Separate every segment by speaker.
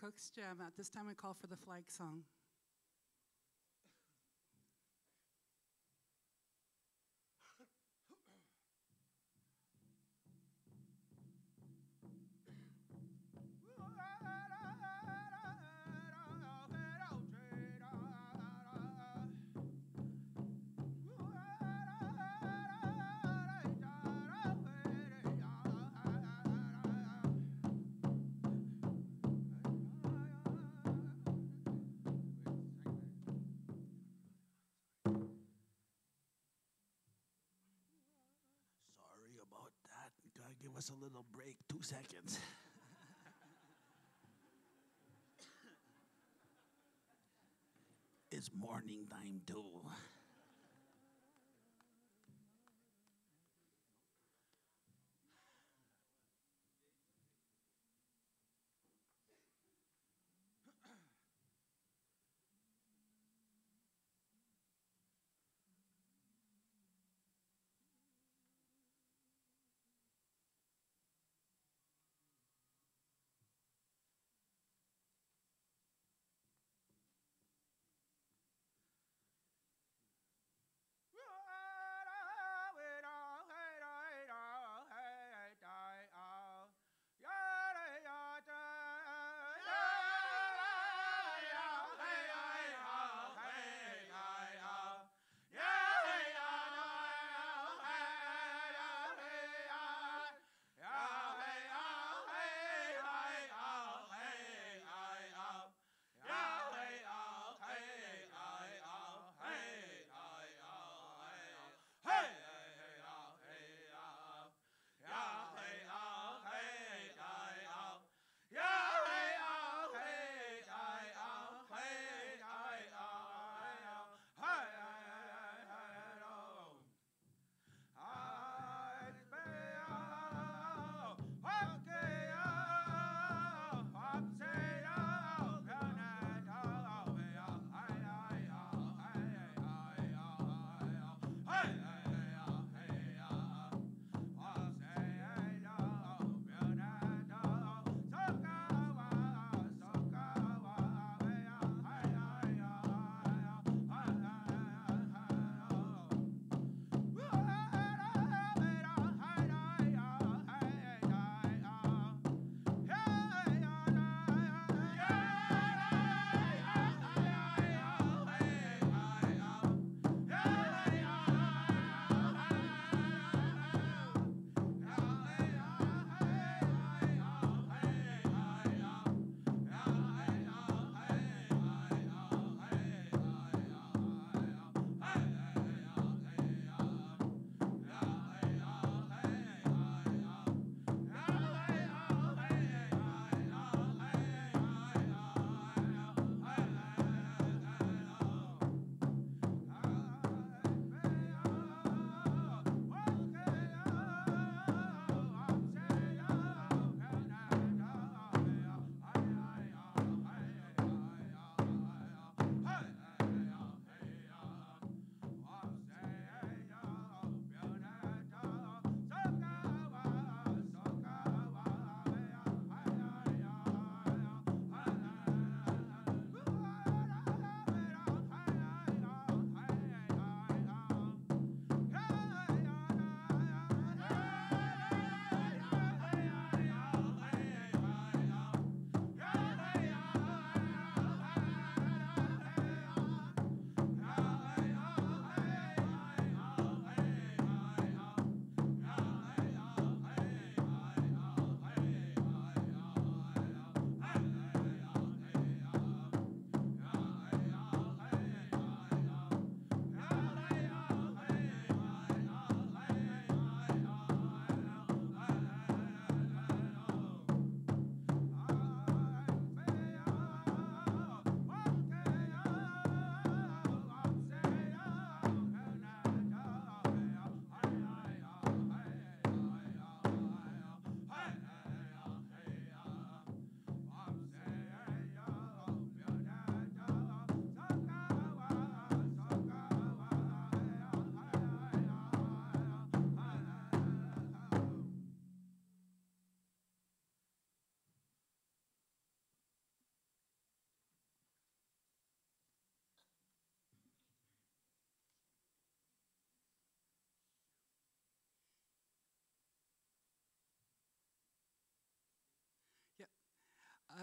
Speaker 1: Coke's Jam. At this time, we call for the flag song.
Speaker 2: Sorry about that. You gotta give us a little break. 2 seconds. It's morning time too.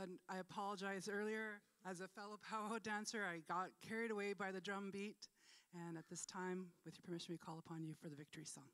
Speaker 1: And I apologize earlier. As a fellow powwow dancer, I got carried away by the drum beat. And at this time, with your permission, we call upon you for the victory song.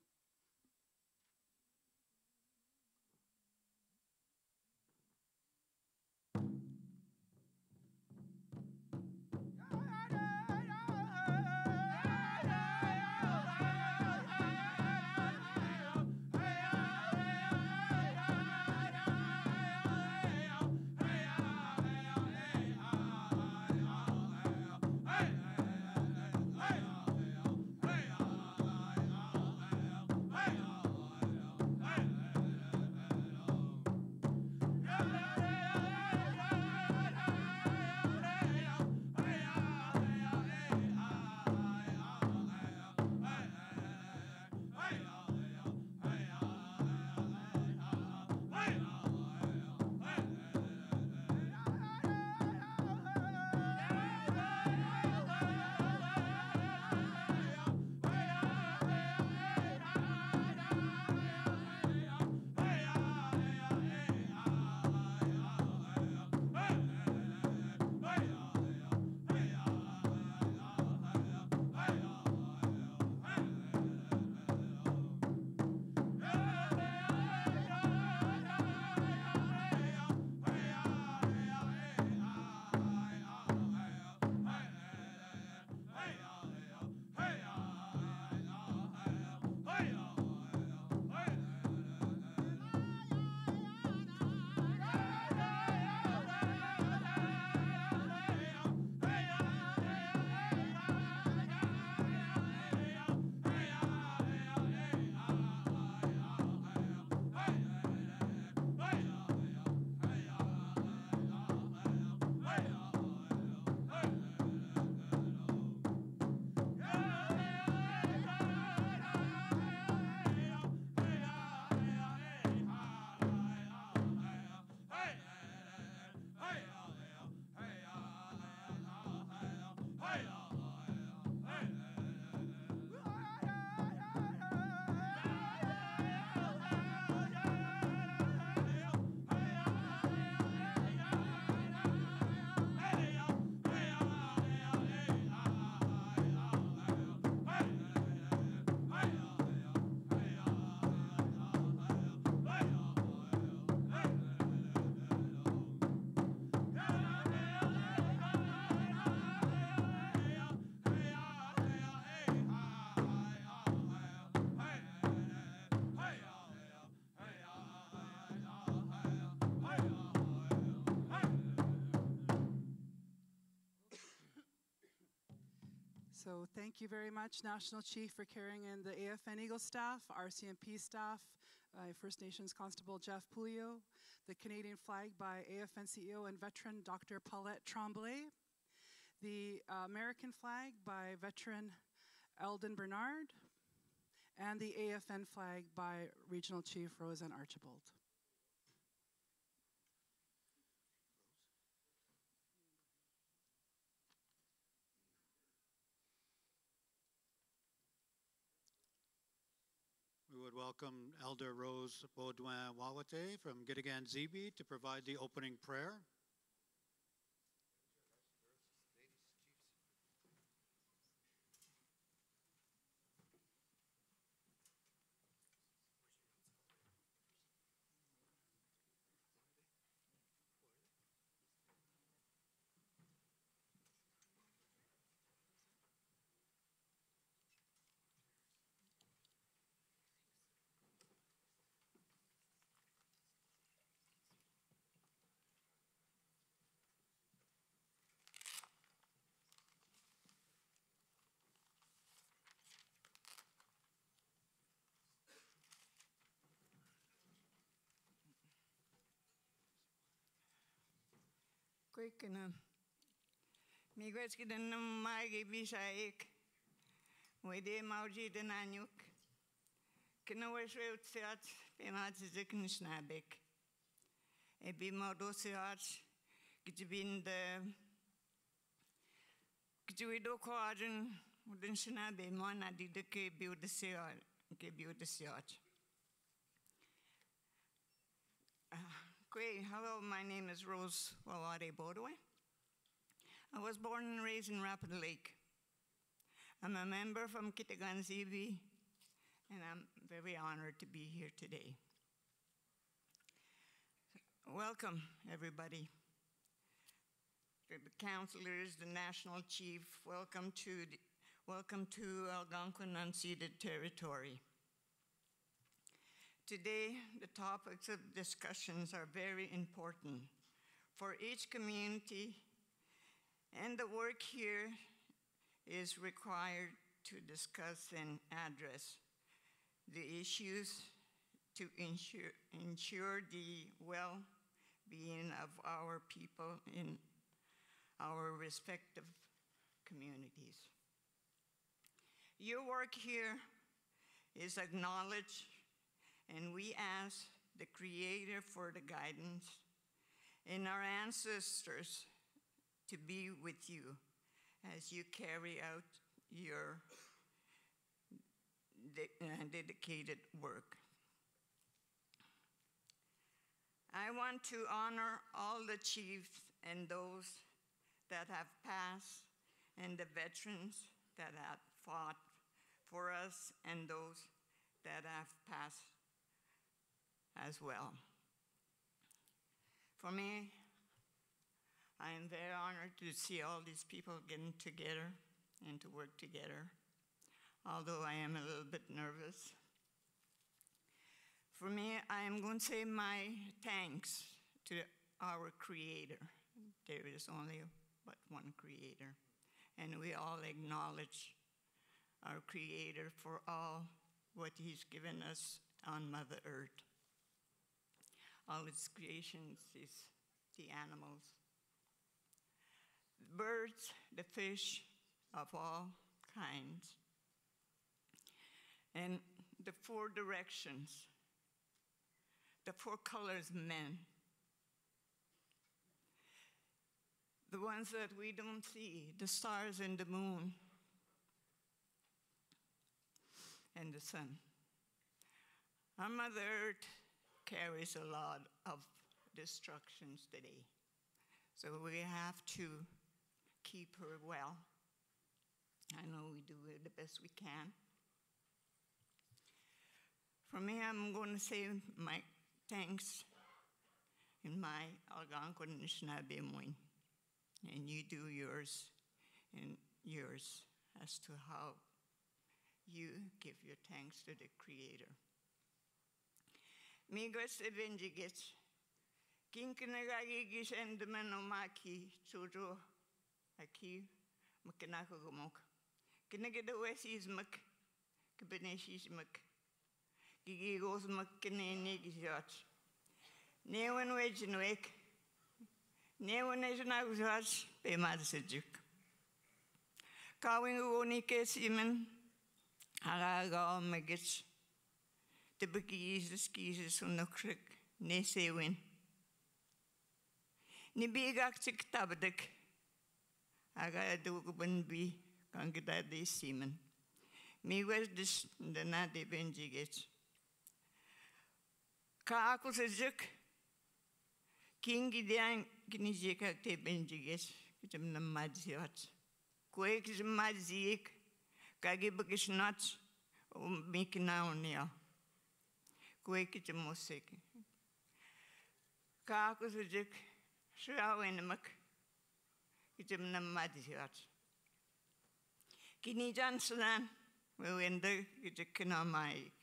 Speaker 1: So thank you very much, National Chief, for carrying in the AFN Eagle staff, RCMP staff, First Nations Constable Jeff Pouliot, the Canadian flag by AFN CEO and veteran Dr. Paulette Tremblay, the American flag by veteran Eldon Bernard, and the AFN flag by Regional Chief Roseanne Archibald.
Speaker 3: We would welcome Elder Rose Baudouin Wawate from Gittigan Zibi to provide the opening prayer.
Speaker 4: Quickena. Miguel Skidan Magi Bisaik. Wede Mauji de Nanyuk. Kinawashwe Tsiat, Penats Ziknishnabek. E be Maudosiat, Gitibin the Gituido Quadrant, wouldn't Shinabe, Mona did the K build the Seat, K build the Seat. Great. Hello, my name is Rose Wawade Bodwe. I was born and raised in Rapid Lake. I'm a member from Kitigan ZB, and I'm very honored to be here today. Welcome, everybody. The councilors, the national chief, welcome to Algonquin unceded territory. Today, the topics of discussions are very important for each community, and the work here is required to discuss and address the issues to ensure the well-being of our people in our respective communities. Your work here is acknowledged, and we ask the Creator for the guidance and our ancestors to be with you as you carry out your dedicated work. I want to honor all the chiefs and those that have passed, and the veterans that have fought for us, and those that have passed as well. For me, I am very honored to see all these people getting together and to work together, although I am a little bit nervous. For me, I am going to say my thanks to our Creator. There is only but one Creator, and we all acknowledge our Creator for all what He's given us on Mother Earth. All its creations is the animals, the birds, the fish of all kinds, and the four directions, the four colors of men, the ones that we don't see, the stars and the moon, and the sun. Our Mother Earth carries a lot of destructions today, so we have to keep her well. I know we do the best we can. For me, I'm going to say my thanks in my Algonquin Anishinaabe Moin, and you do yours and yours as to how you give your thanks to the Creator. Migos evenjigets, kinkinagagigis and the menomaki, chujo, aki, makanakogomok. Kinagada wesis mak, kabaneshis mak, gigigos makanenigizot. Newan wejinwek, newan ejanaguzot, be madsajuk. Kawing uonike simen, agaga megits. De bekiezers onokrik nesewin. Ni bigaktik tabdik. Aga doguben bi kangida de simen. Mi was dus de na de benjigets. Ka akul sejuk. Kingi dian kinijika te benjigets. Kitem na madziot. Kwek is madziek. Kagi bekis nuts. Mikina onia. Kweke te moseke. Kako sujik, shraw en mak, kitem na madhiat. Kini jansulan, we wende kitekina maik.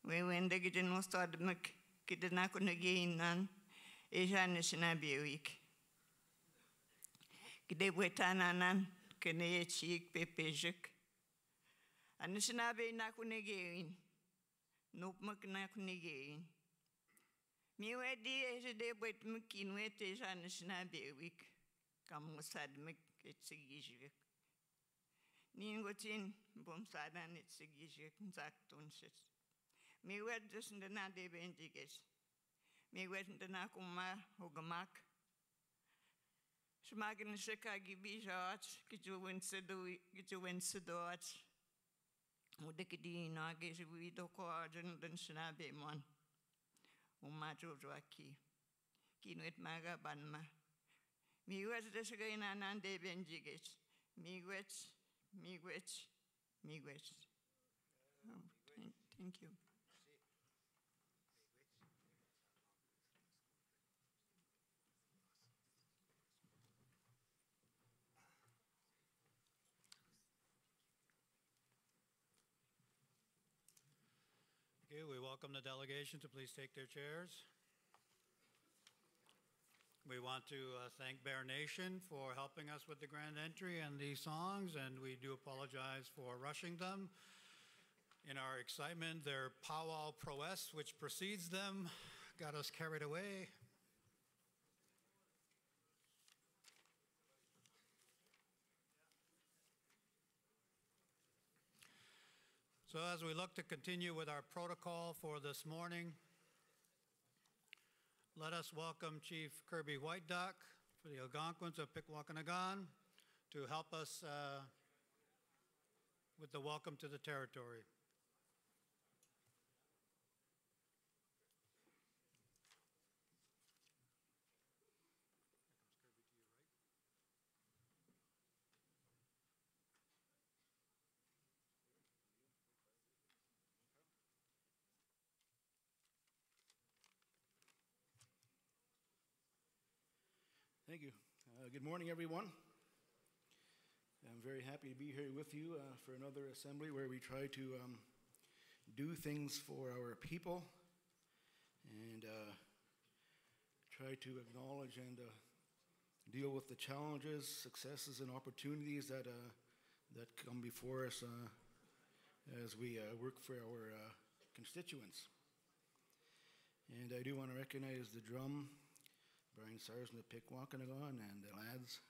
Speaker 4: We wende kiten mostad mak, kitenako nagainan, ejan Anishinaabe week. Kide wetananan, kene chik pepejik. Anishinaabe nakunagain. Nope, McNacknigay. Me wedi as a day with McKin with his Anishinaabe week. Come was sad Mc, it's a gizhik. Ningotin, Bomsadan, it's a gizhik, and Zactonsis. Me wed just in the Nade Bendigas. Me wed in the Nakuma, Hogamak. Schmagen Shikagi Bijot, get you win Sedot. Udikidi Nagis, we do coordinate and Shinabe one. umajojo aki. Kinuit maga banma. Miigwech desagay nanan de benjigech. Miigwech, miigwech, miigwech. Thank you.
Speaker 3: Okay, we welcome the delegation to please take their chairs. We want to thank Bear Nation for helping us with the grand entry and these songs, and we do apologize for rushing them. In our excitement, their powwow prowess, which precedes them, got us carried away. So as we look to continue with our protocol for this morning, let us welcome Chief Kirby White Duck for the Algonquins of Pikwakanagan to help us with the welcome to the territory.
Speaker 5: Thank you. Good morning, everyone. I'm very happy to be here with you for another assembly where we try to do things for our people and try to acknowledge and deal with the challenges, successes, and opportunities that come before us as we work for our constituents. And I do want to recognize the drum, Brian Sarson of Pikwakanagan, and the lads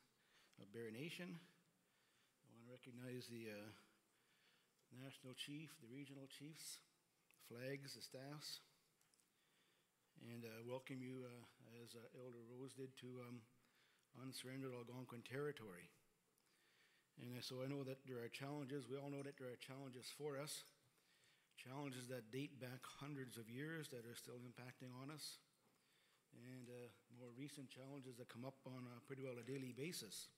Speaker 5: of Bear Nation. I want to recognize the national chief, the regional chiefs, flags, the staffs, and welcome you, as Elder Rose did, to unsurrendered Algonquin territory. And so I know that there are challenges. We all know that there are challenges for us, challenges that date back hundreds of years that are still impacting on us, and more recent challenges that come up on pretty well a daily basis.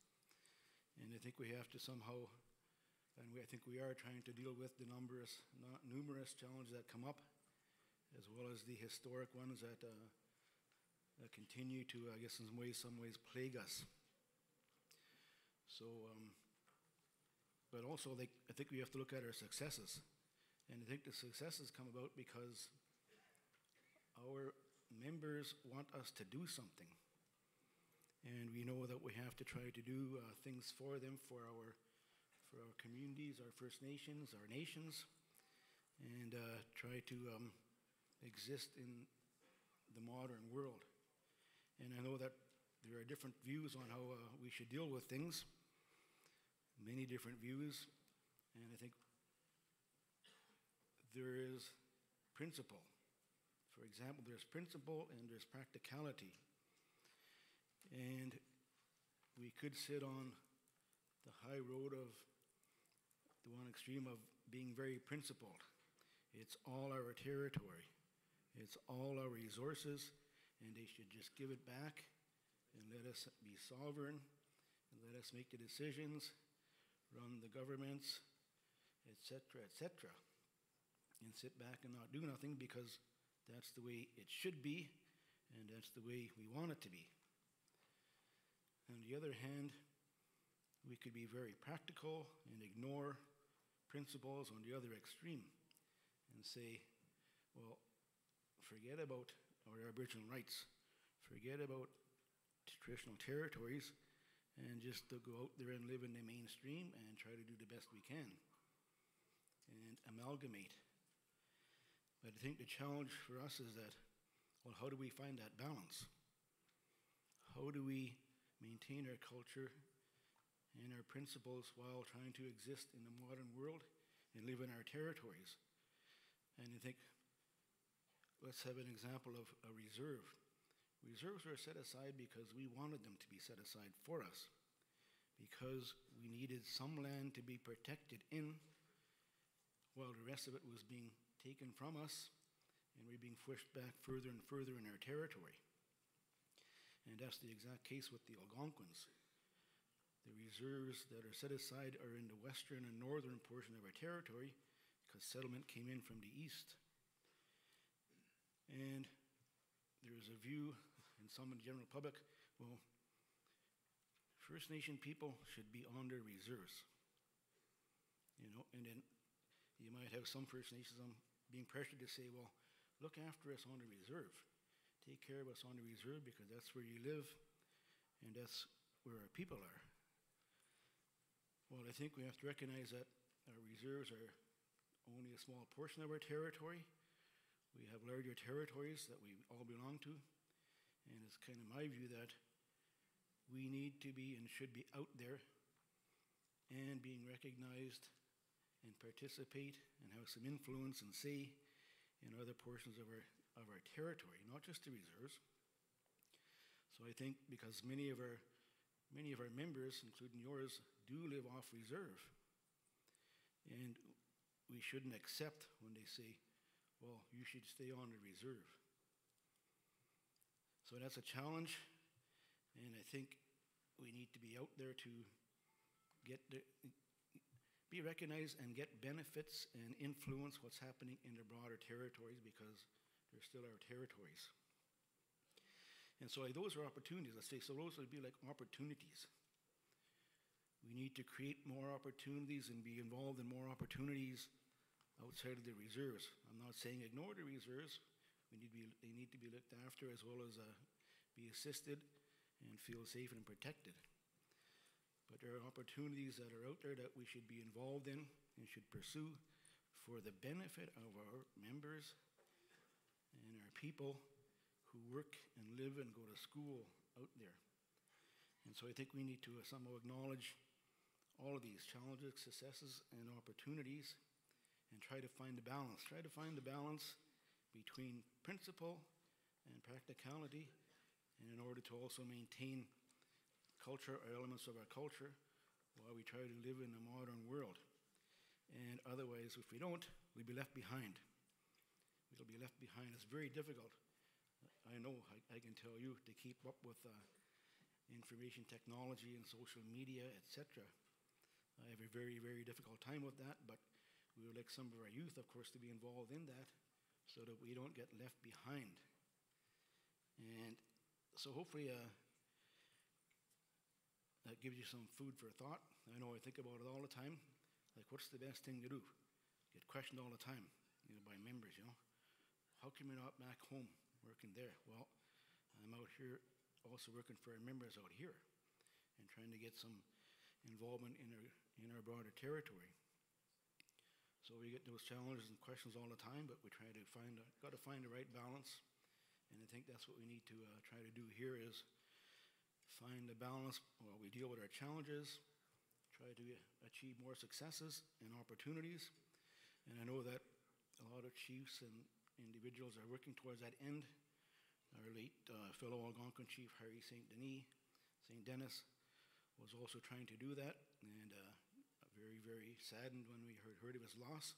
Speaker 5: And I think we have to somehow, and I think we are trying to deal with the numerous challenges that come up, as well as the historic ones that continue to, I guess, in some ways plague us. So, but also I think we have to look at our successes. And I think the successes come about because our members want us to do something, and we know that we have to try to do things for them, for our communities, our First Nations, our nations, and try to exist in the modern world. And I know that there are different views on how we should deal with things, many different views, and I think there is principle. For example, there's principle and there's practicality. And we could sit on the high road of the one extreme of being very principled. It's all our territory. It's all our resources, and they should just give it back and let us be sovereign and let us make the decisions, run the governments, etc., and sit back and not do nothing because that's the way it should be, and that's the way we want it to be. On the other hand, we could be very practical and ignore principles on the other extreme and say, well, forget about our Aboriginal rights, forget about traditional territories, and just to go out there and live in the mainstream and try to do the best we can and amalgamate. But I think the challenge for us is that, well, how do we find that balance? How do we maintain our culture and our principles while trying to exist in the modern world and live in our territories? And I think, let's have an example of a reserve. Reserves were set aside because we wanted them to be set aside for us, because we needed some land to be protected in while the rest of it was being taken from us and we're being pushed back further and further in our territory. And that's the exact case with the Algonquins. The reserves that are set aside are in the western and northern portion of our territory because settlement came in from the east. And there's a view in some of the general public, well, First Nation people should be on their reserves. You know, and then you might have some First Nations being pressured to say, well, look after us on the reserve. Take care of us on the reserve because that's where you live and that's where our people are. Well, I think we have to recognize that our reserves are only a small portion of our territory. We have larger territories that we all belong to. And it's kind of my view that we need to be and should be out there and being recognized and participate and have some influence and say in other portions of our territory, not just the reserves. So I think because many of our members, including yours, do live off reserve. And we shouldn't accept when they say, well, you should stay on the reserve. So that's a challenge, and I think we need to be out there to be recognized and get benefits and influence what's happening in the broader territories because they're still our territories. And so those are opportunities, let's say. So those would be like opportunities. We need to create more opportunities and be involved in more opportunities outside of the reserves. I'm not saying ignore the reserves. They need to be looked after as well as be assisted and feel safe and protected. But there are opportunities that are out there that we should be involved in and should pursue for the benefit of our members and our people who work and live and go to school out there. And so I think we need to somehow acknowledge all of these challenges, successes, and opportunities and try to find the balance. Try to find the balance between principle and practicality, and in order to also maintain culture or elements of our culture while we try to live in a modern world. And otherwise, if we don't, we'll be left behind. We'll be left behind. It's very difficult. I know, I can tell you, to keep up with information technology and social media, etc. I have a very, very difficult time with that, but we would like some of our youth, of course, to be involved in that so that we don't get left behind. And so hopefully that gives you some food for thought. I know I think about it all the time. Like, what's the best thing to do? Get questioned all the time, by members, How come you're not back home working there? Well, I'm out here also working for our members out here and trying to get some involvement in our broader territory. So we get those challenges and questions all the time, but we try to got to find the right balance. And I think that's what we need to try to do here is find the balance while we deal with our challenges, try to achieve more successes and opportunities. And I know that a lot of chiefs and individuals are working towards that end. Our late fellow Algonquin chief, Harry St. Dennis, was also trying to do that, and very, very saddened when we heard of his loss.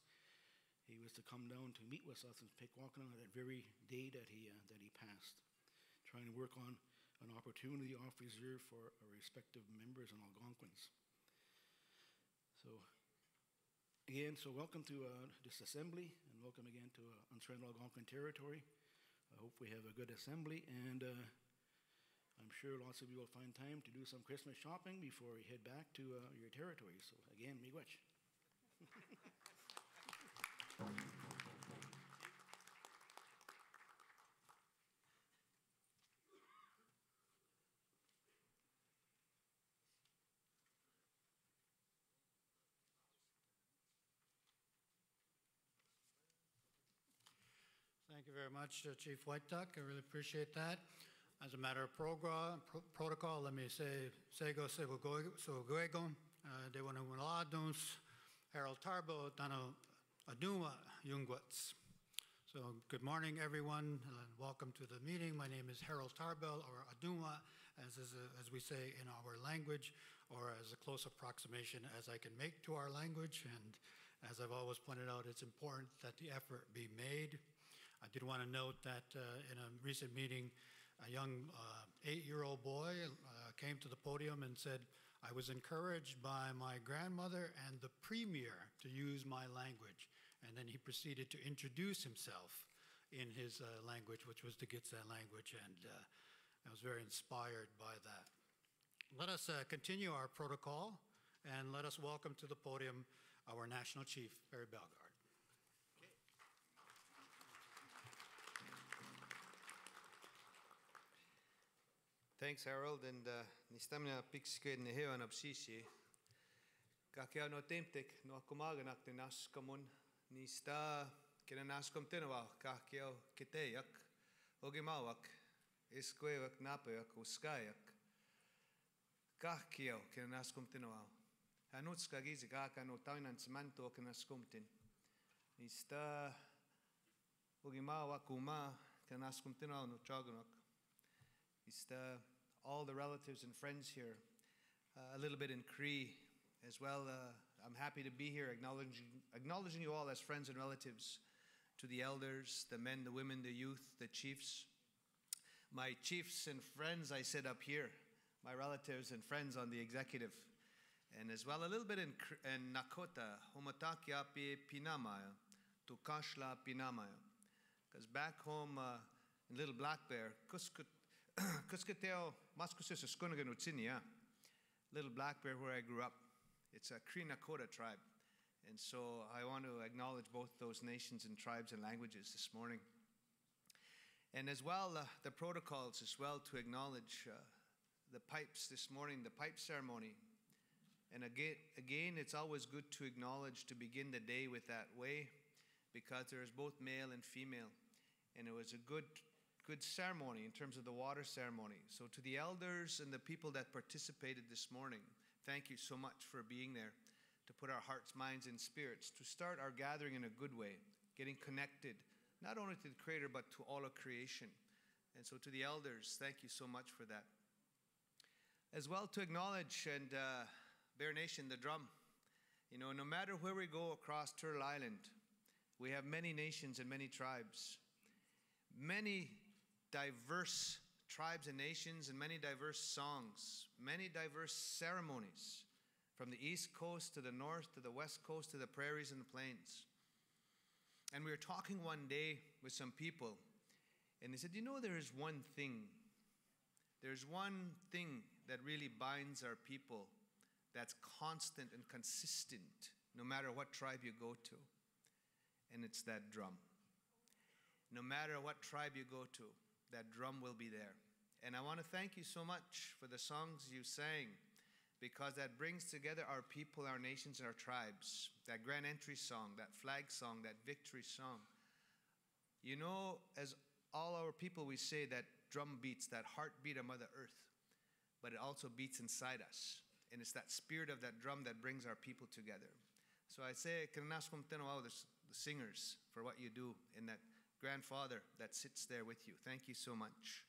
Speaker 5: He was to come down to meet with us in Pikwakanagan on that very day that he passed, trying to work on an opportunity off reserve for our respective members and Algonquins. So again, welcome to this assembly, and welcome again to Unsurrendered Algonquin Territory. I hope we have a good assembly, and I'm sure lots of you will find time to do some Christmas shopping before you head back to your territory. So again, miigwech.
Speaker 3: Thank you very much, Chief Whiteduck. I really appreciate that. As a matter of protocol, let me say, Sego Seguego, de Wanawaladons, Harold Tarbo, Dano Aduma Yungwats. So good morning, everyone, and welcome to the meeting. My name is Harold Tarbell, or Aduma, as we say in our language, or as a close approximation as I can make to our language. And as I've always pointed out, it's important that the effort be made. I did want to note that in a recent meeting, a young 8-year-old boy came to the podium and said, "I was encouraged by my grandmother and the premier to use my language." And then he proceeded to introduce himself in his language, which was the Gitxsan language, and I was very inspired by that. Let us continue our protocol, and let us welcome to the podium our National Chief, Barry Bellegarde.
Speaker 6: Thanks, Harold, and nistamina piksked ne hewan absisi. Kakia no temtek no kumaganak te naskamun nista kena naskom tenawa kakia kiteyak ogimawak iskwewak napeyak uskayak kakia kena naskom tenawa hanutska gizi kaka no tainans manto kena naskomtin nista ogimawak uma kena naskom tenawa no chagunak. All the relatives and friends here, a little bit in Cree as well. I'm happy to be here, acknowledging you all as friends and relatives, to the elders, the men, the women, the youth, the chiefs. My chiefs and friends I sit up here, my relatives and friends on the executive, and as well a little bit in Nakota, Homatakiapi Pinamaya, Tukashla Pinamaya. Because back home in Little Black Bear, Kuskateo Maskusis Skunagan Utsinia, Little Black Bear where I grew up. It's a Cree Nakota tribe. And so I want to acknowledge both those nations and tribes and languages this morning. And as well, the protocols as well to acknowledge the pipes this morning, the pipe ceremony. And again, it's always good to acknowledge, to begin the day with that way, because there is both male and female. And it was a good ceremony in terms of the water ceremony. So to the elders and the people that participated this morning, thank you so much for being there, to put our hearts, minds, and spirits, to start our gathering in a good way, getting connected, not only to the Creator, but to all of creation. And so to the elders, thank you so much for that. As well to acknowledge and Bear Nation, the drum. You know, no matter where we go across Turtle Island, we have many nations and many tribes. Many diverse tribes and nations and many diverse songs, many diverse ceremonies, from the East Coast to the North to the West Coast to the prairies and the plains. And we were talking one day with some people, and they said, you know, there is one thing. There's one thing that really binds our people that's constant and consistent, no matter what tribe you go to, and it's that drum. No matter what tribe you go to, that drum will be there. And I want to thank you so much for the songs you sang, because that brings together our people, our nations, and our tribes. That Grand Entry song, that flag song, that victory song. You know, as all our people, we say that drum beats, that heartbeat of Mother Earth, but it also beats inside us. And it's that spirit of that drum that brings our people together. So I say, the singers, for what you do in that grandfather that sits there with you. Thank you so much.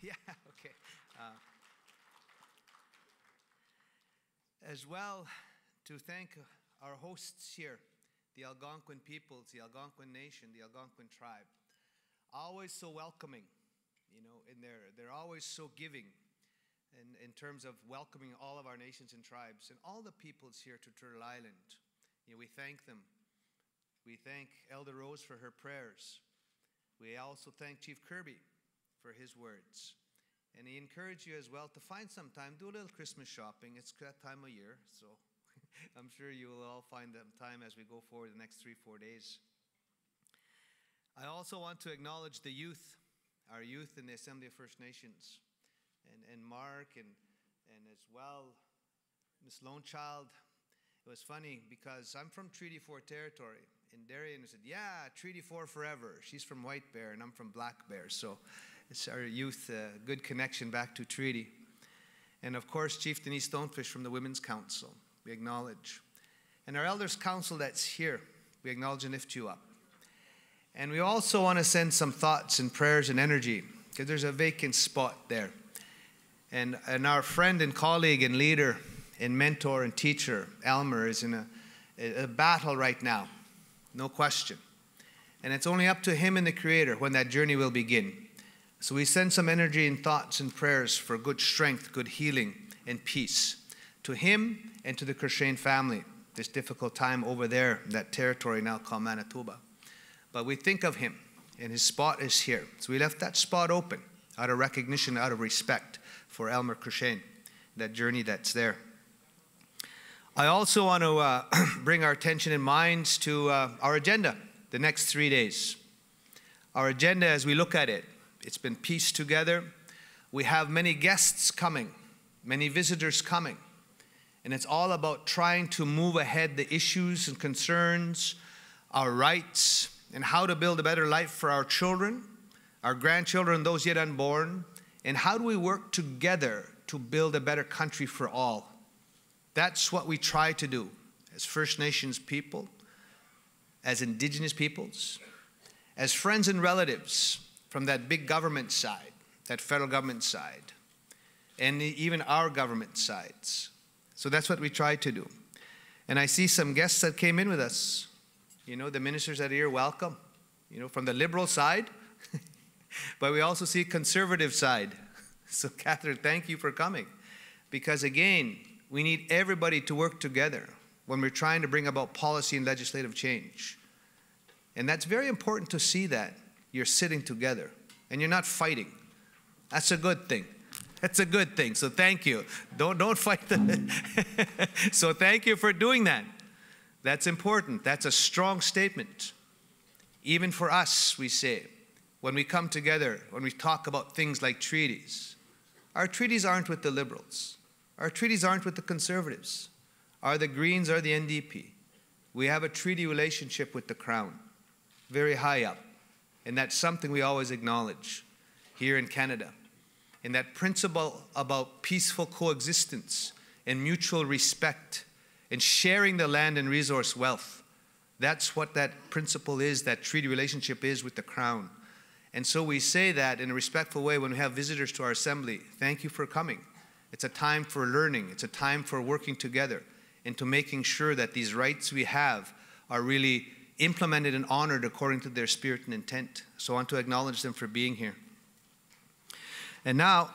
Speaker 6: Yeah, okay. As well, to thank our hosts here, the Algonquin peoples, the Algonquin nation, the Algonquin tribe. Always so welcoming, you know, they're always so giving in terms of welcoming all of our nations and tribes and all the peoples here to Turtle Island. You know, we thank them. We thank Elder Rose for her prayers. We also thank Chief Kirby for his words. And he encouraged you as well to find some time, do a little Christmas shopping. It's that time of year, so I'm sure you will all find that time as we go forward the next 3-4 days. I also want to acknowledge the youth, our youth in the Assembly of First Nations, and Mark and as well Miss Lone Child. It was funny because I'm from Treaty 4 territory. And Darian said, yeah, Treaty 4 forever. She's from White Bear and I'm from Black Bear. So it's our youth, good connection back to Treaty. And of course, Chief Denise Stonefish from the Women's Council, we acknowledge. And our Elders Council that's here, we acknowledge and lift you up. And we also want to send some thoughts and prayers and energy, because there's a vacant spot there. And our friend and colleague and leader and mentor and teacher, Elmer, is in a battle right now no question. And it's only up to Him and the Creator when that journey will begin. So we send some energy and thoughts and prayers for good strength, good healing, and peace to Him and to the Crushane family, this difficult time over there in that territory now called Manitoba. But we think of Him, and His spot is here. So we left that spot open out of recognition, out of respect for Elmer Crushane, that journey that's there. I also want to bring our attention and minds to our agenda the next 3 days. Our agenda, as we look at it, it's been pieced together. We have many guests coming, many visitors coming, and it's all about trying to move ahead the issues and concerns, our rights, and how to build a better life for our children, our grandchildren, those yet unborn, and how do we work together to build a better country for all. That's what we try to do as First Nations people, as Indigenous peoples, as friends and relatives from that big government side, that federal government side, and even our government sides. So that's what we try to do. And I see some guests that came in with us. You know, the ministers that are here, welcome. You know, from the liberal side, but we also see conservative side. So Catherine, thank you for coming. Because again, we need everybody to work together when we're trying to bring about policy and legislative change. And that's very important to see that you're sitting together and you're not fighting. That's a good thing. That's a good thing. So thank you. Don't fight So thank you for doing that. That's important. That's a strong statement. Even for us, we say, when we come together, when we talk about things like treaties, our treaties aren't with the Liberals. Our treaties aren't with the Conservatives, or the Greens, or the NDP. We have a treaty relationship with the Crown, very high up. And that's something we always acknowledge here in Canada. And that principle about peaceful coexistence and mutual respect and sharing the land and resource wealth, that's what that principle is, that treaty relationship is with the Crown. And so we say that in a respectful way when we have visitors to our assembly. Thank you for coming. It's a time for learning. It's a time for working together and to making sure that these rights we have are really implemented and honored according to their spirit and intent. So I want to acknowledge them for being here. And now,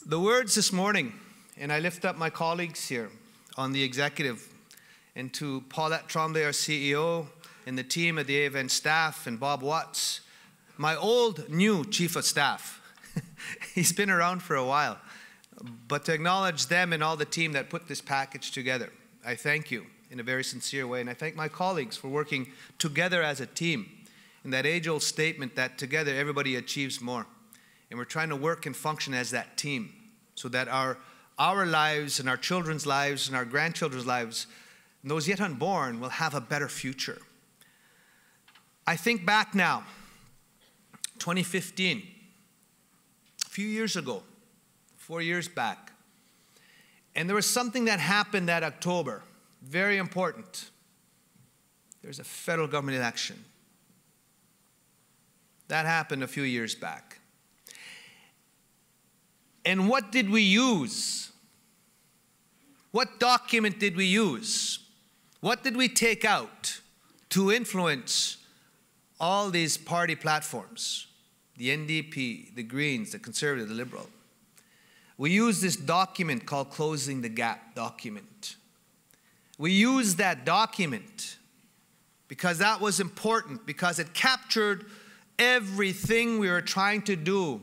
Speaker 6: the words this morning, and I lift up my colleagues here on the executive, and to Paulette Tremblay, our CEO, and the team at the AFN staff, and Bob Watts, my old new chief of staff. He's been around for a while. But to acknowledge them and all the team that put this package together, I thank you in a very sincere way. And I thank my colleagues for working together as a team. And that age-old statement that together everybody achieves more. And we're trying to work and function as that team so that our lives and our children's lives and our grandchildren's lives, and those yet unborn, will have a better future. I think back now, 2015, a few years ago, 4 years back, and there was something that happened that October, very important. There's a federal government election. That happened a few years back. And what did we use? What document did we use? What did we take out to influence all these party platforms? The NDP, the Greens, the Conservative, the Liberal. We used this document called Closing the Gap document. We used that document because that was important, because it captured everything we were trying to do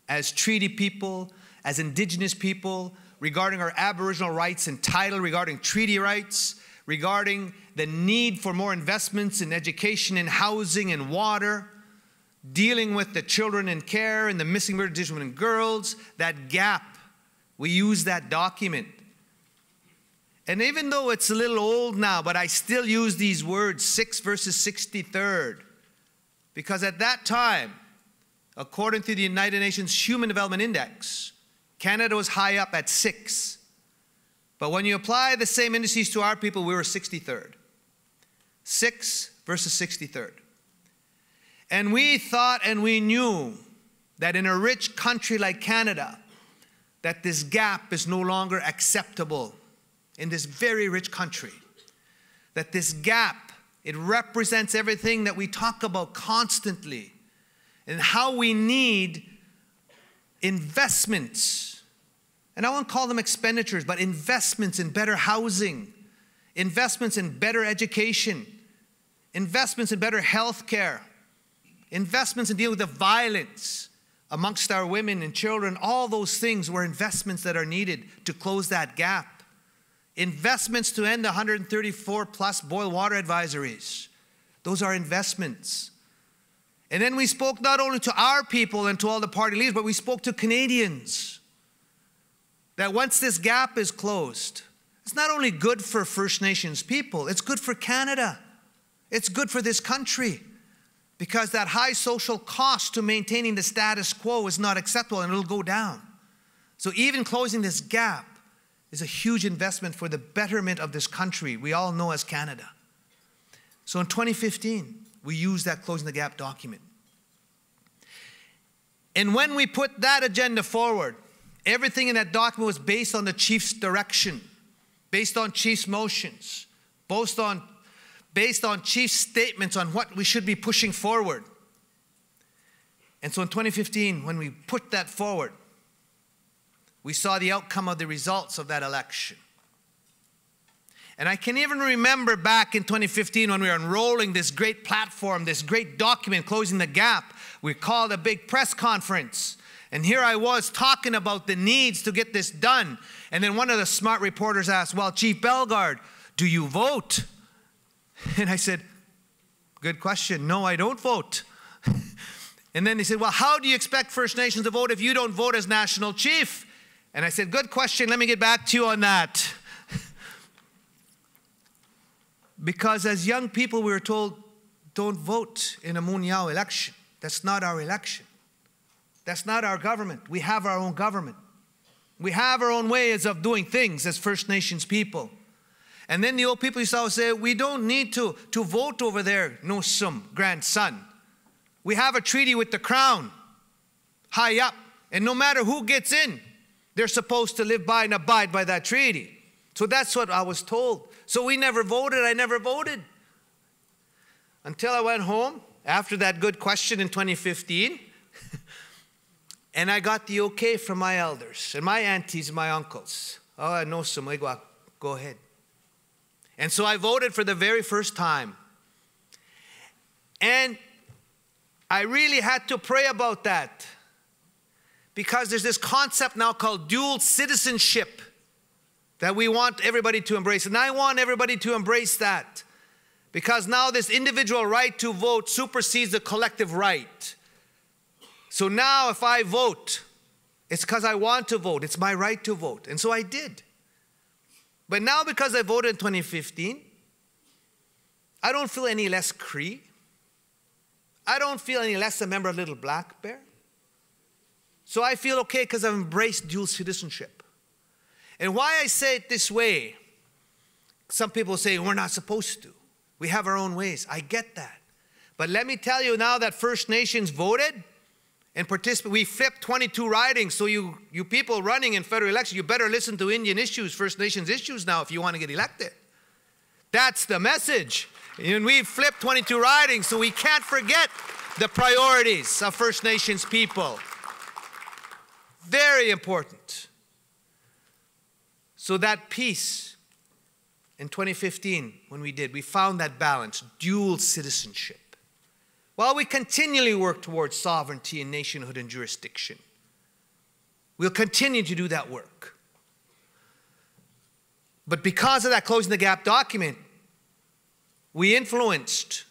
Speaker 6: as treaty people, as Indigenous people, regarding our Aboriginal rights and title, regarding treaty rights, regarding the need for more investments in education and housing and water, dealing with the children in care and the missing murdered Indigenous women and girls, that gap. We use that document. And even though it's a little old now, but I still use these words, 6 versus 63rd, because at that time, according to the United Nations Human Development Index, Canada was high up at 6. But when you apply the same indices to our people, we were 63rd. 6 versus 63rd. And we thought and we knew that in a rich country like Canada, that this gap is no longer acceptable in this very rich country. That this gap, it represents everything that we talk about constantly and how we need investments. And I won't call them expenditures, but investments in better housing, investments in better education, investments in better health care, investments in dealing with the violence amongst our women and children. All those things were investments that are needed to close that gap. Investments to end the 134 plus boil water advisories. Those are investments. And then we spoke not only to our people and to all the party leaders, but we spoke to Canadians. That once this gap is closed, it's not only good for First Nations people, it's good for Canada. It's good for this country. Because that high social cost to maintaining the status quo is not acceptable and it'll go down. So even closing this gap is a huge investment for the betterment of this country we all know as Canada. So in 2015, we used that Closing the Gap document. And when we put that agenda forward, everything in that document was based on the Chief's direction, based on Chief's motions, based on Chief's statements on what we should be pushing forward. And so in 2015, when we put that forward, we saw the outcome of the results of that election. And I can even remember back in 2015 when we were unrolling this great platform, this great document, Closing the Gap. We called a big press conference. And here I was talking about the needs to get this done. And then one of the smart reporters asked, well, Chief Bellegarde, do you vote? And I said, good question. No, I don't vote. And then they said, well, how do you expect First Nations to vote if you don't vote as National Chief? And I said, good question. Let me get back to you on that. Because as young people, we were told, don't vote in a Muniao election. That's not our election. That's not our government. We have our own government. We have our own ways of doing things as First Nations people. And then the old people used to always say, we don't need to vote over there, no sum, grandson. We have a treaty with the Crown, high up. And no matter who gets in, they're supposed to live by and abide by that treaty. So that's what I was told. So we never voted. I never voted. Until I went home after that good question in 2015. And I got the okay from my elders and my aunties and my uncles. Oh, I know some. Go ahead. And so I voted for the very first time. And I really had to pray about that. Because there's this concept now called dual citizenship that we want everybody to embrace. And I want everybody to embrace that. Because now this individual right to vote supersedes the collective right. So now if I vote, it's because I want to vote. It's my right to vote. And so I did. But now because I voted in 2015, I don't feel any less Cree. I don't feel any less a member of Little Black Bear. So I feel okay because I've embraced dual citizenship. And why I say it this way, some people say we're not supposed to. We have our own ways. I get that. But let me tell you now that First Nations voted and participated. We flipped 22 ridings. So you people running in federal elections, you better listen to Indian issues, First Nations issues now if you want to get elected. That's the message. And we flipped 22 ridings, so we can't forget the priorities of First Nations people. Very important. So that peace in 2015, when we found that balance, dual citizenship. While we continually work towards sovereignty and nationhood and jurisdiction, we'll continue to do that work. But because of that Closing the Gap document, we influenced.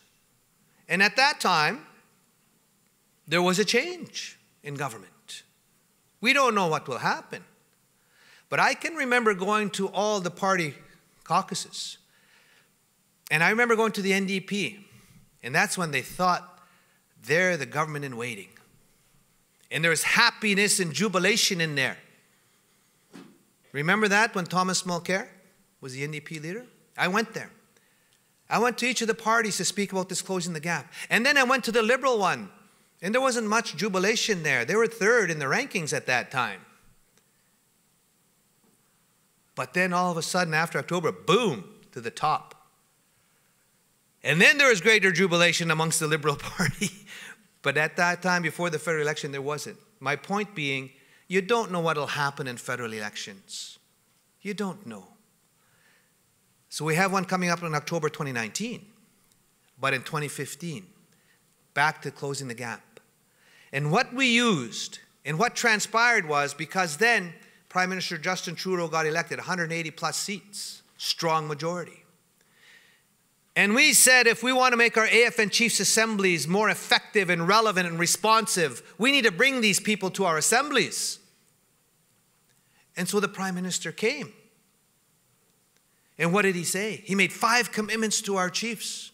Speaker 6: And at that time, there was a change in government. We don't know what will happen. But I can remember going to all the party caucuses. And I remember going to the NDP. And that's when they thought they're the government in waiting. And there's happiness and jubilation in there. Remember that when Thomas Mulcair was the NDP leader? I went there. I went to each of the parties to speak about this Closing the Gap. And then I went to the Liberal one. And there wasn't much jubilation there. They were third in the rankings at that time. But then all of a sudden, after October, boom, to the top. And then there was greater jubilation amongst the Liberal Party. But at that time, before the federal election, there wasn't. My point being, you don't know what will happen in federal elections. You don't know. So we have one coming up in October 2019. But in 2015, back to closing the gap. And what we used and what transpired was, because then Prime Minister Justin Trudeau got elected, 180 plus seats, strong majority. And we said, if we want to make our AFN Chiefs Assemblies more effective and relevant and responsive, we need to bring these people to our assemblies. And so the Prime Minister came. And what did he say? He made 5 commitments to our chiefs.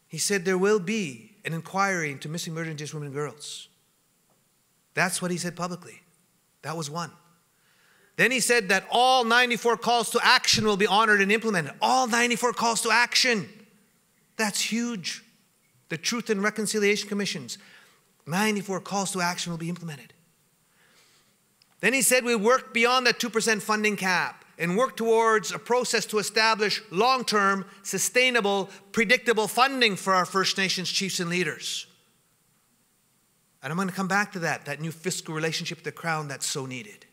Speaker 6: He said there will be an inquiry into missing murdered Indigenous women and girls. That's what he said publicly. That was one. Then he said that all 94 calls to action will be honored and implemented. All 94 calls to action. That's huge. The Truth and Reconciliation Commissions, 94 calls to action will be implemented. Then he said we work beyond that 2% funding cap and work towards a process to establish long-term, sustainable, predictable funding for our First Nations chiefs and leaders. And I'm going to come back to that new fiscal relationship with the Crown that's so needed.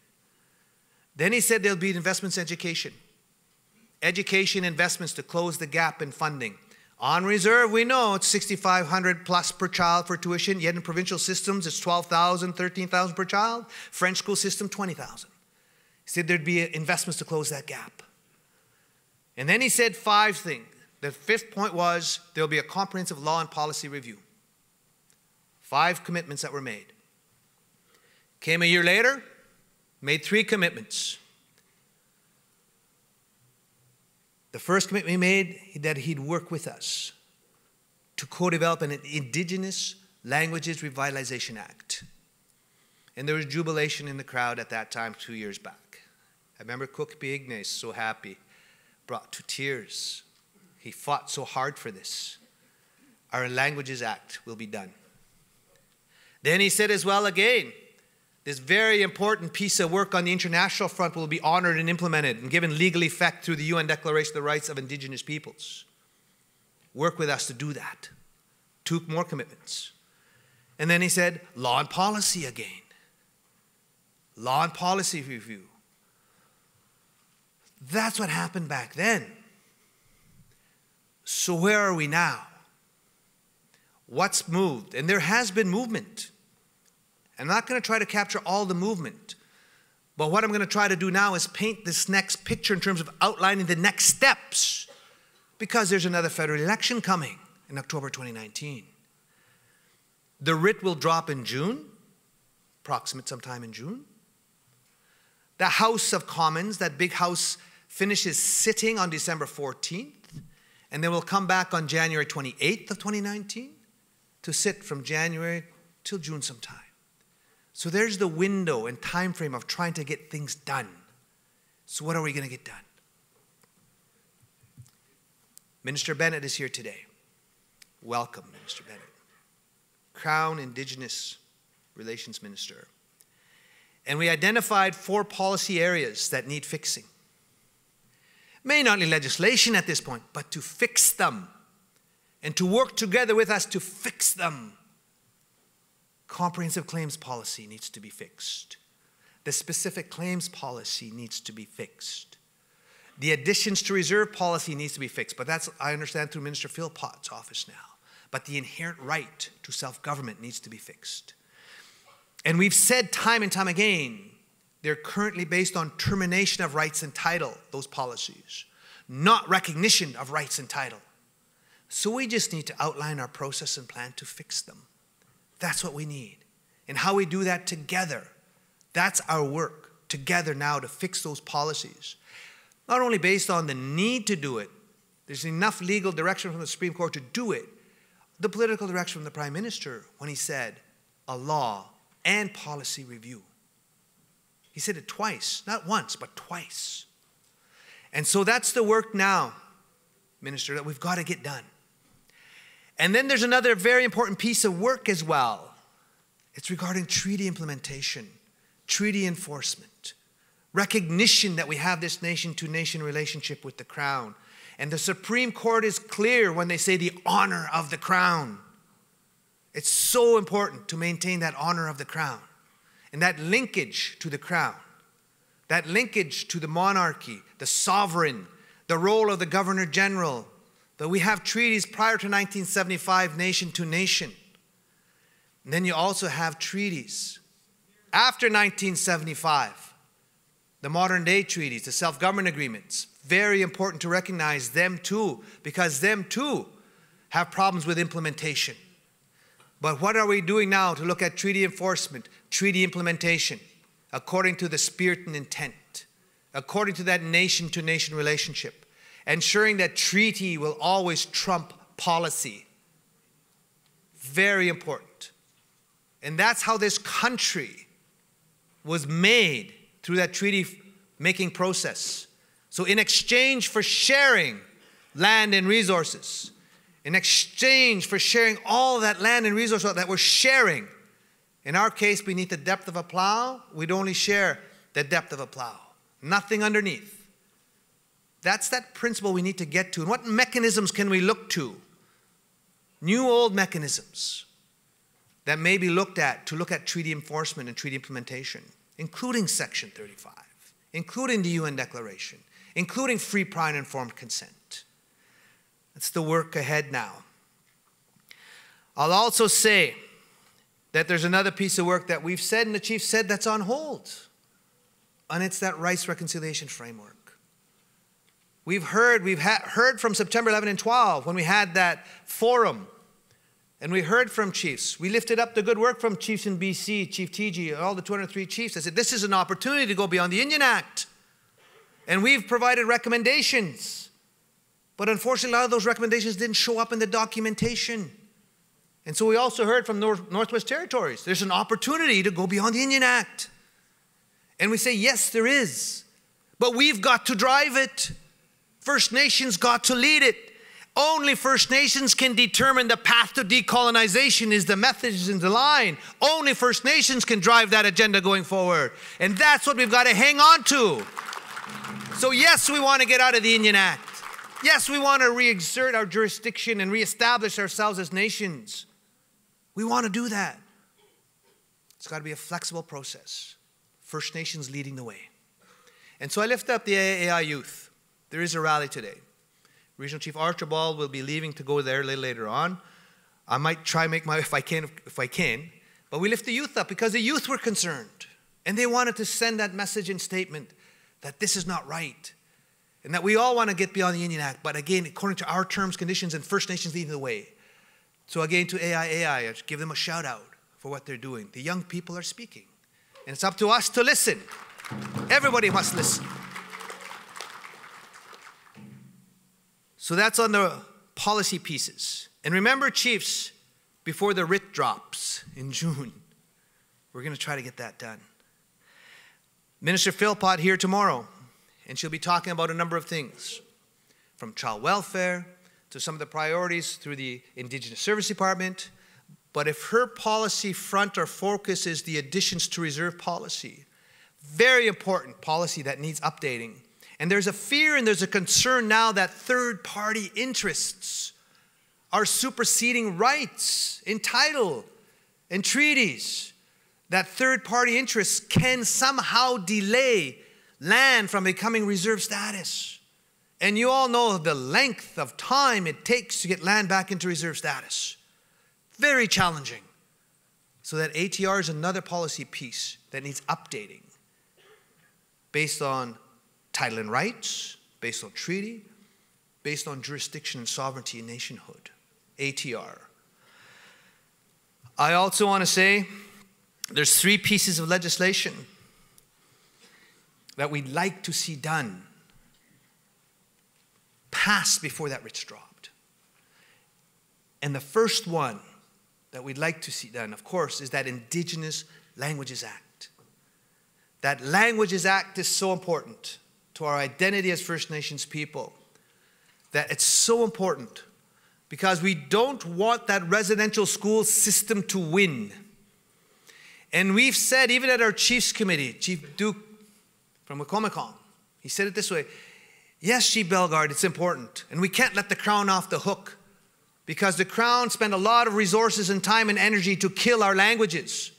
Speaker 6: Then he said there'll be investments in education. Education investments to close the gap in funding. On reserve, we know it's $6,500 plus per child for tuition, yet in provincial systems, it's $12,000, $13,000 per child. French school system, $20,000. He said there'd be investments to close that gap. And then he said 5 things. The 5th point was there'll be a comprehensive law and policy review. 5 commitments that were made. Came a year later, made 3 commitments. The first commitment he made, that he'd work with us to co-develop an Indigenous Languages Revitalization Act. And there was jubilation in the crowd at that time 2 years back. I remember Cook Ignace, so happy, brought to tears. He fought so hard for this. Our Languages Act will be done. Then he said as well again, this very important piece of work on the international front will be honored and implemented and given legal effect through the UN Declaration of the Rights of Indigenous Peoples. Work with us to do that. 2 more commitments. And then he said, law and policy again. Law and policy review. That's what happened back then. So where are we now? What's moved? And there has been movement. I'm not going to try to capture all the movement. But what I'm going to try to do now is paint this next picture in terms of outlining the next steps. Because there's another federal election coming in October 2019. The writ will drop in June, approximate sometime in June. The House of Commons, that big house, finishes sitting on December 14th. And then we'll come back on January 28th of 2019 to sit from January till June sometime. So there's the window and time frame of trying to get things done. So what are we going to get done? Minister Bennett is here today. Welcome, Minister Bennett. Crown Indigenous Relations Minister. And we identified 4 policy areas that need fixing. May not need legislation at this point, but to fix them and to work together with us to fix them. Comprehensive claims policy needs to be fixed. The specific claims policy needs to be fixed. The additions to reserve policy needs to be fixed, but that's, I understand, through Minister Philpott's office now. But the inherent right to self-government needs to be fixed. And we've said time and time again, they're currently based on termination of rights and title, those policies, not recognition of rights and title. So we just need to outline our process and plan to fix them. That's what we need. And how we do that together, that's our work together now to fix those policies. Not only based on the need to do it, there's enough legal direction from the Supreme Court to do it, the political direction from the Prime Minister when he said a law and policy review. He said it twice, not once, but twice. And so that's the work now, Minister, that we've got to get done. And then there's another very important piece of work as well. It's regarding treaty implementation, treaty enforcement, recognition that we have this nation-to-nation relationship with the crown. And the Supreme Court is clear when they say the honor of the crown. It's so important to maintain that honor of the crown and that linkage to the crown, that linkage to the monarchy, the sovereign, the role of the Governor General, that we have treaties prior to 1975, nation to nation. And then you also have treaties after 1975, the modern day treaties, the self-government agreements. Very important to recognize them too, because them too have problems with implementation. But what are we doing now to look at treaty enforcement, treaty implementation, according to the spirit and intent, according to that nation-to-nation relationship, ensuring that treaty will always trump policy. Very important. And that's how this country was made, through that treaty-making process. So in exchange for sharing land and resources, in exchange for sharing all that land and resources that we're sharing, in our case, beneath the depth of a plow, we'd only share the depth of a plow, nothing underneath. That's that principle we need to get to. And what mechanisms can we look to? New, old mechanisms that may be looked at to look at treaty enforcement and treaty implementation, including Section 35, including the UN Declaration, including free, prior, and informed consent. That's the work ahead now. I'll also say that there's another piece of work that we've said and the chief said that's on hold, and it's that rights reconciliation framework. We've heard from September 11 and 12 when we had that forum, and we heard from chiefs. We lifted up the good work from chiefs in BC, Chief TG, all the 203 chiefs. I said, this is an opportunity to go beyond the Indian Act. And we've provided recommendations. But unfortunately, a lot of those recommendations didn't show up in the documentation. And so we also heard from Northwest Territories, there's an opportunity to go beyond the Indian Act. And we say, yes, there is. But we've got to drive it. First Nations got to lead it. Only First Nations can determine the path to decolonization is the message in the line. Only First Nations can drive that agenda going forward. And that's what we've got to hang on to. So yes, we want to get out of the Indian Act. Yes, we want to re-exert our jurisdiction and reestablish ourselves as nations. We want to do that. It's got to be a flexible process. First Nations leading the way. And so I lift up the AAI youth. There is a rally today. Regional Chief Archibald will be leaving to go there a little later on. I might try and make my, if I can. But we lift the youth up because the youth were concerned. And they wanted to send that message and statement that this is not right. And that we all want to get beyond the Indian Act. But again, according to our terms, conditions, and First Nations leading the way. So again, to AIAI, I give them a shout out for what they're doing. The young people are speaking. And it's up to us to listen. Everybody must listen. So that's on the policy pieces. And remember, chiefs, before the writ drops in June, we're going to try to get that done. Minister Philpott here tomorrow, and she'll be talking about a number of things, from child welfare to some of the priorities through the Indigenous Service Department. But if her policy front or focus is the additions to reserve policy, very important policy that needs updating. And there's a fear and there's a concern now that third-party interests are superseding rights in title and treaties. That third-party interests can somehow delay land from becoming reserve status. And you all know the length of time it takes to get land back into reserve status. Very challenging. So that ATR is another policy piece that needs updating based on title and rights, based on treaty, based on jurisdiction and sovereignty and nationhood. ATR. I also want to say there's 3 pieces of legislation that we'd like to see done, passed before that writ's dropped. And the first one that we'd like to see done, of course, is that Indigenous Languages Act. That Languages Act is so important to our identity as First Nations people, that it's so important because we don't want that residential school system to win. And we've said, even at our Chiefs Committee, Chief Duke from Wicomico. He said it this way: yes, Chief Bellegarde, it's important, and we can't let the Crown off the hook, because the Crown spent a lot of resources and time and energy to kill our languages,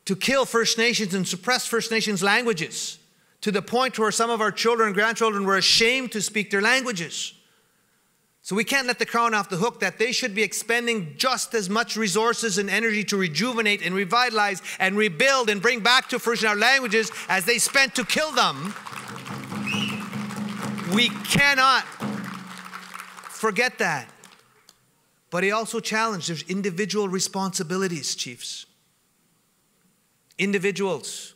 Speaker 6: to kill First Nations and suppress First Nations languages, to the point where some of our children and grandchildren were ashamed to speak their languages. So we can't let the Crown off the hook, that they should be expending just as much resources and energy to rejuvenate and revitalize and rebuild and bring back to fruition our languages as they spent to kill them. We cannot forget that. But he also challenged, there's individual responsibilities, chiefs. Individuals.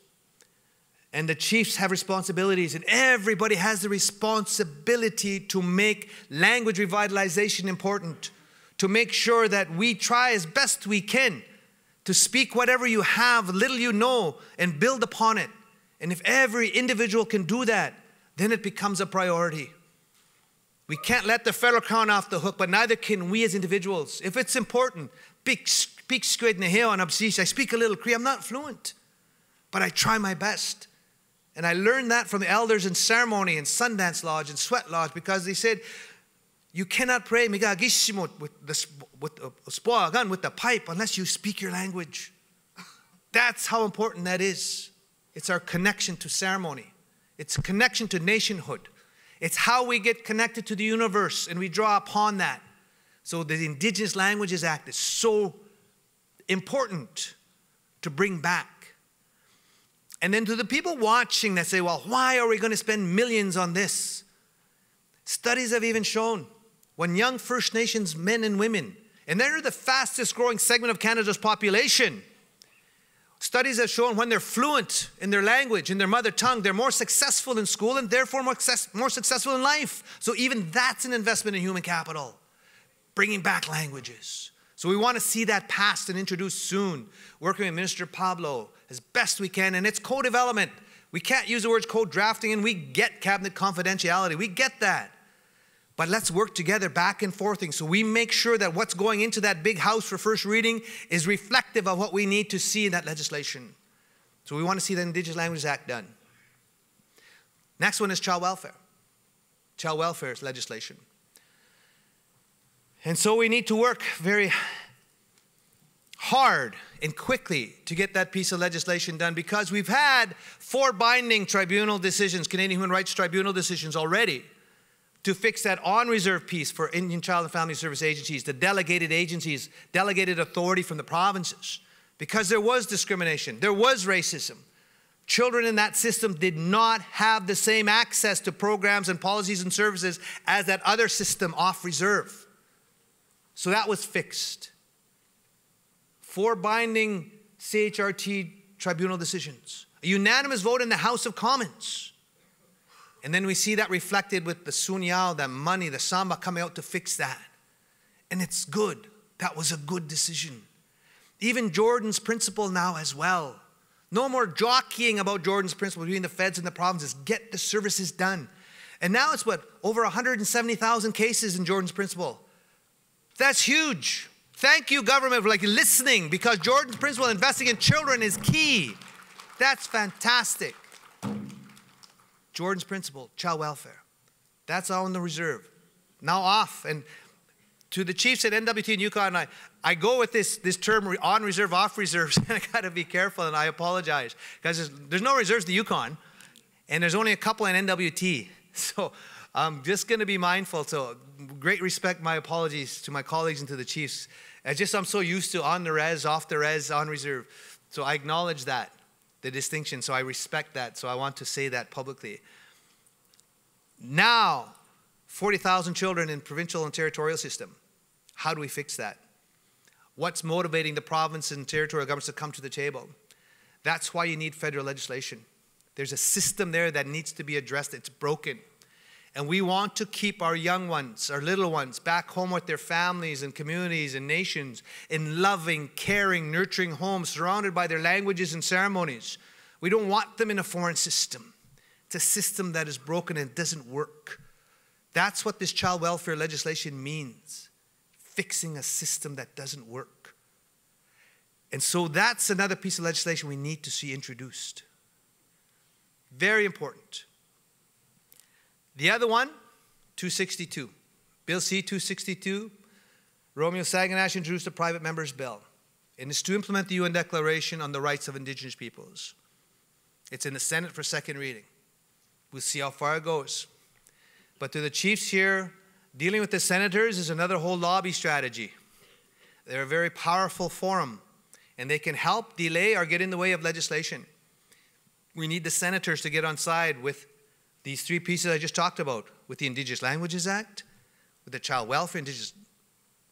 Speaker 6: And the chiefs have responsibilities, and everybody has the responsibility to make language revitalization important, to make sure that we try as best we can to speak whatever you have, little you know, and build upon it. And if every individual can do that, then it becomes a priority. We can't let the federal Crown off the hook, but neither can we as individuals. If it's important, speak squid na hill and I speak a little Cree. I'm not fluent, but I try my best. And I learned that from the elders in ceremony and Sundance Lodge and Sweat Lodge, because they said, you cannot pray with the pipe unless you speak your language. That's how important that is. It's our connection to ceremony. It's a connection to nationhood. It's how we get connected to the universe, and we draw upon that. So the Indigenous Languages Act is so important to bring back. And then to the people watching that say, well, why are we going to spend millions on this? Studies have even shown when young First Nations men and women, and they're the fastest growing segment of Canada's population, studies have shown when they're fluent in their language, in their mother tongue, they're more successful in school and therefore more successful in life. So even that's an investment in human capital, bringing back languages. So we want to see that passed and introduced soon, working with Minister Pablo as best we can, and it's co-development. We can't use the words co-drafting, and we get cabinet confidentiality. We get that. But let's work together back and forthing so we make sure that what's going into that big house for first reading is reflective of what we need to see in that legislation. So we want to see the Indigenous Languages Act done. Next one is child welfare. Child welfare legislation. And so we need to work very hard and quickly to get that piece of legislation done, because we've had 4 binding tribunal decisions, Canadian Human Rights Tribunal decisions already, to fix that on-reserve piece for Indian Child and Family Service agencies, the delegated agencies, delegated authority from the provinces, because there was discrimination, there was racism. Children in that system did not have the same access to programs and policies and services as that other system off reserve. So that was fixed. 4 binding CHRT tribunal decisions. A unanimous vote in the House of Commons. And then we see that reflected with the Sunyao, the money, the Samba coming out to fix that. And it's good. That was a good decision. Even Jordan's principle now as well. No more jockeying about Jordan's principle between the feds and the provinces. Get the services done. And now it's what? Over 170,000 cases in Jordan's principle. That's huge. Thank you, government, for listening, because Jordan's principle, investing in children, is key. That's fantastic. Jordan's principle, child welfare. That's all in the reserve. Now off. And to the chiefs at NWT and Yukon, I go with this term on reserve, off reserves, and I got to be careful, and I apologize. Because there's no reserves to Yukon, and there's only a couple in NWT. So I'm just going to be mindful. So great respect, my apologies to my colleagues and to the chiefs. I'm so used to on the res, off the res, on reserve. So I acknowledge that, the distinction. So I respect that. So I want to say that publicly. Now, 40,000 children in provincial and territorial system. How do we fix that? What's motivating the province and territorial governments to come to the table? That's why you need federal legislation. There's a system there that needs to be addressed. It's broken. And we want to keep our young ones, our little ones, back home with their families and communities and nations in loving, caring, nurturing homes surrounded by their languages and ceremonies. We don't want them in a foreign system. It's a system that is broken and doesn't work. That's what this child welfare legislation means, fixing a system that doesn't work. And so that's another piece of legislation we need to see introduced. Very important. The other one, 262. Bill C-262, Romeo Saganash introduced a private member's bill. And it's to implement the UN Declaration on the Rights of Indigenous Peoples. It's in the Senate for second reading. We'll see how far it goes. But to the chiefs here, dealing with the senators is another whole lobby strategy. They're a very powerful forum, and they can help delay or get in the way of legislation. We need the senators to get on side with these three pieces I just talked about, with the Indigenous Languages Act, with the Child Welfare,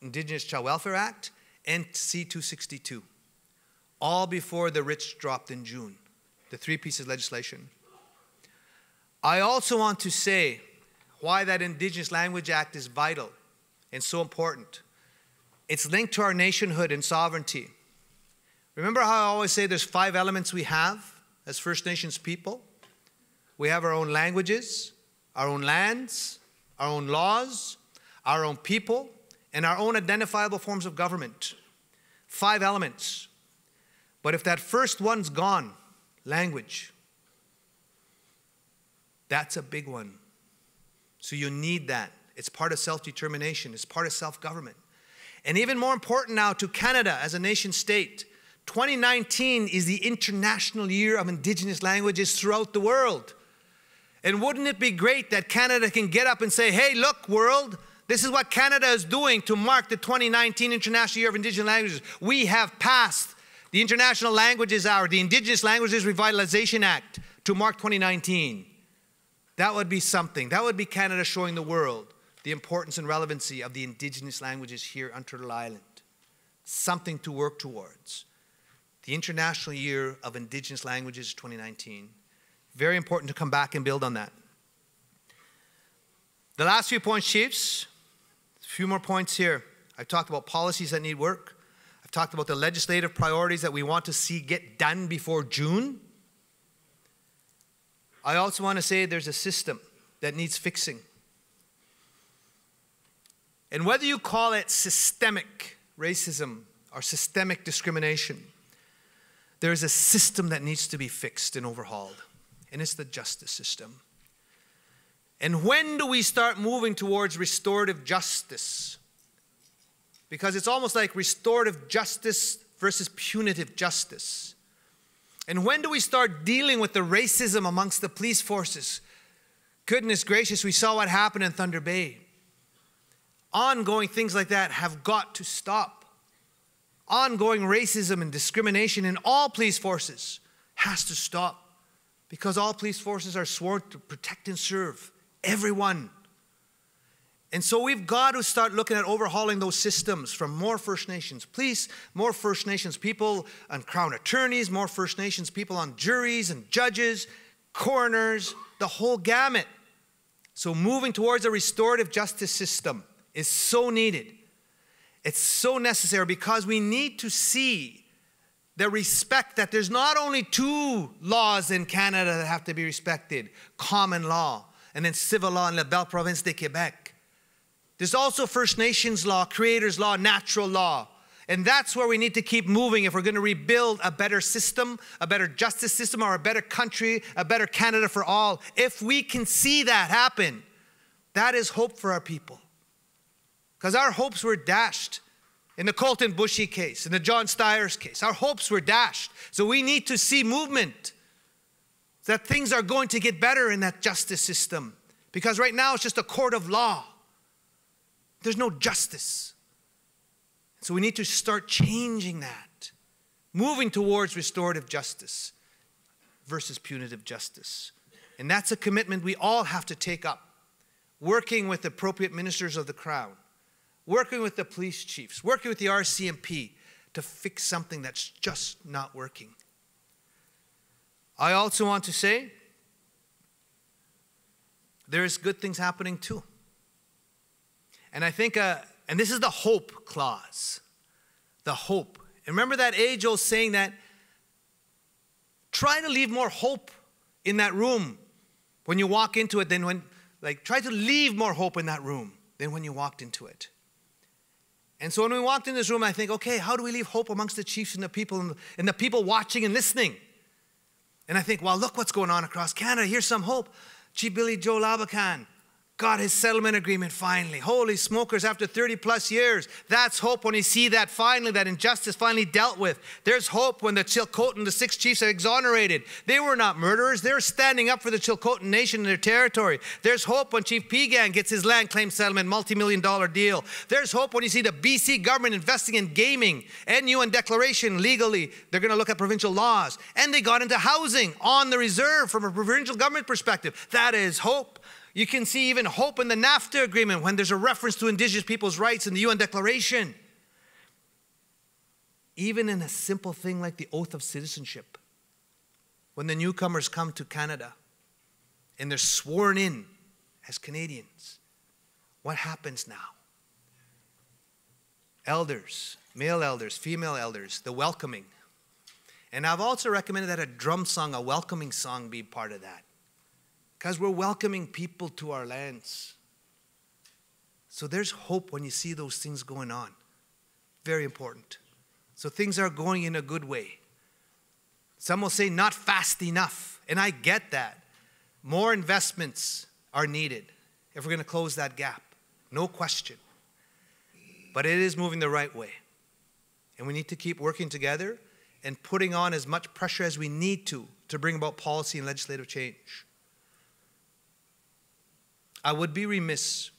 Speaker 6: Indigenous Child Welfare Act, and C-262, all before the writs dropped in June, the three pieces of legislation. I also want to say why that Indigenous Language Act is vital and so important. It's linked to our nationhood and sovereignty. Remember how I always say there's 5 elements we have as First Nations people? We have our own languages, our own lands, our own laws, our own people, and our own identifiable forms of government. 5 elements. But if that first one's gone, language, that's a big one. So you need that. It's part of self-determination. It's part of self-government. And even more important now to Canada as a nation state, 2019 is the International Year of Indigenous Languages throughout the world. And wouldn't it be great that Canada can get up and say, hey, look, world, this is what Canada is doing to mark the 2019 International Year of Indigenous Languages. We have passed the International Languages Hour, the Indigenous Languages Revitalization Act, to mark 2019. That would be something. That would be Canada showing the world the importance and relevancy of the Indigenous languages here on Turtle Island. Something to work towards. The International Year of Indigenous Languages 2019. Very important to come back and build on that. The last few points, chiefs. A few more points here. I've talked about policies that need work. I've talked about the legislative priorities that we want to see get done before June. I also want to say there's a system that needs fixing. And whether you call it systemic racism or systemic discrimination, there is a system that needs to be fixed and overhauled, and it's the justice system. And when do we start moving towards restorative justice? Because it's almost like restorative justice versus punitive justice. And when do we start dealing with the racism amongst the police forces? Goodness gracious, we saw what happened in Thunder Bay. Ongoing things like that have got to stop. Ongoing racism and discrimination in all police forces has to stop, because all police forces are sworn to protect and serve everyone. And so we've got to start looking at overhauling those systems from more First Nations police, more First Nations people and Crown attorneys, more First Nations people on juries and judges, coroners, the whole gamut. So moving towards a restorative justice system is so needed. It's so necessary, because we need to see the respect that there's not only 2 laws in Canada that have to be respected, common law, and then civil law in La Belle Province de Québec. There's also First Nations law, Creator's law, natural law. And that's where we need to keep moving if we're going to rebuild a better system, a better justice system, or a better country, a better Canada for all. If we can see that happen, that is hope for our people. Because our hopes were dashed in the Colton Bushy case, in the John Stiers case. Our hopes were dashed. So we need to see movement, that things are going to get better in that justice system. Because right now it's just a court of law. There's no justice. So we need to start changing that, moving towards restorative justice versus punitive justice. And that's a commitment we all have to take up, working with appropriate ministers of the Crown, working with the police chiefs, working with the RCMP to fix something that's just not working. I also want to say there's good things happening too. And I think, and this is the hope clause, the hope. And remember that age-old saying that try to leave more hope in that room when you walk into it than when, try to leave more hope in that room than when you walked into it. And so when we walked in this room, I think, okay, how do we leave hope amongst the chiefs and the people watching and listening? And I think, well, look what's going on across Canada. Here's some hope. Chief Billy Joe Labakan got his settlement agreement finally. Holy smokers, after 30 plus years. That's hope when you see that finally, that injustice finally dealt with. There's hope when the Chilcotin, the 6 chiefs are exonerated. They were not murderers. They were standing up for the Chilcotin Nation and their territory. There's hope when Chief Pegan gets his land claim settlement, multi-million-dollar deal. There's hope when you see the BC government investing in gaming and UN declaration legally. They're going to look at provincial laws. And they got into housing on the reserve from a provincial government perspective. That is hope. You can see even hope in the NAFTA agreement when there's a reference to Indigenous people's rights in the UN Declaration. Even in a simple thing like the oath of citizenship, when the newcomers come to Canada and they're sworn in as Canadians, what happens now? Elders, male elders, female elders, the welcoming. And I've also recommended that a drum song, a welcoming song, be part of that. Because we're welcoming people to our lands. So there's hope when you see those things going on. Very important. So things are going in a good way. Some will say not fast enough, and I get that. More investments are needed if we're going to close that gap. No question. But it is moving the right way. And we need to keep working together and putting on as much pressure as we need to bring about policy and legislative change. I would be remiss,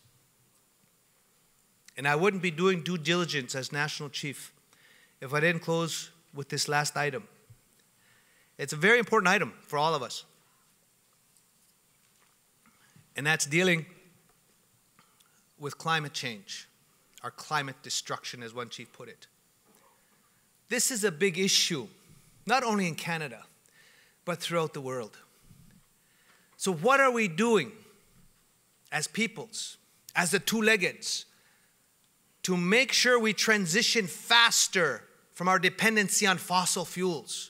Speaker 6: and I wouldn't be doing due diligence as National Chief if I didn't close with this last item. It's a very important item for all of us, and that's dealing with climate change, or climate destruction, as one chief put it. This is a big issue, not only in Canada, but throughout the world. So what are we doing as peoples, as the two-leggeds, to make sure we transition faster from our dependency on fossil fuels?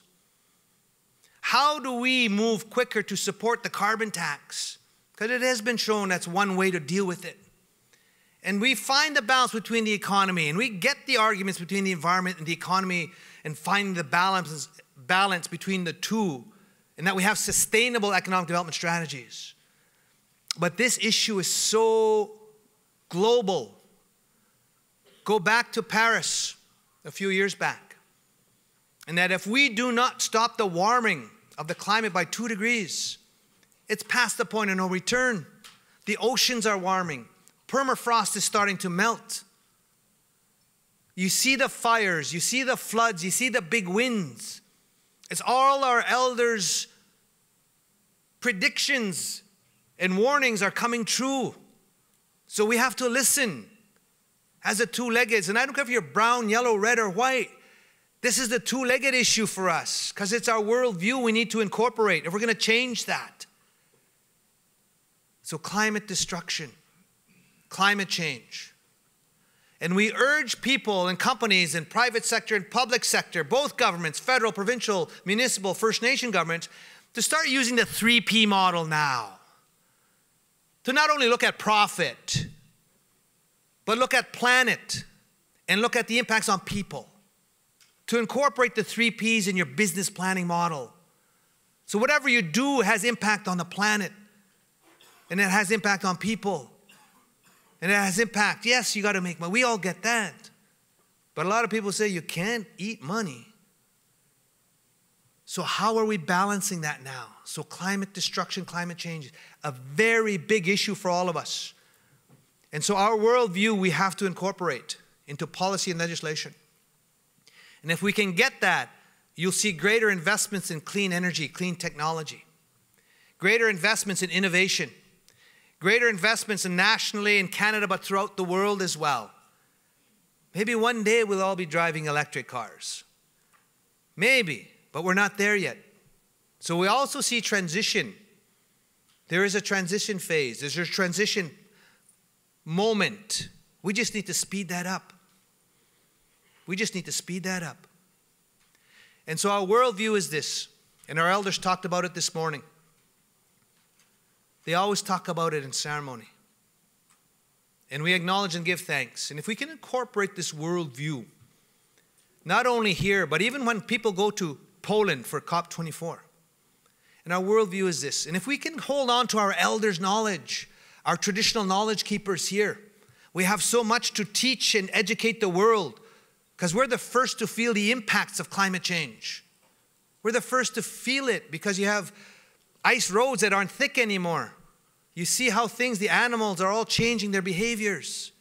Speaker 6: How do we move quicker to support the carbon tax? Because it has been shown that's one way to deal with it. And we find the balance between the economy, and we get the arguments between the environment and the economy, and finding the balance between the two, and that we have sustainable economic development strategies. But this issue is so global. Go back to Paris a few years back. And that if we do not stop the warming of the climate by 2 degrees, it's past the point of no return. The oceans are warming. Permafrost is starting to melt. You see the fires, you see the floods, you see the big winds. It's all our elders' predictions and warnings are coming true. So we have to listen as the two-leggeds. And I don't care if you're brown, yellow, red, or white. This is the two-legged issue for us because it's our worldview we need to incorporate if we're going to change that. So climate destruction, climate change. And we urge people and companies and private sector and public sector, both governments, federal, provincial, municipal, First Nation governments, to start using the 3P model now. To not only look at profit, but look at planet and look at the impacts on people. To incorporate the 3 Ps in your business planning model. So whatever you do has impact on the planet, and it has impact on people, and it has impact. Yes, you got to make money. We all get that. But a lot of people say you can't eat money. So how are we balancing that now? So climate destruction, climate change, a very big issue for all of us. And so our worldview we have to incorporate into policy and legislation. And if we can get that, you'll see greater investments in clean energy, clean technology, greater investments in innovation, greater investments in nationally in Canada, but throughout the world as well. Maybe one day we'll all be driving electric cars. Maybe, but we're not there yet. So we also see transition. There is a transition phase. There's a transition moment. We just need to speed that up. We just need to speed that up. And so our worldview is this, and our elders talked about it this morning. They always talk about it in ceremony. And we acknowledge and give thanks. And if we can incorporate this worldview, not only here, but even when people go to Poland for COP24, And our worldview is this. And if we can hold on to our elders' knowledge, our traditional knowledge keepers here, we have so much to teach and educate the world because we're the first to feel the impacts of climate change. We're the first to feel it because you have ice roads that aren't thick anymore. You see how the animals are all changing their behaviors.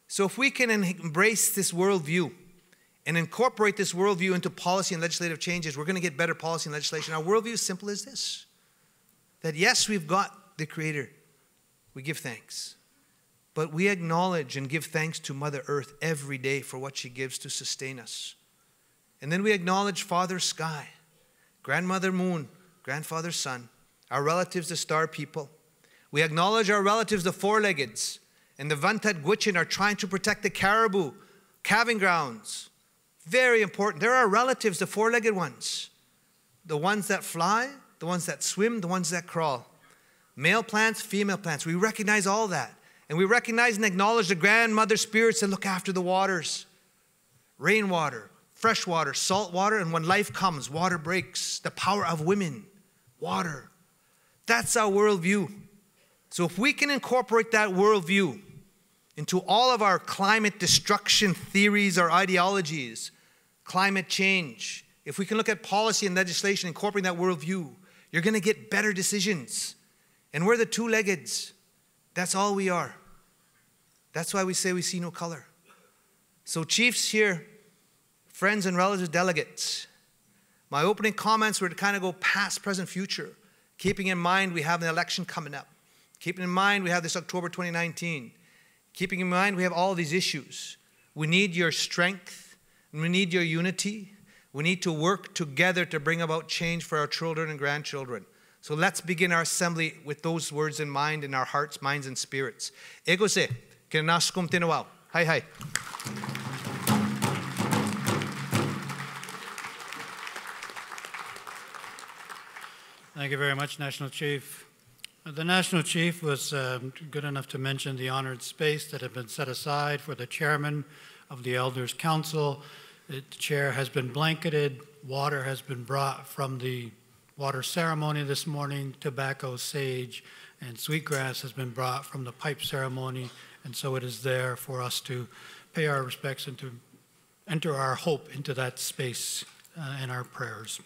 Speaker 6: So if we can embrace this worldview and incorporate this worldview into policy and legislative changes, we're going to get better policy and legislation. Our worldview is simple as this, that yes, we've got the Creator. We give thanks. But we acknowledge and give thanks to Mother Earth every day for what she gives to sustain us. And then we acknowledge Father Sky, Grandmother Moon, Grandfather Sun, our relatives, the Star People. We acknowledge our relatives, the four-leggeds, and the Vantat Gwich'in are trying to protect the caribou, calving grounds. Very important. They're our relatives, the four-legged ones. The ones that fly, the ones that swim, the ones that crawl. Male plants, female plants. We recognize all that. And we recognize and acknowledge the grandmother spirits that look after the waters. Rainwater, fresh water, salt water, and when life comes, water breaks. The power of women, water. That's our worldview. So if we can incorporate that worldview into all of our climate destruction theories or ideologies, climate change, if we can look at policy and legislation incorporating that worldview, you're going to get better decisions. And we're the two-leggeds. That's all we are. That's why we say we see no color. So chiefs here, friends and relatives, delegates, my opening comments were to kind of go past, present, future, keeping in mind we have an election coming up. Keeping in mind we have this October 2019. Keeping in mind we have all these issues. We need your strength, and we need your unity. We need to work together to bring about change for our children and grandchildren. So let's begin our assembly with those words in mind in our hearts, minds, and spirits. Ego se, kinaskum tinawao. Hi, hi.
Speaker 3: Thank you very much, National Chief. The National Chief was good enough to mention the honored space that had been set aside for the chairman of the Elders Council. The chair has been blanketed. Water has been brought from the water ceremony this morning. Tobacco, sage, and sweetgrass has been brought from the pipe ceremony. And so it is there for us to pay our respects and to enter our hope into that space and our prayers.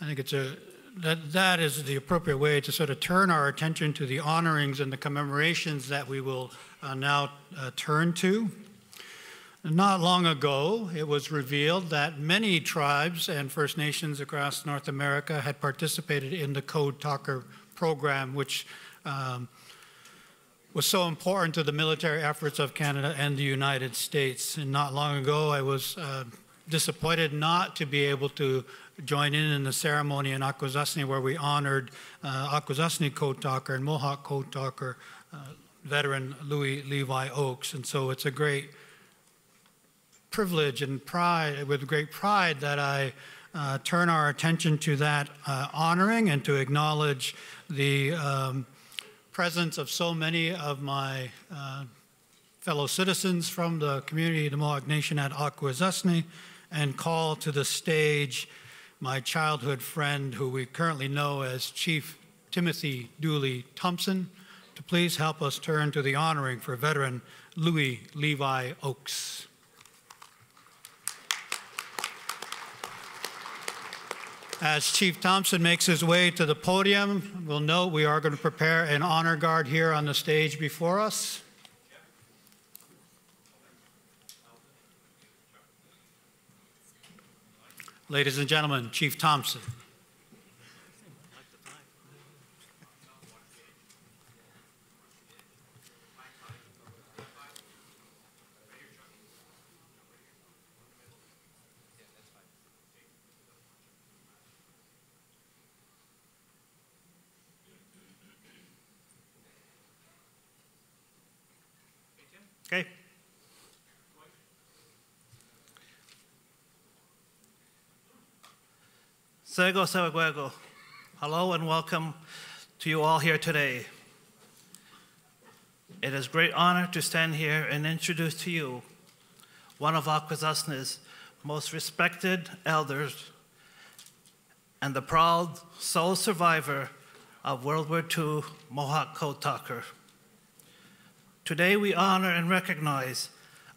Speaker 3: I think that is the appropriate way to sort of turn our attention to the honorings and the commemorations that we will now turn to. Not long ago, it was revealed that many tribes and First Nations across North America had participated in the Code Talker program, which was so important to the military efforts of Canada and the United States. And not long ago, I was disappointed not to be able to join in the ceremony in Akwesasne where we honored Akwesasne Code Talker and Mohawk Code Talker veteran Louis Levi Oakes. And so it's a great privilege and pride, with great pride, that I turn our attention to that honoring and to acknowledge the presence of so many of my fellow citizens from the community of the Mohawk Nation at Akwesasne, and call to the stage my childhood friend, who we currently know as Chief Timothy Dooley Thompson, to please help us turn to the honoring for veteran Louis Levi Oakes. As Chief Thompson makes his way to the podium, we'll note we are going to prepare an honor guard here on the stage before us. Ladies and gentlemen, Chief Thompson. Okay.
Speaker 7: Sego Sewaguego. Hello and welcome to you all here today. It is a great honor to stand here and introduce to you one of Akwesasne's most respected elders and the proud sole survivor of World War II Mohawk Code Talker. Today we honor and recognize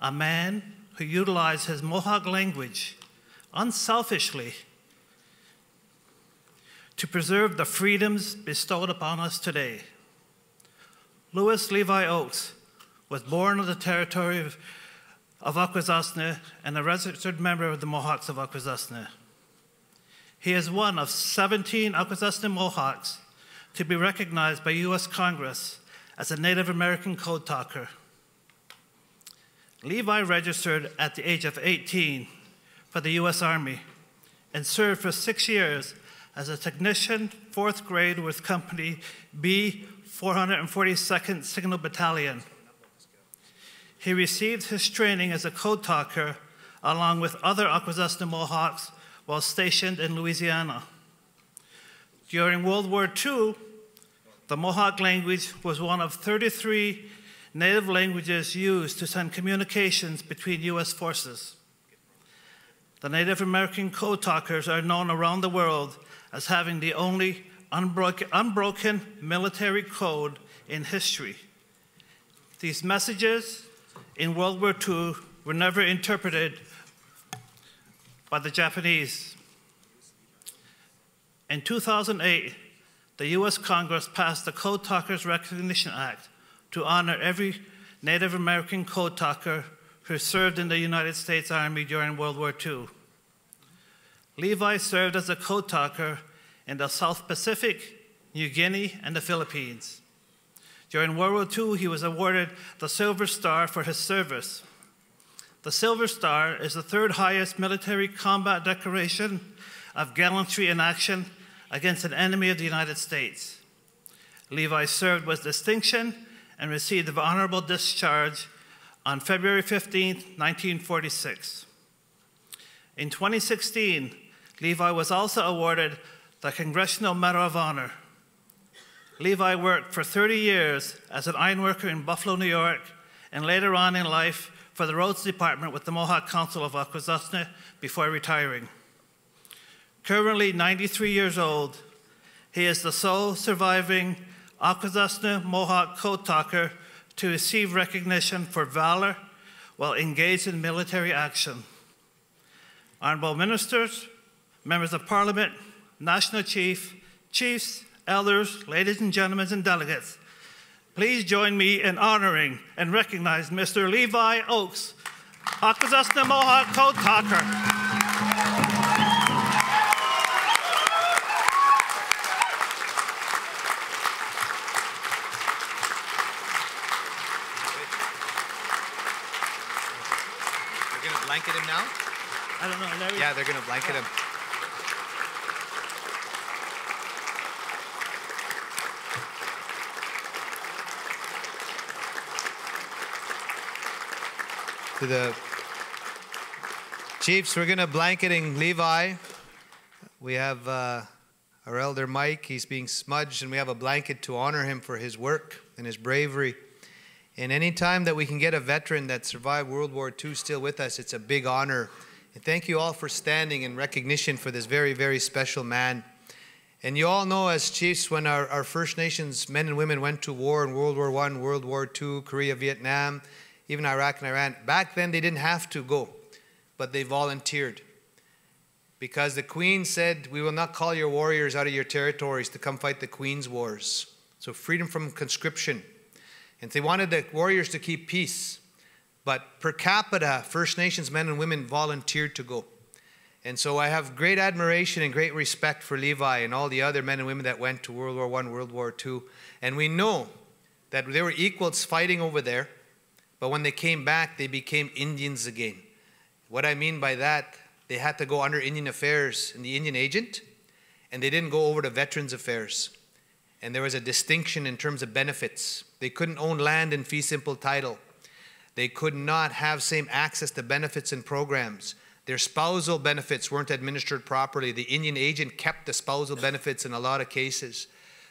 Speaker 7: a man who utilized his Mohawk language unselfishly to preserve the freedoms bestowed upon us today. Louis Levi Oakes was born on the territory of Akwesasne and a registered member of the Mohawks of Akwesasne. He is one of 17 Akwesasne Mohawks to be recognized by U.S. Congress as a Native American Code Talker. Levi registered at the age of 18 for the U.S. Army and served for 6 years as a technician, 4th grade with Company B, 442nd Signal Battalion. He received his training as a code talker along with other Akwesasne Mohawks while stationed in Louisiana. During World War II, the Mohawk language was one of 33 native languages used to send communications between U.S. forces. The Native American code talkers are known around the world as having the only unbroken military code in history. These messages in World War II were never interpreted by the Japanese. In 2008, the U.S. Congress passed the Code Talkers Recognition Act to honor every Native American code talker who served in the United States Army during World War II. Levi served as a code talker in the South Pacific, New Guinea, and the Philippines. During World War II, he was awarded the Silver Star for his service. The Silver Star is the third highest military combat decoration of gallantry in action against an enemy of the United States. Levi served with distinction and received the honorable discharge on February 15, 1946. In 2016, Levi was also awarded the Congressional Medal of Honor. Levi worked for 30 years as an ironworker in Buffalo, New York, and later on in life for the Roads Department with the Mohawk Council of Akwesasne before retiring. Currently 93 years old, he is the sole surviving Akwesasne Mohawk code talker to receive recognition for valor while engaged in military action. Honorable ministers, members of parliament, national chief, chiefs, elders, ladies and gentlemen and delegates, please join me in honoring and recognize Mr. Levi Oakes, Akwesasne Mohawk Code Talker.
Speaker 6: They're going to blanket him now?
Speaker 7: I don't know, Larry.
Speaker 6: Yeah, they're going to blanket him. To the chiefs, we're going to blanketing Levi. We have our elder Mike. He's being smudged, and we have a blanket to honor him for his work and his bravery. And any time that we can get a veteran that survived World War II still with us, it's a big honor. And thank you all for standing in recognition for this very, very special man. And you all know as chiefs, when our First Nations men and women went to war in World War I, World War II, Korea, Vietnam, even Iraq and Iran, back then they didn't have to go, but they volunteered. Because the Queen said, we will not call your warriors out of your territories to come fight the Queen's wars. So freedom from conscription. And they wanted the warriors to keep peace. But per capita, First Nations men and women volunteered to go. And so I have great admiration and great respect for Levi and all the other men and women that went to World War I, World War II. And we know that they were equals fighting over there. But when they came back, they became Indians again. What I mean by that, they had to go under Indian Affairs and the Indian Agent, and they didn't go over to Veterans Affairs. And there was a distinction in terms of benefits. They couldn't own land in fee simple title. They could not have same access to benefits and programs. Their spousal benefits weren't administered properly. The Indian Agent kept the spousal benefits in a lot of cases.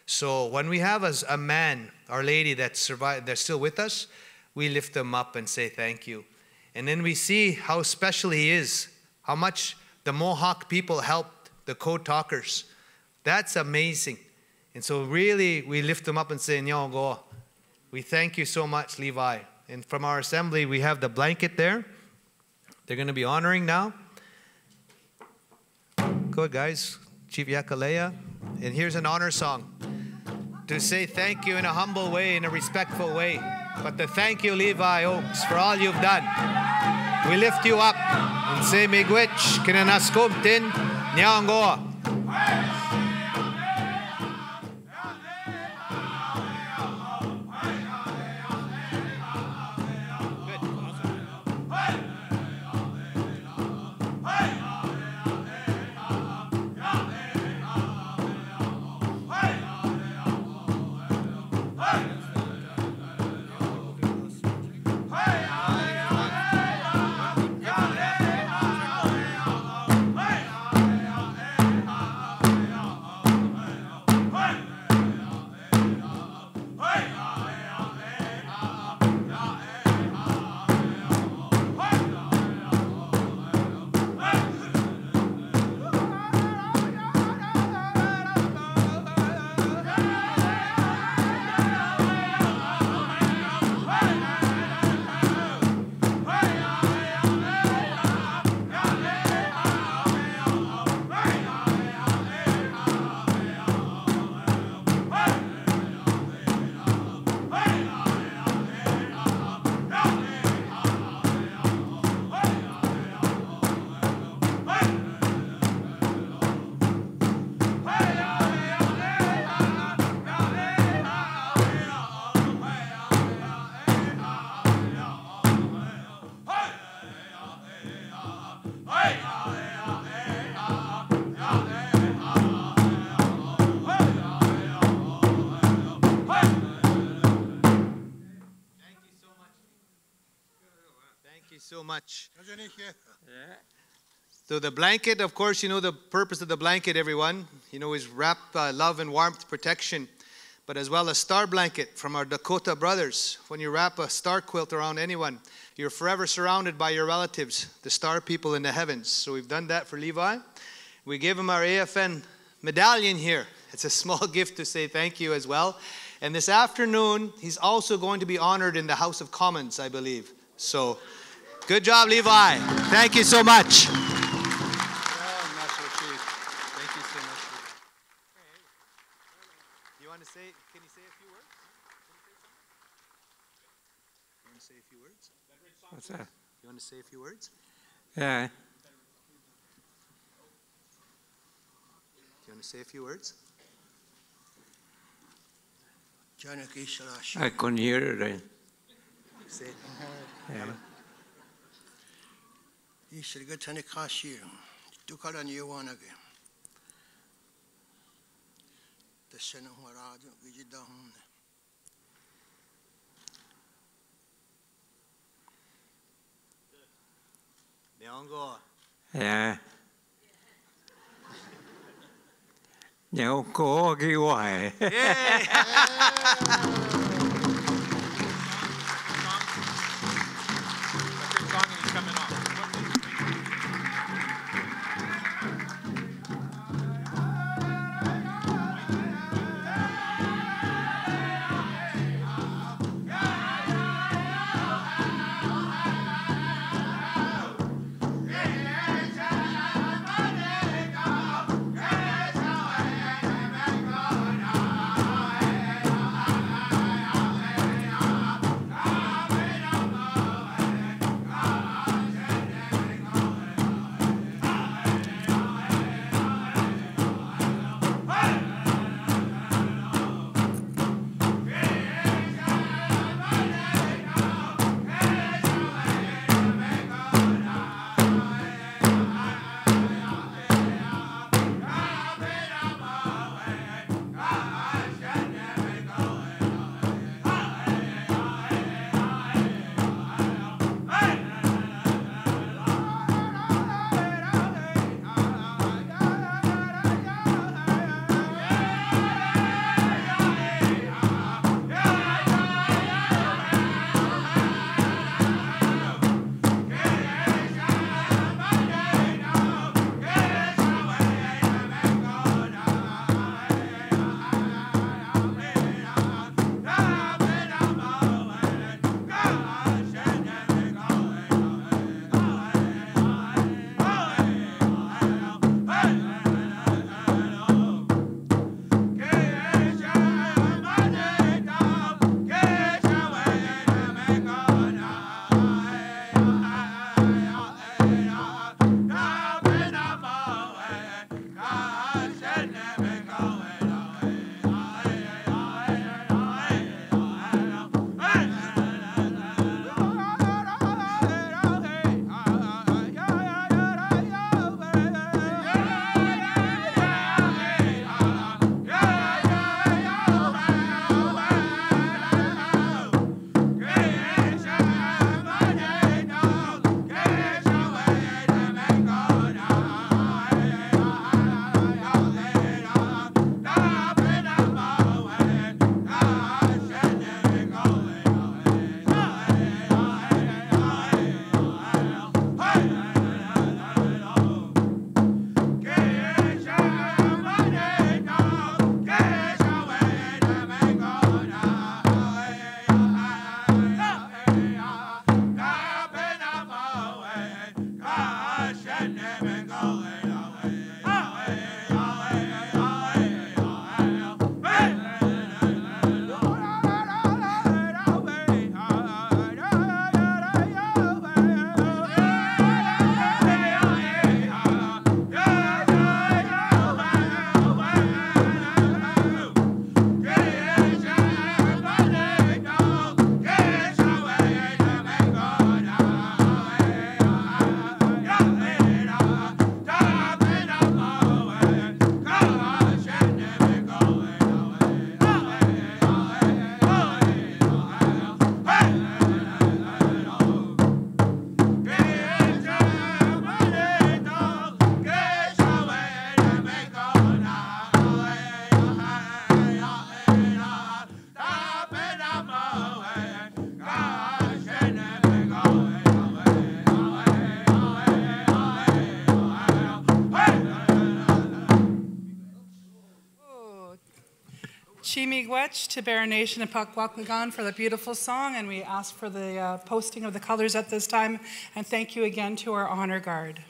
Speaker 6: So when we have a man, Our Lady, that survived, they're still with us, we lift them up and say thank you. And then we see how special he is, how much the Mohawk people helped the code talkers. That's amazing. And so really, we lift them up and say, Nyongo, we thank you so much, Levi. And from our assembly, we have the blanket there. They're going to be honoring now. Go ahead, guys. Chief Yakalea. And here's an honor song to say thank you in a humble way, in a respectful way. But to thank you, Levi Oaks, for all you've done. We lift you up and say, Miigwech, kinanaskumtin, Nyongo. So much. So the blanket, of course, you know the purpose of the blanket, everyone. You know, is wrap love and warmth, protection, but as well as star blanket from our Dakota brothers. When you wrap a star quilt around anyone, you're forever surrounded by your relatives, the star people in the heavens. So we've done that for Levi. We give him our AFN medallion here. It's a small gift to say thank you as well. And this afternoon, he's also going to be honored in the House of Commons, I believe. So good job, Levi. Thank you so much. Thank you so much. You want to say, can you say a few words? You want to say a few words?
Speaker 8: What's that?
Speaker 6: You want to say a few words?
Speaker 8: Yeah.
Speaker 6: Do you want to say a few words?
Speaker 8: I couldn't hear it.
Speaker 6: Say it.
Speaker 8: Yeah. Yeah. Nhậu cố ghi hoài.
Speaker 1: Chi-miigwech to Bear Nation and Pakwakwagan for the beautiful song, and we ask for the posting of the colors at this time. And thank you again to our honor guard.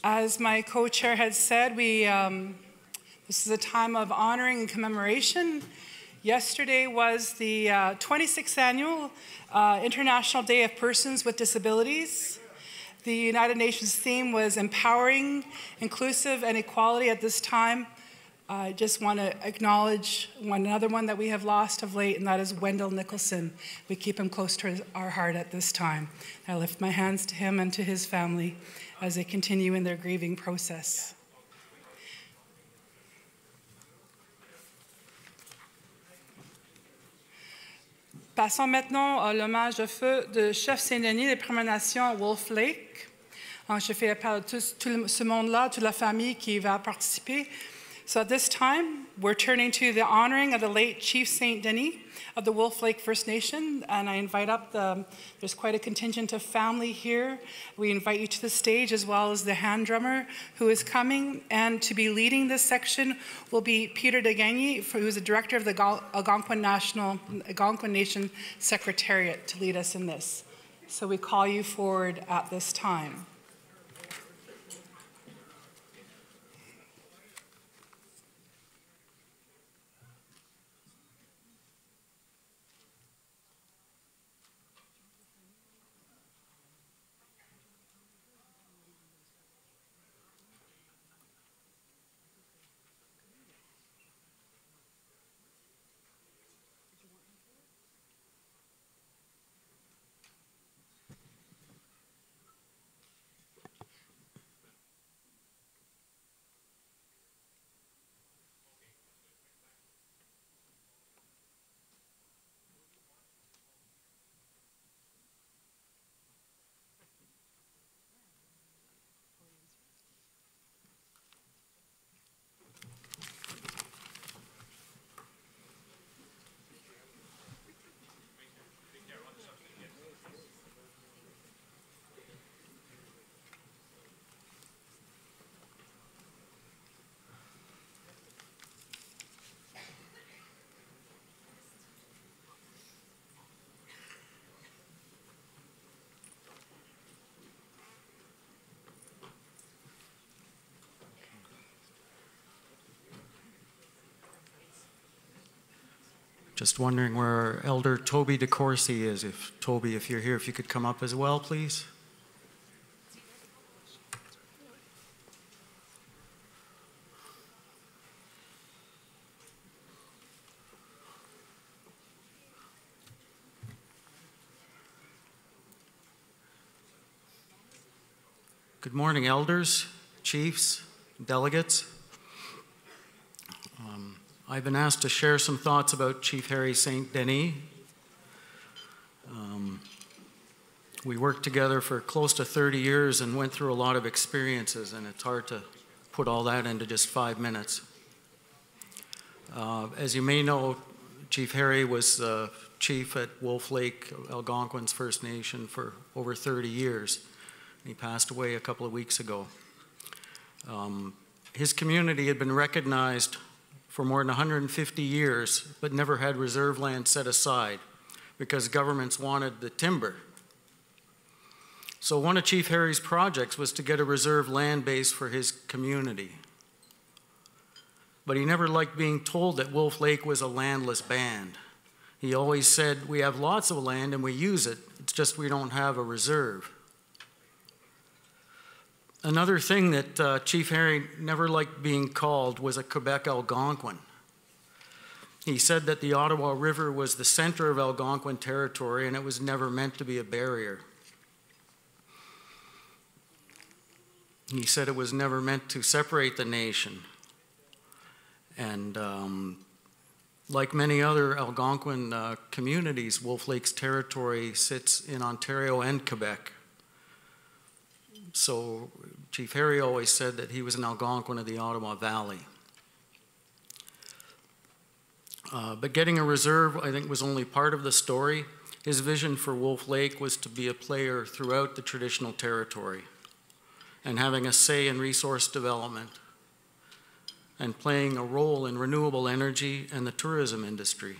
Speaker 1: As my co-chair had said, this is a time of honoring and commemoration. Yesterday was the 26th annual International Day of Persons with Disabilities. The United Nations theme was empowering, inclusive, and equality at this time. I just want to acknowledge another one that we have lost of late, and that is Wendell Nicholson. We keep him close to our heart at this time. I lift my hands to him and to his family as they continue in their grieving process. Passons maintenant à l'hommage de feu de Chef Saint-Denis des Premières Nations à Wolf Lake. Je fais appel à tout ce monde-là, toute la famille qui va participer. So at this time, we're turning to the honoring of the late Chief Saint-Denis of the Wolf Lake First Nation, and I invite up there's quite a contingent of family here. We invite you to the stage, as well as the hand drummer who is coming, and to be leading this section will be Peter Degagny, who is the director of the Algonquin Nation Secretariat, to lead us in this. So we call you forward at this time.
Speaker 9: Just wondering where Elder Toby DeCourcy is. Toby, if you're here, if you could come up as well, please. Good morning, elders, chiefs, delegates. I've been asked to share some thoughts about Chief Harry Saint-Denis. We worked together for close to 30 years and went through a lot of experiences, and it's hard to put all that into just 5 minutes. As you may know, Chief Harry was chief at Wolf Lake, Algonquin's First Nation, for over 30 years. He passed away a couple of weeks ago. His community had been recognized for more than 150 years, but never had reserve land set aside because governments wanted the timber. So one of Chief Harry's projects was to get a reserve land base for his community. But he never liked being told that Wolf Lake was a landless band. He always said, we have lots of land and we use it, it's just we don't have a reserve. Another thing that Chief Harry never liked being called was a Quebec Algonquin. He said that the Ottawa River was the center of Algonquin territory and it was never meant to be a barrier. He said it was never meant to separate the nation. And like many other Algonquin communities, Wolf Lake's territory sits in Ontario and Quebec. So Chief Harry always said that he was an Algonquin of the Ottawa Valley. But getting a reserve, I think, was only part of the story. His vision for Wolf Lake was to be a player throughout the traditional territory and having a say in resource development and playing a role in renewable energy and the tourism industry.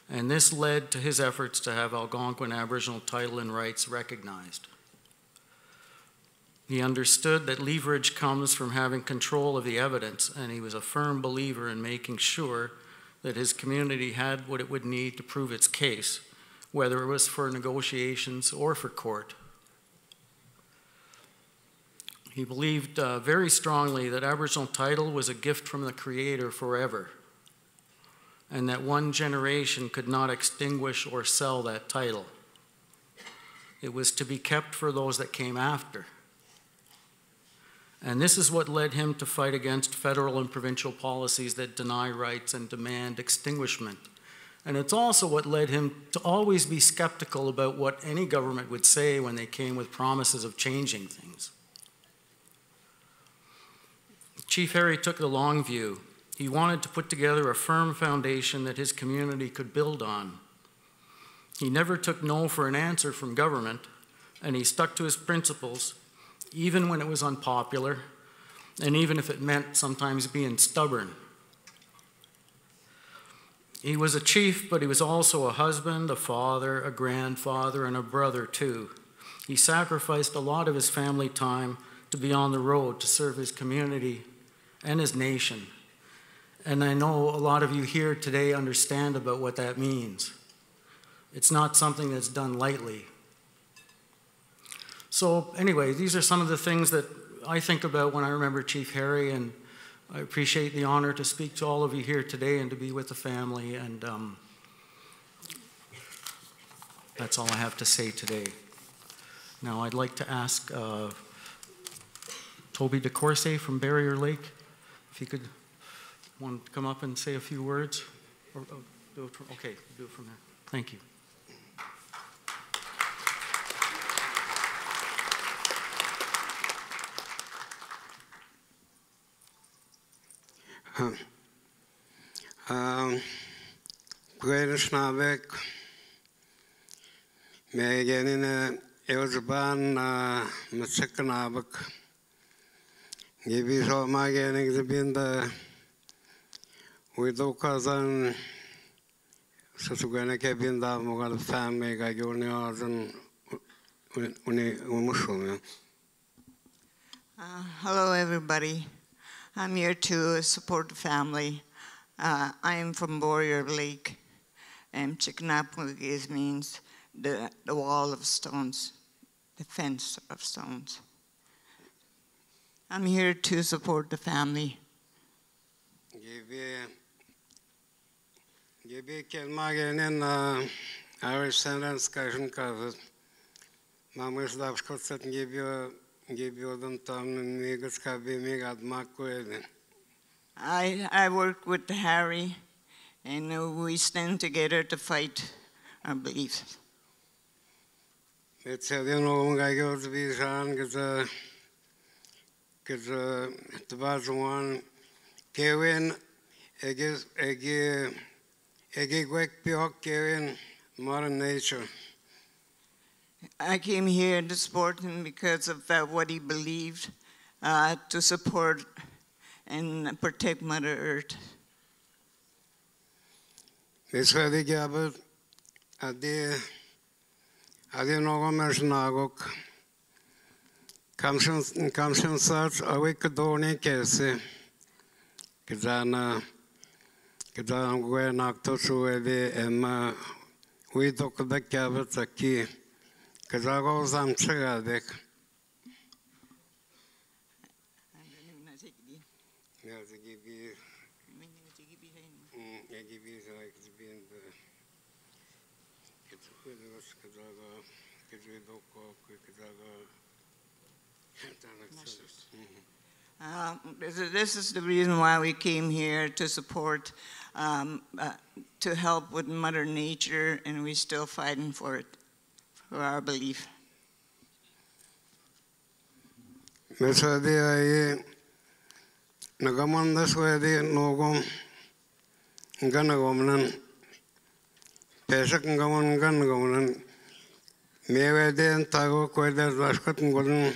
Speaker 9: And this led to his efforts to have Algonquin Aboriginal title and rights recognized. He understood that leverage comes from having control of the evidence, and he was a firm believer in making sure that his community had what it would need to prove its case, whether it was for negotiations or for court. He believed very strongly that Aboriginal title was a gift from the Creator forever, and that one generation could not extinguish or sell that title. It was to be kept for those that came after. And this is what led him to fight against federal and provincial policies that deny rights and demand extinguishment. And it's also what led him to always be skeptical about what any government would say when they came with promises of changing things. Chief Harry took the long view. He wanted to put together a firm foundation that his community could build on. He never took no for an answer from government, and he stuck to his principles, even when it was unpopular, and even if it meant sometimes being stubborn. He was a chief, but he was also a husband, a father, a grandfather, and a brother too. He sacrificed a lot of his family time to be on the road to serve his community and his nation. And I know a lot of you here today understand about what that means. It's not something that's done lightly. So anyway, these are some of the things that I think about when I remember Chief Harry, and I appreciate the honor to speak to all of you here today and to be with the family, and that's all I have to say today. Now I'd like to ask Toby DeCourcy from Barrier Lake, if he could want to come up and say a few words. Okay, do it from there. Thank you.
Speaker 10: Gwyrus Nabek, Megan Elzaban, Matsakanabak, Gibis all my getting the binda with Okazan Sasugana Kabinda Mogal family, Gagonias and Umushum.
Speaker 4: Hello, everybody. I'm here to support the family. I am from Barrier Lake, and Chickanapolis means the wall of stones, the fence of stones. I'm here to support the family.
Speaker 10: Gibi kelmagenin Irish sentence kashin kazet. Mamus davskotset gibi odun tam migas kabi migad makweden.
Speaker 4: I work with Harry, and we stand together to fight our beliefs.
Speaker 10: It's a gagos visan because the Bazuan Kevin Egi Gwek Piok Kevin Modern Nature.
Speaker 4: I came here to support him because of what he believed, to support and protect Mother Earth.
Speaker 10: This way they gathered at the Nogomer Nagok. Kamshin such a wicked donny case. Kazana Gwen Octosu Emma, we took the cabot a key. Kazagos and Chagadek.
Speaker 4: This is the reason why we came here, to support, to help with Mother Nature, and we're still fighting for it, for our belief.
Speaker 10: Mesadi Nagamandas Wadi Nogum Ganagomnan Pesak Gaman Ganagomnan Mewede and Tago Quedas Vaskat Golden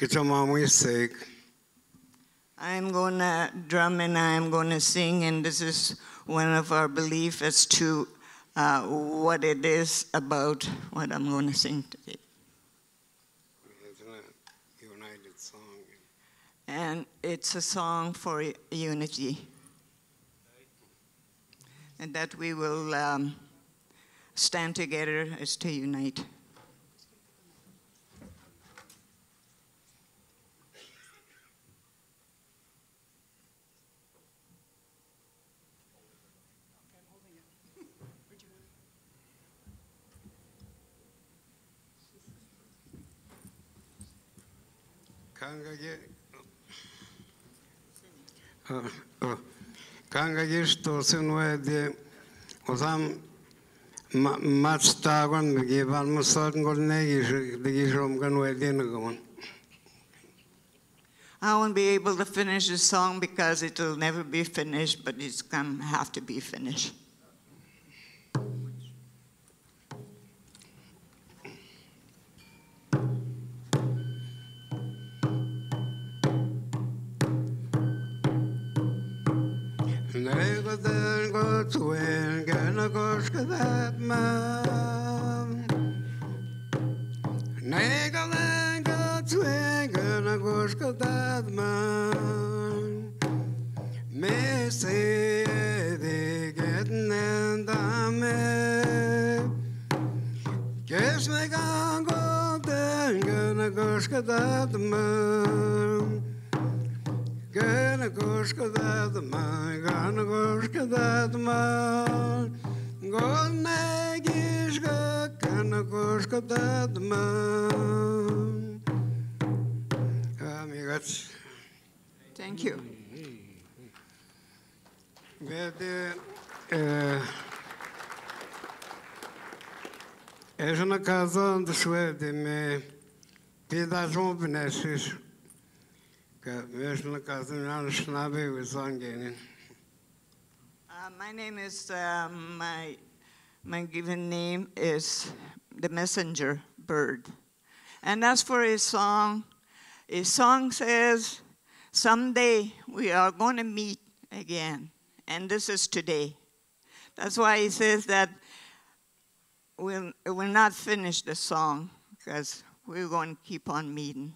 Speaker 10: Kichamamu sake.
Speaker 4: I'm going to drum and I'm going to sing, and this is one of our beliefs as to what it is about what I'm going to sing today.
Speaker 10: It's a united song.
Speaker 4: And it's a song for unity. And that we will stand together as to unite.
Speaker 10: Kangagisto sunwedi osam matstagon givan musalten golnegi digishom ganwedi nagawan.
Speaker 4: I won't be able to finish the song because it will never be finished, but it's going to have to be finished. Thank you.
Speaker 10: Es una casa de suerte, me pida rompenesis, que es una casa de una snabe with sangenen.
Speaker 4: My name is, my given name is the messenger bird. And as for his song says, someday we are going to meet again. And this is today. That's why he says that we'll not finish the song because we're going to keep on meeting.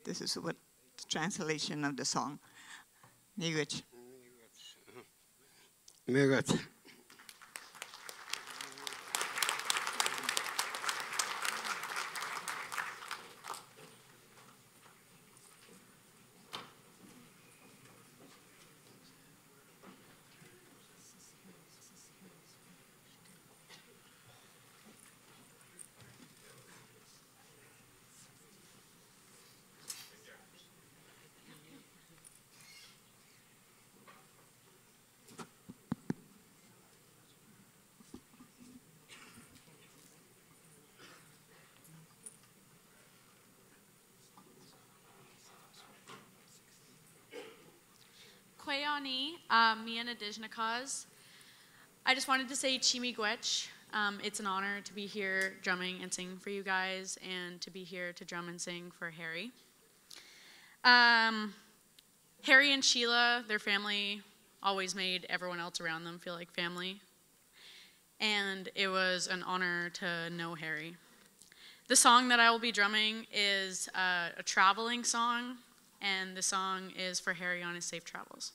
Speaker 4: This is what the translation of the song. Miigwech.
Speaker 10: Miigwech.
Speaker 11: Kwayani, me and Adijnakas. I just wanted to say Chimigwech. It's an honor to be here drumming and singing for you guys and to be here to drum and sing for Harry. Harry and Sheila, their family, always made everyone else around them feel like family. And it was an honor to know Harry. The song that I will be drumming is a traveling song, and the song is for Harry on his safe travels.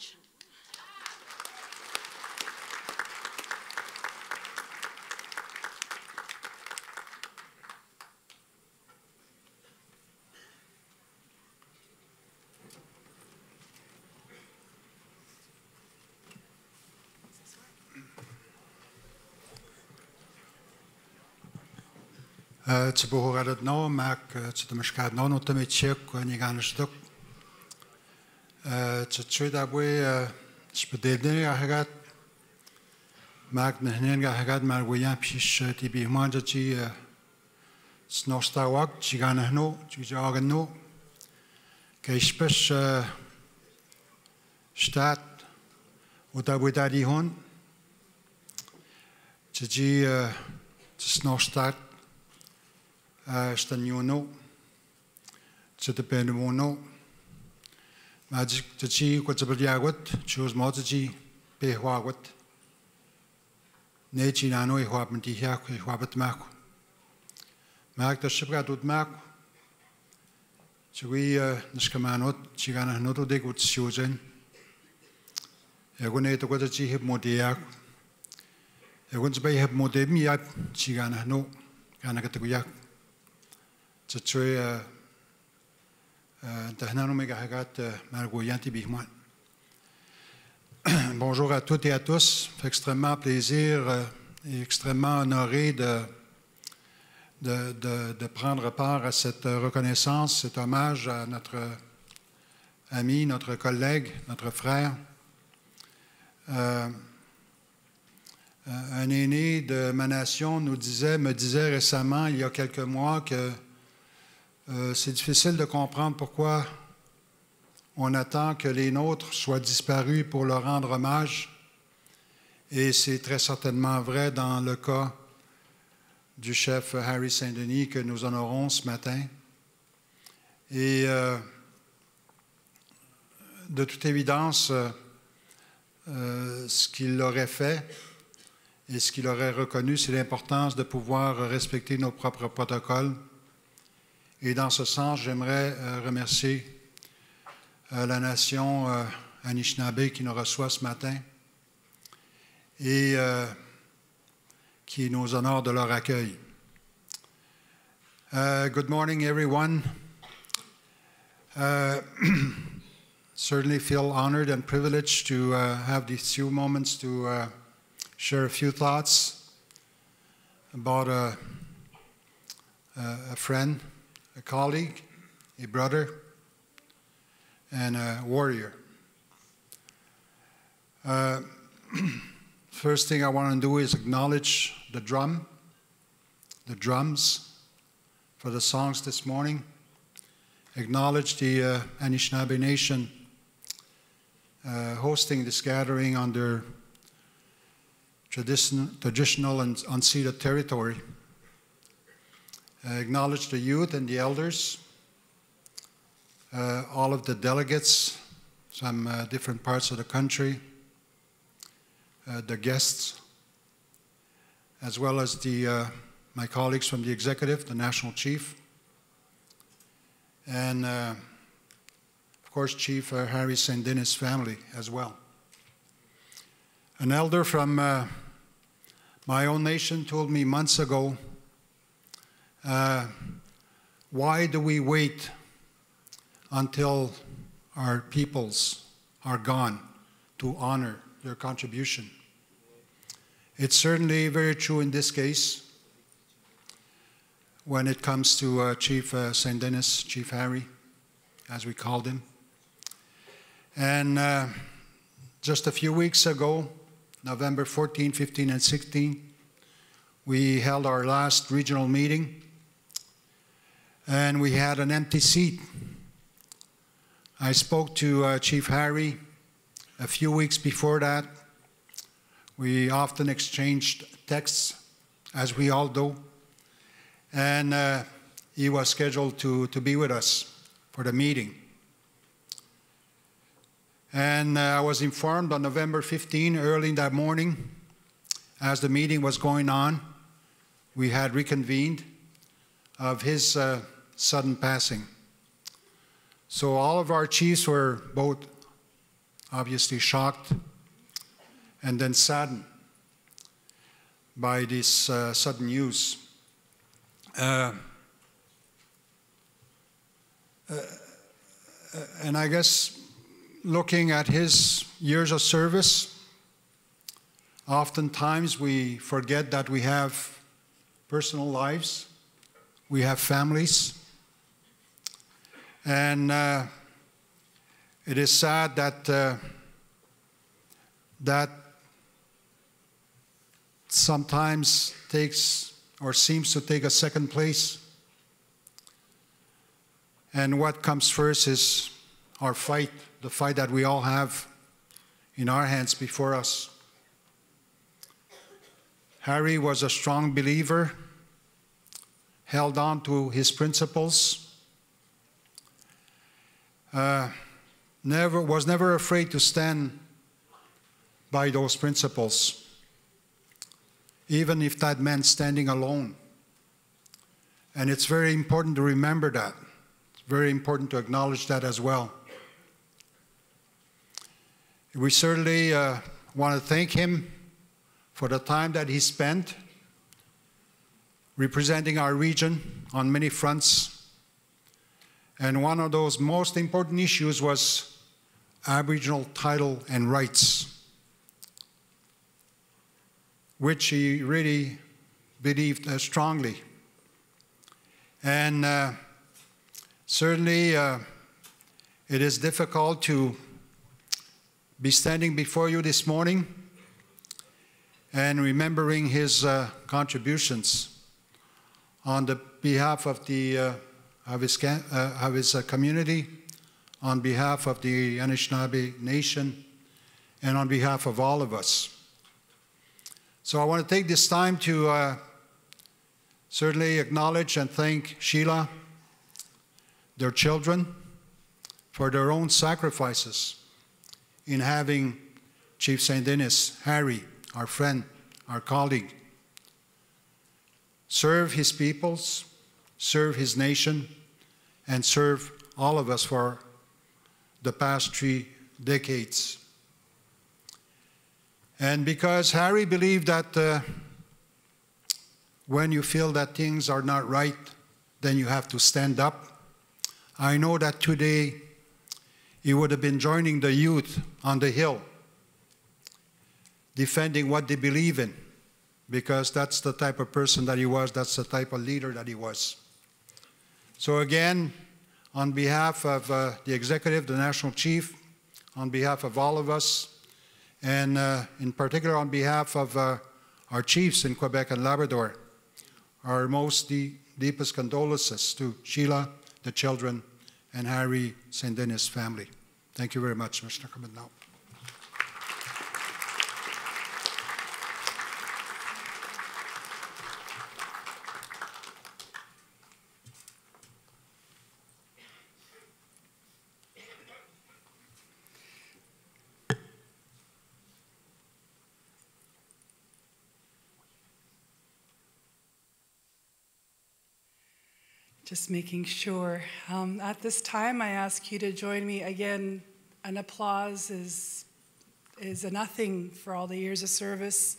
Speaker 11: much.
Speaker 12: Tsubuhugarat no mak tsutamashkat no tamechek niganastuk tsutsudabwe spededne gahagat mak nehnen gahagat marguyan pish tibi manjachi snostawak chiganahno chujagano keishpesh stat utabudadi hon tji snostat Staniono, Chitapenumono, Magic Tachi, Quatabadiagot, Chose Motaji, Pehuagot, Nechinano, Huapantihac, Huapat Mac the Shiprat Mac, Chui Niscamanot, Chigana Noto de Good Susan, Egonate Quatachi Hip Modiac, Egons Bay Hip Modemiak, Chigana no, Ganakataguyak. Bonjour à toutes et à tous. C'est extrêmement plaisir et extrêmement honoré de prendre part à cette reconnaissance, cet hommage à notre ami, notre collègue, notre frère. Un aîné de ma nation me disait récemment, il y a quelques mois, que c'est difficile de comprendre pourquoi on attend que les nôtres soient disparus pour leur rendre hommage. Et c'est très certainement vrai dans le cas du chef Harry Saint-Denis que nous honorons ce matin. Et de toute évidence, ce qu'il aurait fait et ce qu'il aurait reconnu, c'est l'importance de pouvoir respecter nos propres protocoles. Et dans ce sens, j'aimerais remercier la nation Anishinaabe qui nous reçoit ce matin et qui nous honore de leur accueil. Good morning, everyone. Certainly feel honored and privileged to have these few moments to share a few thoughts about a friend, a colleague, a brother, and a warrior. First thing I want to do is acknowledge the drums for the songs this morning. Acknowledge the Anishinaabe Nation hosting this gathering on their traditional and unceded territory. Acknowledge the youth and the elders, all of the delegates from different parts of the country, the guests, as well as my colleagues from the executive, the national chief, and of course Chief Harry Saint-Denis' family as well. An elder from my own nation told me months ago, why do we wait until our peoples are gone to honor their contribution? It's certainly very true in this case when it comes to Chief Saint-Denis, Chief Harry, as we called him. And just a few weeks ago, November 14, 15, and 16, we held our last regional meeting, and we had an empty seat. I spoke to Chief Harry a few weeks before that. We often exchanged texts, as we all do, and he was scheduled to be with us for the meeting. And I was informed on November 15, early in that morning, as the meeting was going on, we had reconvened of his sudden passing. So all of our chiefs were both obviously shocked and then saddened by this sudden news. And I guess looking at his years of service, oftentimes we forget that we have personal lives, we have families, and it is sad that that sometimes takes or seems to take a second place. And what comes first is our fight, the fight that we all have in our hands before us. Harry was a strong believer, held on to his principles, was never afraid to stand by those principles, even if that meant standing alone. And it's very important to remember that. It's very important to acknowledge that as well. We certainly want to thank him for the time that he spent representing our region on many fronts. And one of those most important issues was Aboriginal title and rights, which he really believed strongly. And certainly it is difficult to be standing before you this morning and remembering his contributions on the behalf of his community, on behalf of the Anishinaabe Nation, and on behalf of all of us. So I want to take this time to certainly acknowledge and thank Sheila, their children, for their own sacrifices in having Chief St. Denis, Harry, our friend, our colleague, serve his peoples, serve his nation, and serve all of us for the past 3 decades. And because Harry believed that when you feel that things are not right, then you have to stand up. I know that today he would have been joining the youth on the Hill, defending what they believe in, because that's the type of person that he was, that's the type of leader that he was. So again, on behalf of the executive, the national chief, on behalf of all of us, and in particular on behalf of our chiefs in Quebec and Labrador, our most deepest condolences to Sheila, the children, and Harry St. Denis family. Thank you very much, Mr. Kabindao.
Speaker 1: Just making sure. At this time, I ask you to join me again. An applause is a nothing for all the years of service.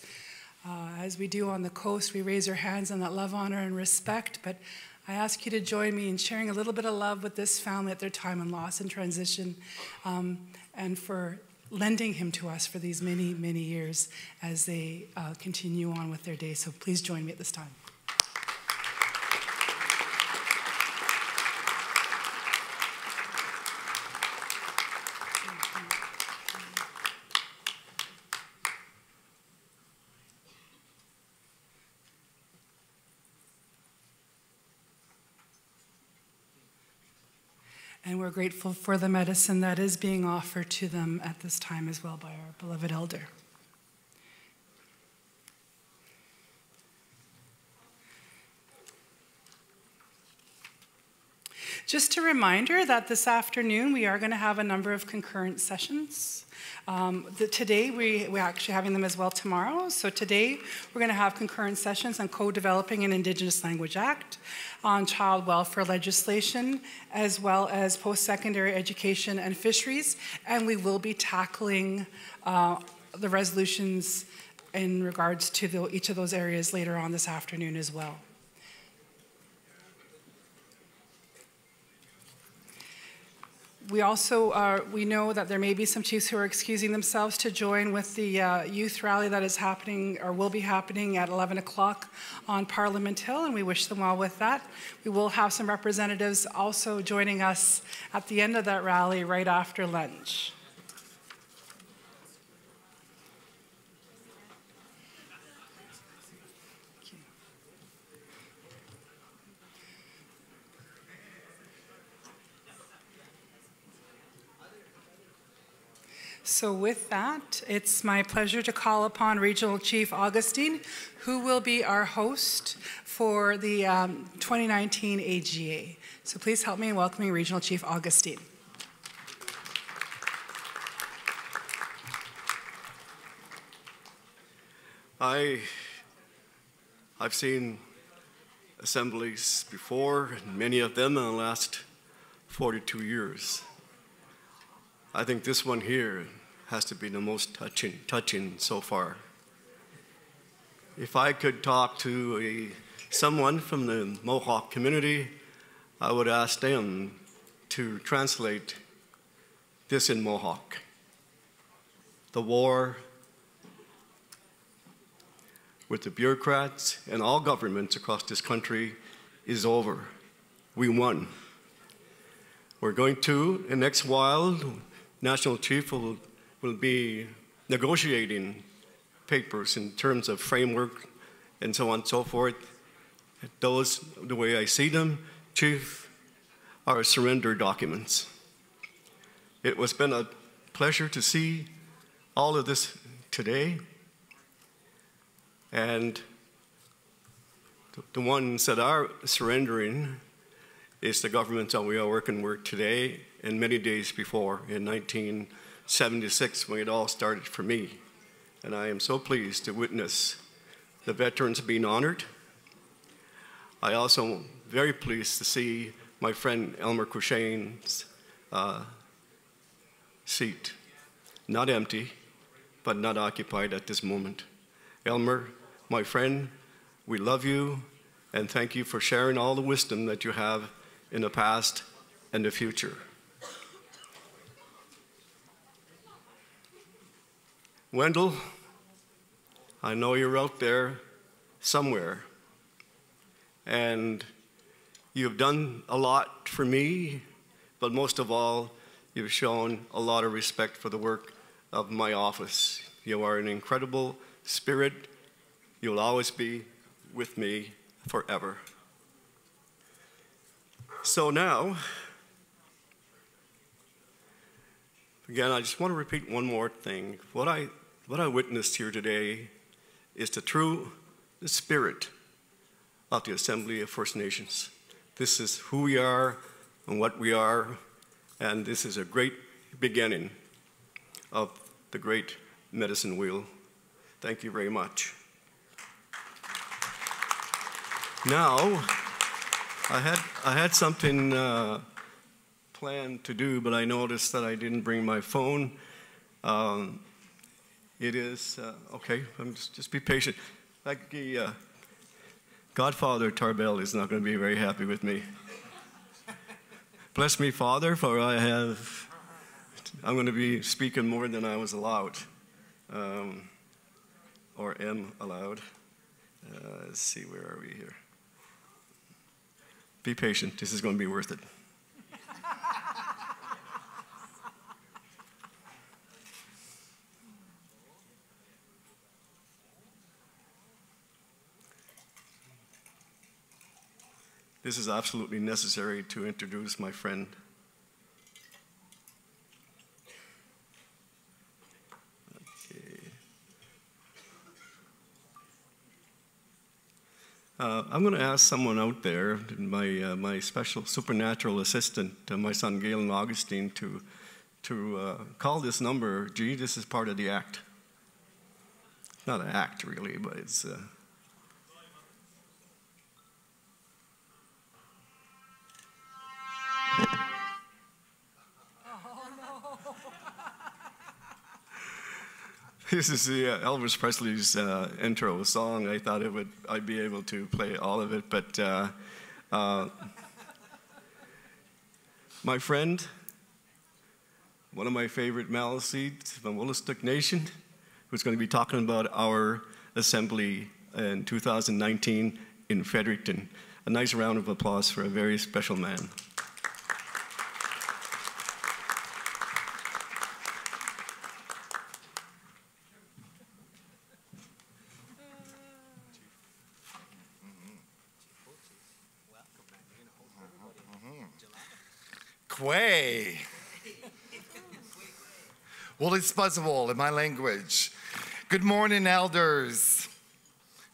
Speaker 1: As we do on the coast, we raise our hands on that love, honor, and respect. But I ask you to join me in sharing a little bit of love with this family at their time of loss and transition, and for lending him to us for these many, many years as they continue on with their day. So please join me at this time. And we're grateful for the medicine that is being offered to them at this time as well by our beloved elder. Just a reminder that this afternoon we are going to have a number of concurrent sessions. Today, we're actually having them as well tomorrow. So today, we're going to have concurrent sessions on co-developing an Indigenous Language Act, on child welfare legislation, as well as post-secondary education and fisheries. And we will be tackling the resolutions in regards to each of those areas later on this afternoon as well. We also we know that there may be some chiefs who are excusing themselves to join with the youth rally that is happening or will be happening at 11 o'clock on Parliament Hill, and we wish them well with that. We will have some representatives also joining us at the end of that rally right after lunch. So with that, it's my pleasure to call upon Regional Chief Augustine, who will be our host for the 2019 AGA. So please help me in welcoming Regional Chief Augustine.
Speaker 13: I've seen assemblies before, and many of them in the last 42 years. I think this one here has to be the most touching so far. If I could talk to someone from the Mohawk community, I would ask them to translate this in Mohawk. The war with the bureaucrats and all governments across this country is over. We won. We're going to, in the next while, National Chief will be negotiating papers in terms of framework and so on and so forth. Those, the way I see them, Chief, are surrender documents. It has been a pleasure to see all of this today. And the ones that are surrendering is the governments that we are working with today and many days before in 1976 when it all started for me. And I am so pleased to witness the veterans being honored. I also am very pleased to see my friend Elmer Cushane's seat, not empty, but not occupied at this moment. Elmer, my friend, we love you and thank you for sharing all the wisdom that you have in the past and the future. Wendell, I know you're out there somewhere, and you've done a lot for me, but most of all, you've shown a lot of respect for the work of my office. You are an incredible spirit. You'll always be with me forever. So now, again, I just want to repeat one more thing. What I witnessed here today is the spirit of the Assembly of First Nations. This is who we are and what we are, and this is a great beginning of the great medicine wheel. Thank you very much. Now, I had something planned to do, but I noticed that I didn't bring my phone. It is, okay, just be patient. Like the Godfather Tarbell is not going to be very happy with me. Bless me, Father, for I'm going to be speaking more than I was allowed, or am allowed. Let's see, where are we here? Be patient, this is going to be worth it. This is absolutely necessary to introduce my friend. Okay. I'm going to ask someone out there, my special supernatural assistant, my son Galen Augustine, to call this number. Gee, this is part of the act. Not an act, really, but it's... This is the Elvis Presley's intro song. I thought I'd be able to play all of it, but my friend, one of my favorite Maliseet from Wolastoq Nation, who's going to be talking about our assembly in 2019 in Fredericton. A nice round of applause for a very special man.
Speaker 14: Kwei. Well, it's buzzable in my language. Good morning, elders,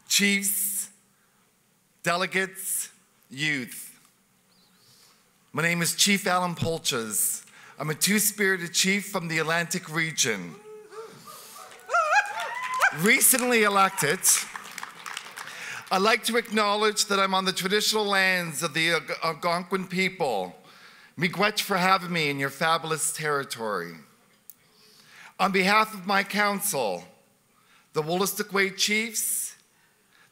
Speaker 14: chiefs, delegates, youth. My name is Chief Alan Polches. I'm a two-spirited chief from the Atlantic region. Recently elected, I'd like to acknowledge that I'm on the traditional lands of the Algonquin people. Miigwech for having me in your fabulous territory. On behalf of my council, the Wolastoqey Chiefs,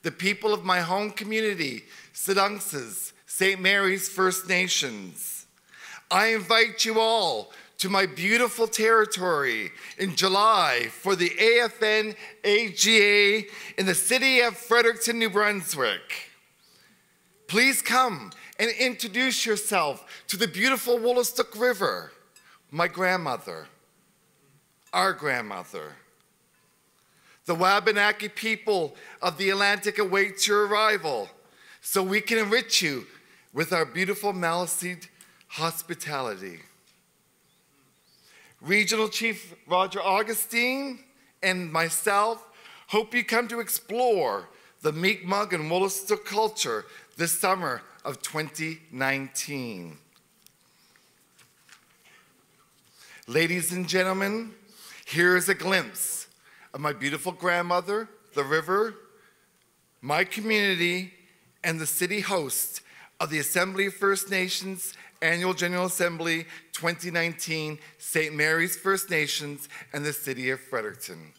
Speaker 14: the people of my home community, Sidunxes, St. Mary's First Nations, I invite you all to my beautiful territory in July for the AFN AGA in the city of Fredericton, New Brunswick. Please come and introduce yourself to the beautiful Wolastoq River, my grandmother, our grandmother. The Wabanaki people of the Atlantic awaits your arrival so we can enrich you with our beautiful Maliseet hospitality. Regional Chief Roger Augustine and myself hope you come to explore the Mi'kmaq and Wolastoq culture this summer of 2019. Ladies and gentlemen, here is a glimpse of my beautiful grandmother, the river, my community, and the city host of the Assembly of First Nations Annual General Assembly 2019, St. Mary's First Nations, and the city of Fredericton.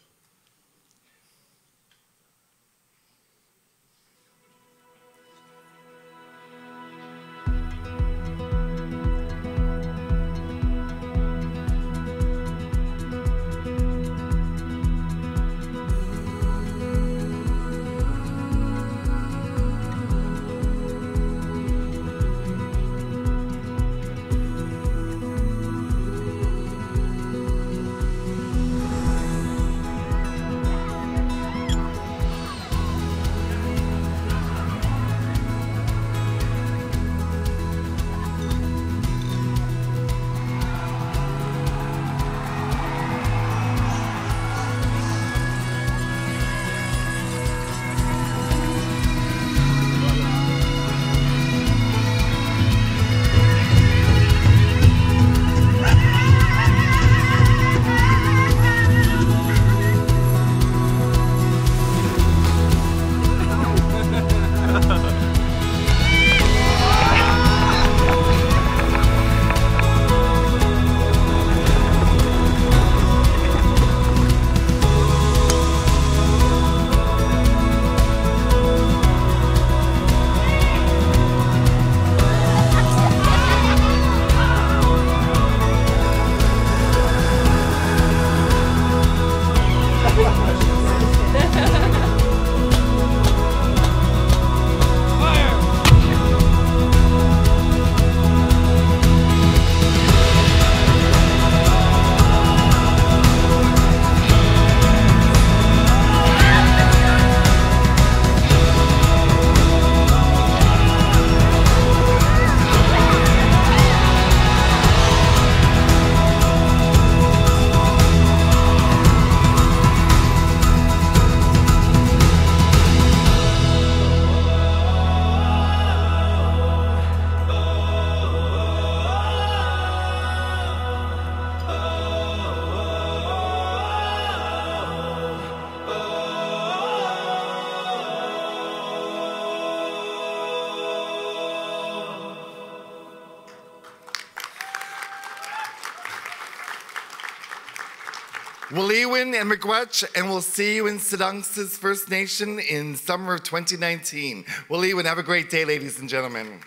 Speaker 14: Waliwin and Miigwech, and we'll see you in Sedungs's First Nation in summer of 2019. Waliwin, have a great day, ladies and gentlemen.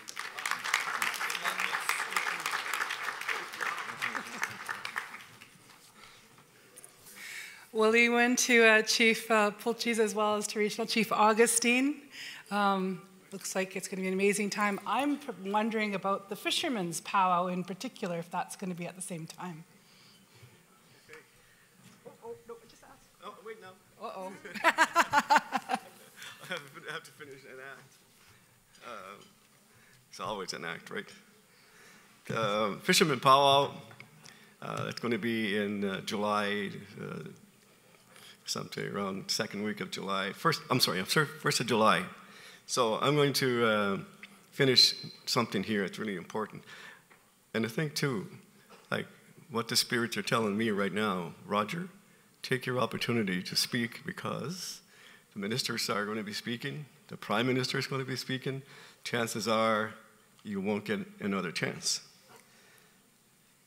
Speaker 1: Waliwin to Chief Pulchis as well as to Regional Chief Augustine. Looks like it's going to be an amazing time. I'm wondering about the fishermen's powwow in particular, if that's going to be at the same time. No, just ask.
Speaker 13: Oh, wait, no.
Speaker 1: Uh-oh.
Speaker 13: I have to finish an act. It's always an act, right? Fisherman Powwow, it's going to be in July, sometime around second week of July. First of July. So I'm going to finish something here that's really important. And I think too, like what the spirits are telling me right now, Roger, take your opportunity to speak because the ministers are going to be speaking, the prime minister is going to be speaking. Chances are you won't get another chance.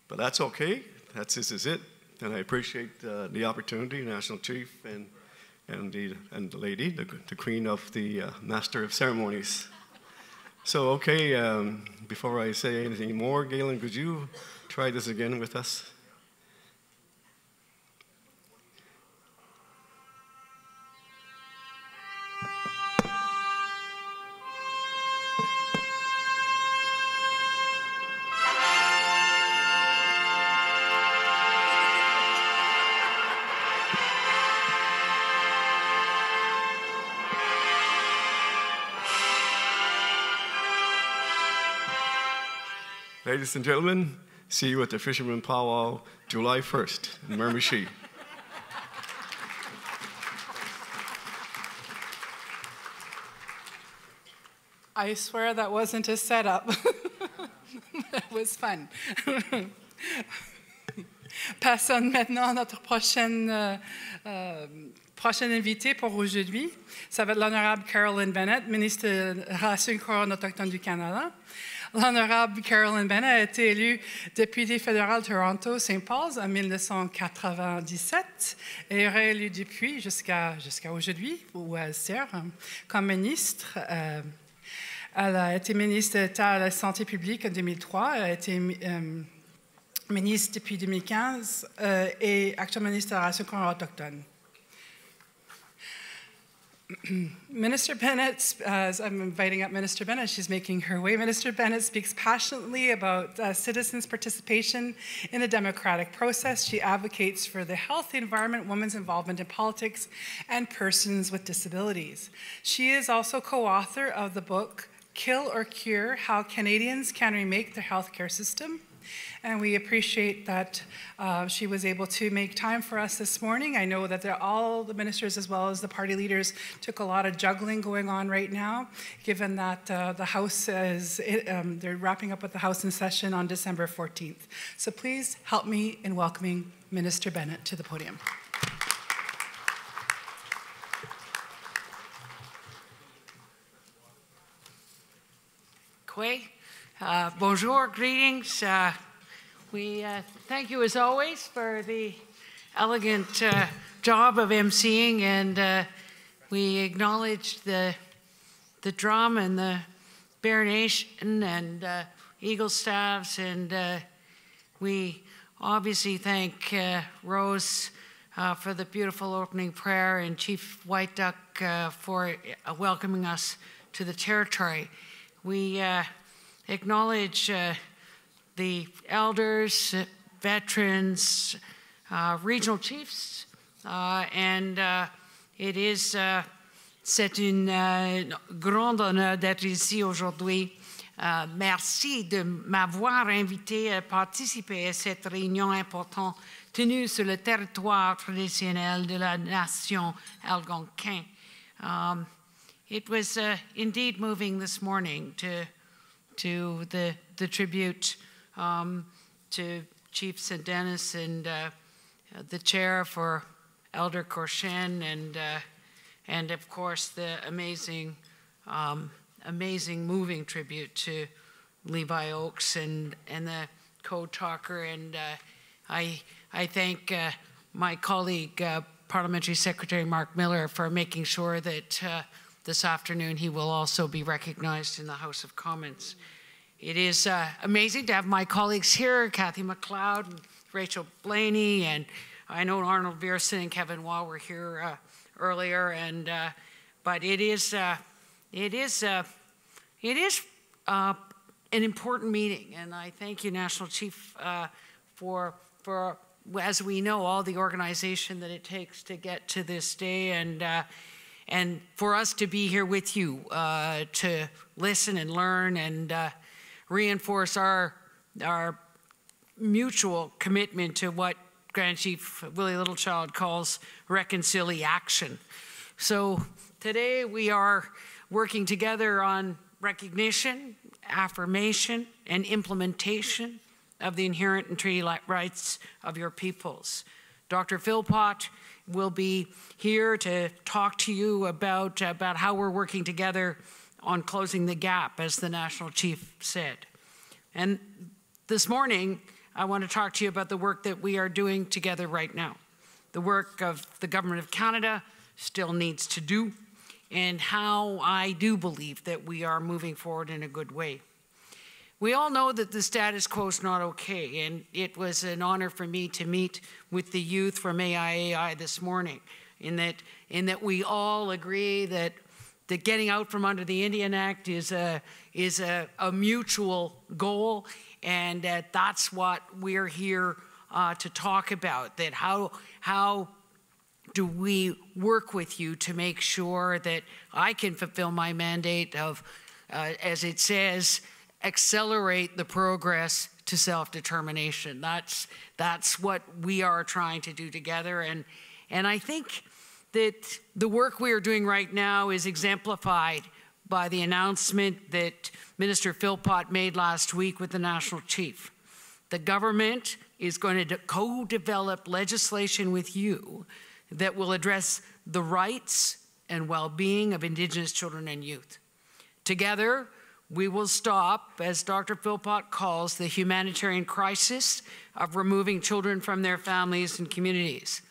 Speaker 13: But that's okay. This is it. And I appreciate the opportunity, National Chief and the lady, the Queen of the Master of Ceremonies. So, okay, before I say anything more, Galen, could you try this again with us? Ladies and gentlemen, see you at the Fisherman Powwow July 1st in Miramichi.
Speaker 1: I swear that wasn't a setup. It was fun. Passons maintenant à notre prochaine invitée pour aujourd'hui. Ça va être l'honorable Carolyn Bennett, ministre des Relations et Couronne autochtone du Canada. L'honorable Carolyn Bennett a été élue députée fédérale Toronto-St. Paul's en 1997 et est réélue depuis jusqu'à aujourd'hui, où elle sert comme ministre. Elle a été ministre d'État à la Santé publique en 2003. Elle a été ministre depuis 2015 et actuellement ministre de la Relation autochtone. Minister Bennett, as I'm inviting up Minister Bennett, she's making her way. Minister Bennett speaks passionately about citizens' participation in the democratic process. She advocates for the healthy environment, women's involvement in politics, and persons with disabilities. She is also co-author of the book, Kill or Cure, How Canadians Can Remake Their Healthcare System. And we appreciate that she was able to make time for us this morning. I know that all the ministers as well as the party leaders took a lot of juggling going on right now, given that the House is, they're wrapping up with the House in session on December 14th. So please help me in welcoming Minister Bennett to the podium.
Speaker 15: Bonjour, greetings. We thank you as always for the elegant job of emceeing, and we acknowledge the drum and the Bear Nation and Eagle staffs, and we obviously thank Rose for the beautiful opening prayer and Chief White Duck for welcoming us to the territory. We acknowledge the elders, veterans, regional chiefs, and c'est un grand honneur d'être ici aujourd'hui. Merci de m'avoir invité à participer à cette réunion importante tenue sur le territoire traditionnel de la nation algonquin. It was indeed moving this morning to the tribute to Chief St. Dennis and the chair for Elder Korshen, and of course the amazing moving tribute to Levi Oakes and the co-talker. And I thank my colleague, Parliamentary Secretary Mark Miller, for making sure that this afternoon he will also be recognized in the House of Commons. It is amazing to have my colleagues here, Kathy McLeod and Rachel Blaney, and I know Arnold Viersen and Kevin Waugh were here earlier, and but it is an important meeting, and I thank you, National Chief, for as we know, all the organization that it takes to get to this day, and for us to be here with you to listen and learn and reinforce our mutual commitment to what Grand Chief Willie Littlechild calls reconciliation. So today we are working together on recognition, affirmation, and implementation of the inherent and treaty rights of your peoples. Dr. Philpott will be here to talk to you about how we're working together on closing the gap, as the National Chief said. And this morning, I want to talk to you about the work that we are doing together right now. The work of the Government of Canada still needs to do, and how I do believe that we are moving forward in a good way. We all know that the status quo is not okay, and it was an honor for me to meet with the youth from AIAI this morning, in that we all agree that getting out from under the Indian Act is a mutual goal, and that's what we're here to talk about, that how do we work with you to make sure that I can fulfill my mandate of, as it says, accelerate the progress to self-determination. That's what we are trying to do together, and I think that the work we are doing right now is exemplified by the announcement that Minister Philpott made last week with the National Chief. The government is going to co-develop legislation with you that will address the rights and well-being of Indigenous children and youth. Together, we will stop, as Dr. Philpott calls, the humanitarian crisis of removing children from their families and communities.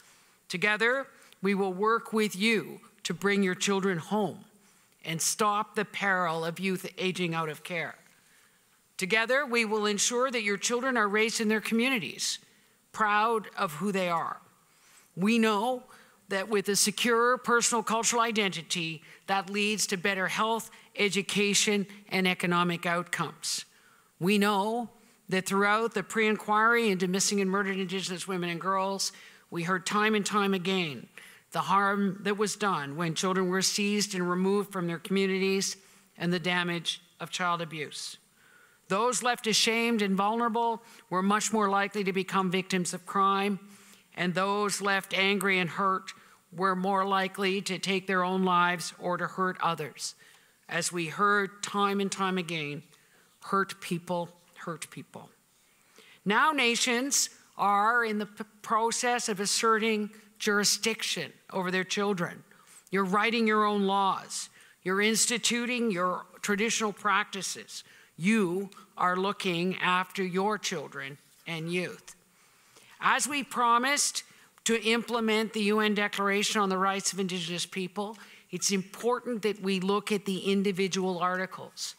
Speaker 15: Together, we will work with you to bring your children home and stop the peril of youth aging out of care. Together, we will ensure that your children are raised in their communities, proud of who they are. We know that with a secure personal cultural identity, that leads to better health, education, and economic outcomes. We know that throughout the pre-inquiry into missing and murdered Indigenous women and girls, we heard time and time again the harm that was done when children were seized and removed from their communities and the damage of child abuse. Those left ashamed and vulnerable were much more likely to become victims of crime, and those left angry and hurt were more likely to take their own lives or to hurt others. As we heard time and time again, hurt people hurt people. Now nations are in the process of asserting jurisdiction over their children. You're writing your own laws. You're instituting your traditional practices. You are looking after your children and youth. As we promised to implement the UN Declaration on the Rights of Indigenous People, it's important that we look at the individual articles.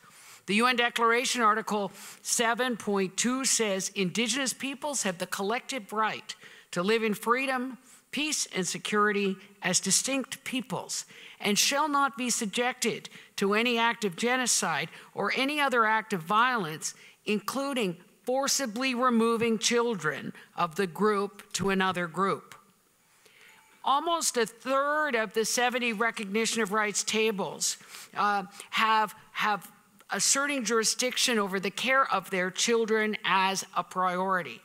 Speaker 15: The UN Declaration, Article 7.2 says, Indigenous peoples have the collective right to live in freedom, peace, and security as distinct peoples, and shall not be subjected to any act of genocide or any other act of violence, including forcibly removing children of the group to another group. Almost a third of the 70 recognition of rights tables have asserting jurisdiction over the care of their children as a priority.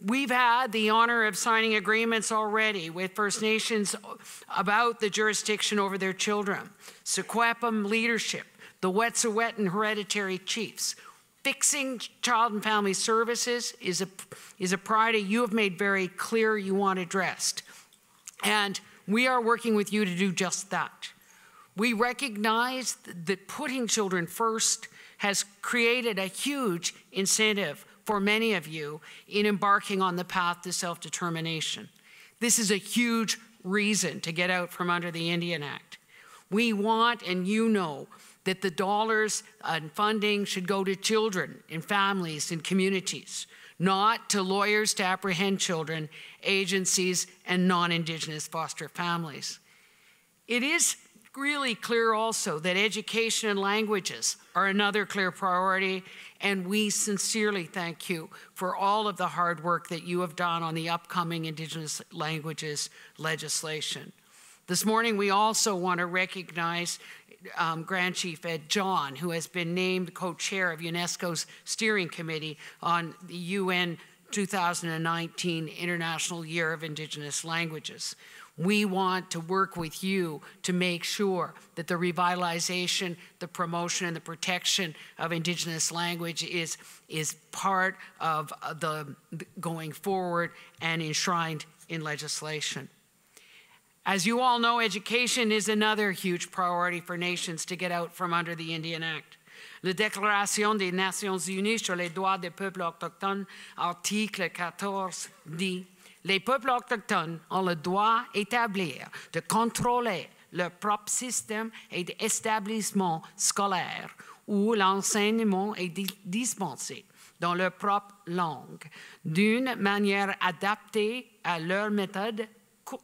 Speaker 15: We've had the honor of signing agreements already with First Nations about the jurisdiction over their children. Secwepemc leadership, the Wet'suwet'en hereditary chiefs. Fixing child and family services is a priority you have made very clear you want addressed. And we are working with you to do just that. We recognize that putting children first has created a huge incentive for many of you in embarking on the path to self-determination. This is a huge reason to get out from under the Indian Act. We want, and you know, that the dollars and funding should go to children and families and communities, not to lawyers to apprehend children, agencies, and non-Indigenous foster families. It is really clear also that education and languages are another clear priority, and we sincerely thank you for all of the hard work that you have done on the upcoming Indigenous languages legislation. This morning, we also want to recognize Grand Chief Ed John, who has been named co-chair of UNESCO's Steering Committee on the UN 2019 International Year of Indigenous Languages. We want to work with you to make sure that the revitalization, the promotion, and the protection of Indigenous language is part of the going forward and enshrined in legislation. As you all know, education is another huge priority for nations to get out from under the Indian Act. La Déclaration des Nations Unies sur les droits des peuples autochtones, article 14, dit « Les peuples autochtones ont le droit établi de contrôler leur propre système et d'établissement scolaire où l'enseignement est dispensé dans leur propre langue, d'une manière adaptée à leur méthode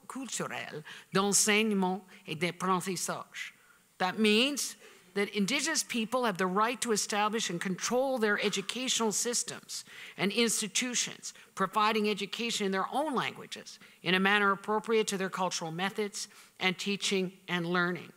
Speaker 15: culturelle d'enseignement et d'apprentissage. That means that Indigenous people have the right to establish and control their educational systems and institutions, providing education in their own languages in a manner appropriate to their cultural methods and teaching and learning.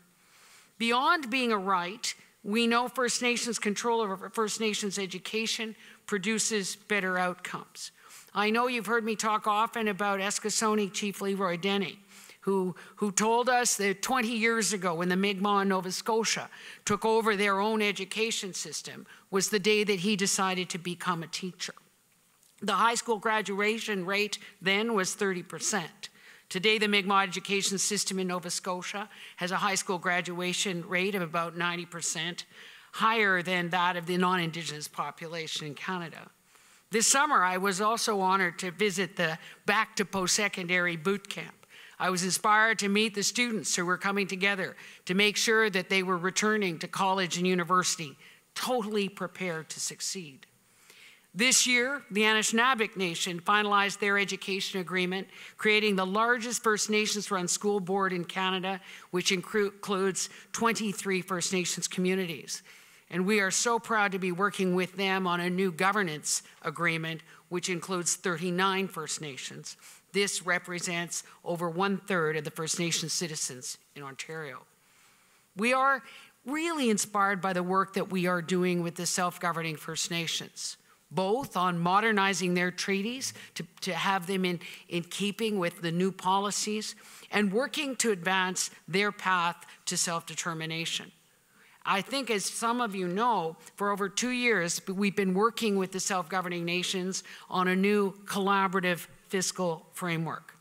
Speaker 15: Beyond being a right, we know First Nations control over First Nations education produces better outcomes. I know you've heard me talk often about Eskasoni Chief Leroy Denny, who told us that 20 years ago when the Mi'kmaq in Nova Scotia took over their own education system was the day that he decided to become a teacher. The high school graduation rate then was 30%. Today, the Mi'kmaq education system in Nova Scotia has a high school graduation rate of about 90%, higher than that of the non-Indigenous population in Canada. This summer, I was also honored to visit the Back to Post-Secondary Boot Camp. I was inspired to meet the students who were coming together to make sure that they were returning to college and university, totally prepared to succeed. This year, the Anishinaabe Nation finalized their education agreement, creating the largest First Nations-run school board in Canada, which includes 23 First Nations communities. And we are so proud to be working with them on a new governance agreement, which includes 39 First Nations. This represents over 1/3 of the First Nations citizens in Ontario. We are really inspired by the work that we are doing with the self-governing First Nations, both on modernizing their treaties to have them in keeping with the new policies and working to advance their path to self-determination. I think, as some of you know, for over 2 years, we've been working with the self-governing nations on a new collaborative fiscal framework.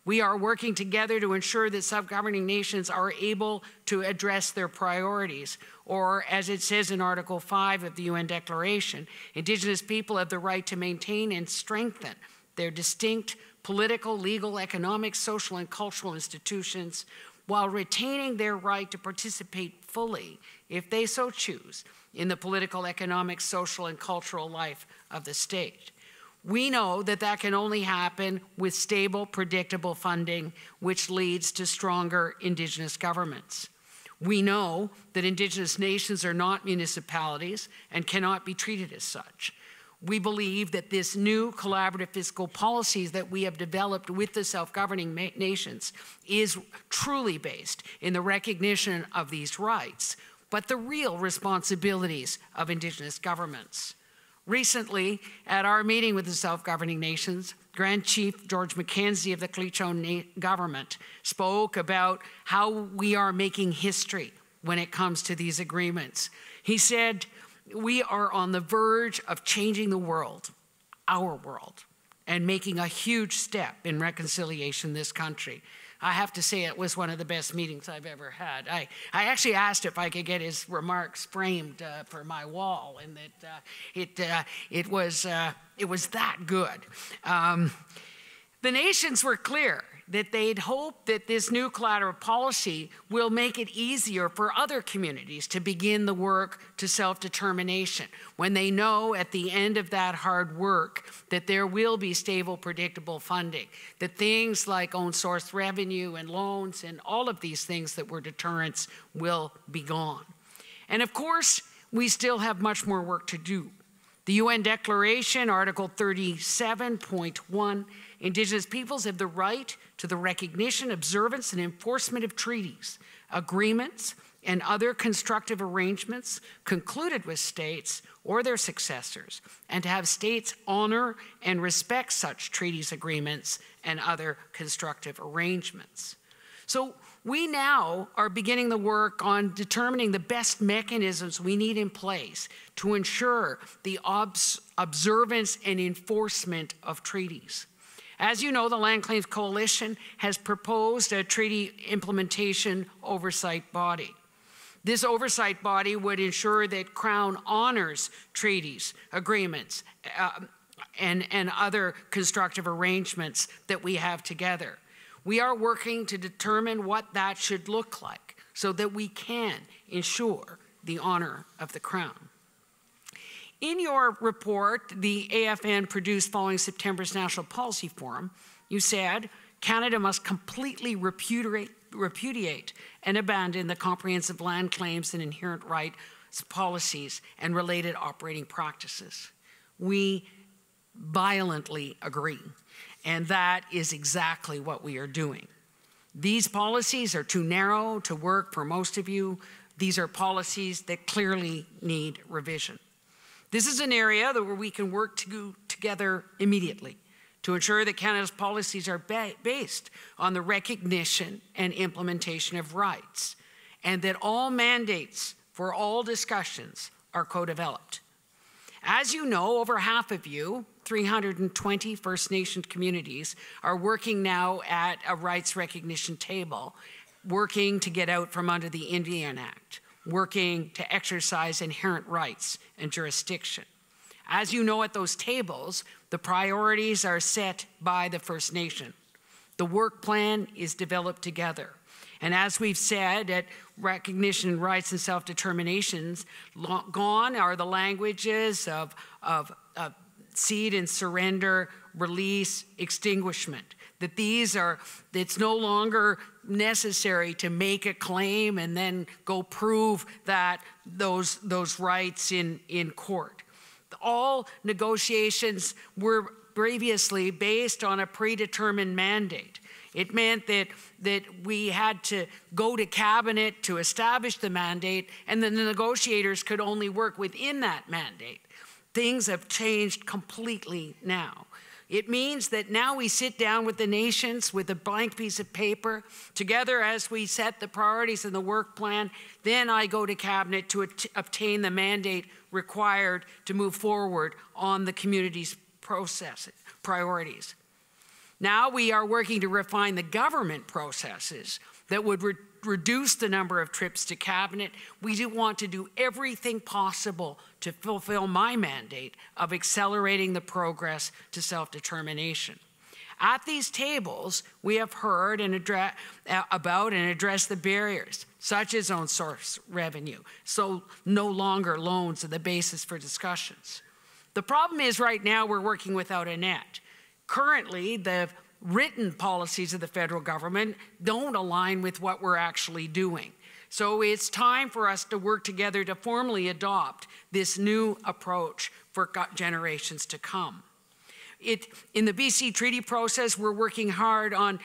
Speaker 15: We are working together to ensure that self-governing nations are able to address their priorities, or as it says in Article 5 of the UN Declaration, Indigenous people have the right to maintain and strengthen their distinct political, legal, economic, social, and cultural institutions while retaining their right to participate fully, if they so choose, in the political, economic, social, and cultural life of the state. We know that that can only happen with stable, predictable funding, which leads to stronger Indigenous governments. We know that Indigenous nations are not municipalities and cannot be treated as such. We believe that this new collaborative fiscal policies that we have developed with the self-governing nations is truly based in the recognition of these rights, but the real responsibilities of Indigenous governments. Recently, at our meeting with the self-governing nations, Grand Chief George Mackenzie of the Cleachone government spoke about how we are making history when it comes to these agreements. He said, we are on the verge of changing the world, our world, and making a huge step in reconciliation in this country. I have to say it was one of the best meetings I've ever had. I actually asked if I could get his remarks framed for my wall, and that it was that good. The nations were clear that they'd hoped that this new collateral policy will make it easier for other communities to begin the work to self-determination when they know at the end of that hard work that there will be stable, predictable funding, that things like own source revenue and loans and all of these things that were deterrents will be gone. And of course, we still have much more work to do. The UN Declaration, Article 37.1, Indigenous peoples have the right to the recognition, observance, and enforcement of treaties, agreements, and other constructive arrangements concluded with states or their successors, and to have states honor and respect such treaties, agreements, and other constructive arrangements. So we now are beginning the work on determining the best mechanisms we need in place to ensure the observance and enforcement of treaties. As you know, the Land Claims Coalition has proposed a treaty implementation oversight body. This oversight body would ensure that Crown honors treaties, agreements, and other constructive arrangements that we have together. We are working to determine what that should look like so that we can ensure the honor of the Crown. In your report, the AFN produced following September's National Policy Forum, you said Canada must completely repudiate and abandon the comprehensive land claims and inherent rights policies and related operating practices. We violently agree, and that is exactly what we are doing. These policies are too narrow to work for most of you. These are policies that clearly need revision. This is an area where we can work together immediately to ensure that Canada's policies are based on the recognition and implementation of rights, and that all mandates for all discussions are co-developed. As you know, over half of you, 320 First Nation communities, are working now at a rights recognition table, working to get out from under the Indian Act, working to exercise inherent rights and jurisdiction. As you know, at those tables, the priorities are set by the First Nation. The work plan is developed together. And as we've said, at recognition, rights, and self-determinations, gone are the languages of cede and surrender, release, extinguishment. That it's no longer necessary to make a claim and then go prove that those rights in court. All negotiations were previously based on a predetermined mandate. It meant that we had to go to cabinet to establish the mandate, and then the negotiators could only work within that mandate. Things have changed completely now. It means that now we sit down with the nations with a blank piece of paper, together as we set the priorities in the work plan. Then I go to cabinet to obtain the mandate required to move forward on the community's priorities. Now we are working to refine the government processes that would reduce the number of trips to cabinet. We do want to do everything possible to fulfill my mandate of accelerating the progress to self-determination. At these tables, we have heard and addressed the barriers, such as own source revenue, so no longer loans are the basis for discussions. The problem is right now we're working without a net. Currently, the written policies of the federal government don't align with what we're actually doing. So it's time for us to work together to formally adopt this new approach for generations to come. In the BC treaty process, we're working hard on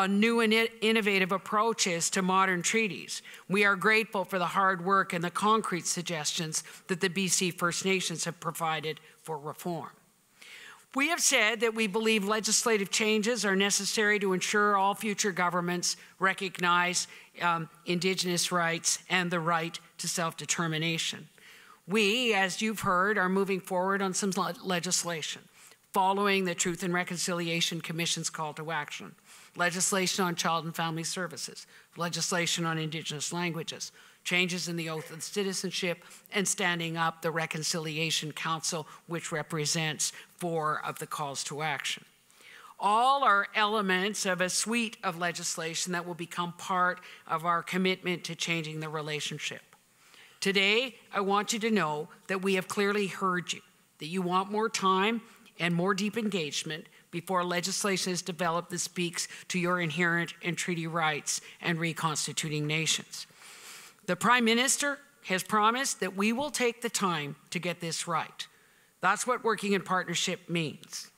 Speaker 15: new and innovative approaches to modern treaties. We are grateful for the hard work and the concrete suggestions that the BC First Nations have provided for reform. We have said that we believe legislative changes are necessary to ensure all future governments recognize Indigenous rights and the right to self-determination. We, as you've heard, are moving forward on some legislation following the Truth and Reconciliation Commission's call to action. Legislation on child and family services, legislation on Indigenous languages, changes in the oath of citizenship, and standing up the Reconciliation Council, which represents 4 of the calls to action. All are elements of a suite of legislation that will become part of our commitment to changing the relationship. Today, I want you to know that we have clearly heard you, that you want more time and more deep engagement before legislation is developed that speaks to your inherent and treaty rights and reconstituting nations. The Prime Minister has promised that we will take the time to get this right. That's what working in partnership means.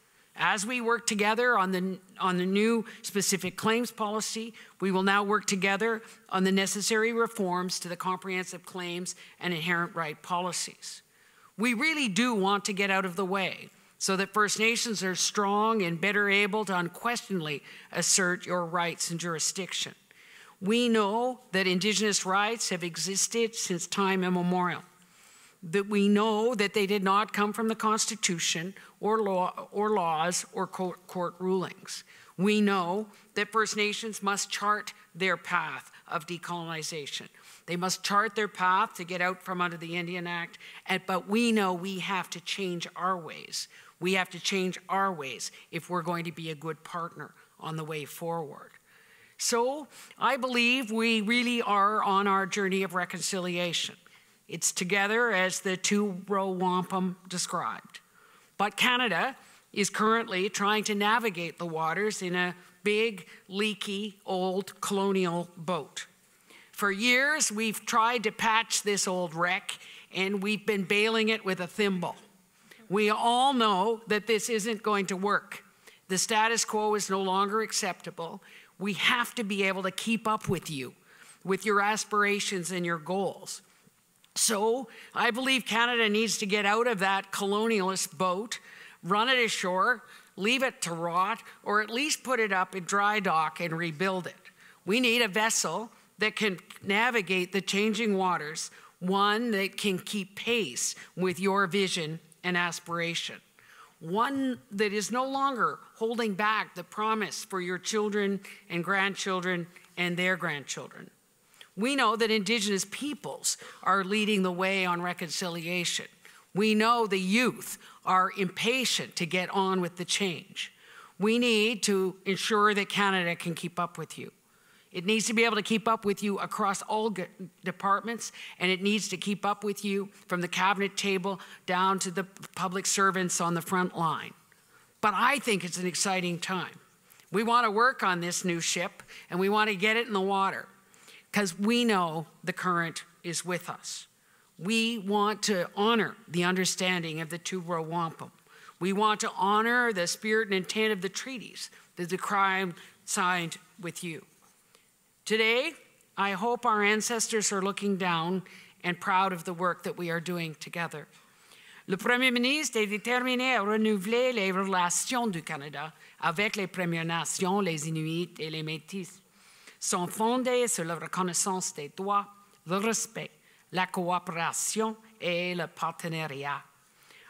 Speaker 15: As we work together on the new specific claims policy, we will now work together on the necessary reforms to the comprehensive claims and inherent right policies. We really do want to get out of the way so that First Nations are strong and better able to unquestionably assert your rights and jurisdiction. We know that Indigenous rights have existed since time immemorial, that we know that they did not come from the Constitution or laws or court rulings. We know that First Nations must chart their path of decolonization. They must chart their path to get out from under the Indian Act, but we know we have to change our ways. We have to change our ways if we're going to be a good partner on the way forward. So I believe we really are on our journey of reconciliation. It's together as the two-row wampum described. But Canada is currently trying to navigate the waters in a big, leaky, old colonial boat. For years, we've tried to patch this old wreck, and we've been bailing it with a thimble. We all know that this isn't going to work. The status quo is no longer acceptable. We have to be able to keep up with you, with your aspirations and your goals. So I believe Canada needs to get out of that colonialist boat, run it ashore, leave it to rot, or at least put it up in dry dock and rebuild it. We need a vessel that can navigate the changing waters, one that can keep pace with your vision and aspiration, one that is no longer holding back the promise for your children and grandchildren and their grandchildren. We know that Indigenous peoples are leading the way on reconciliation. We know the youth are impatient to get on with the change. We need to ensure that Canada can keep up with you. It needs to be able to keep up with you across all departments, and it needs to keep up with you from the cabinet table down to the public servants on the front line. But I think it's an exciting time. We want to work on this new ship, and we want to get it in the water, because we know the current is with us. We want to honor the understanding of the two-row wampum. We want to honor the spirit and intent of the treaties that the Crown signed with you. Today, I hope our ancestors are looking down and proud of the work that we are doing together. Le Premier ministre est déterminé à renouveler les relations du Canada avec les Premières Nations, les Inuits et les Métis. Sont fondées sur la reconnaissance des droits, le respect, la coopération et le partenariat.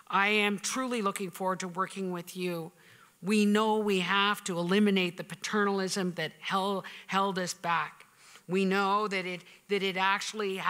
Speaker 15: I am truly looking forward to working with you. We know we have to eliminate the paternalism that held us back. We know that it actually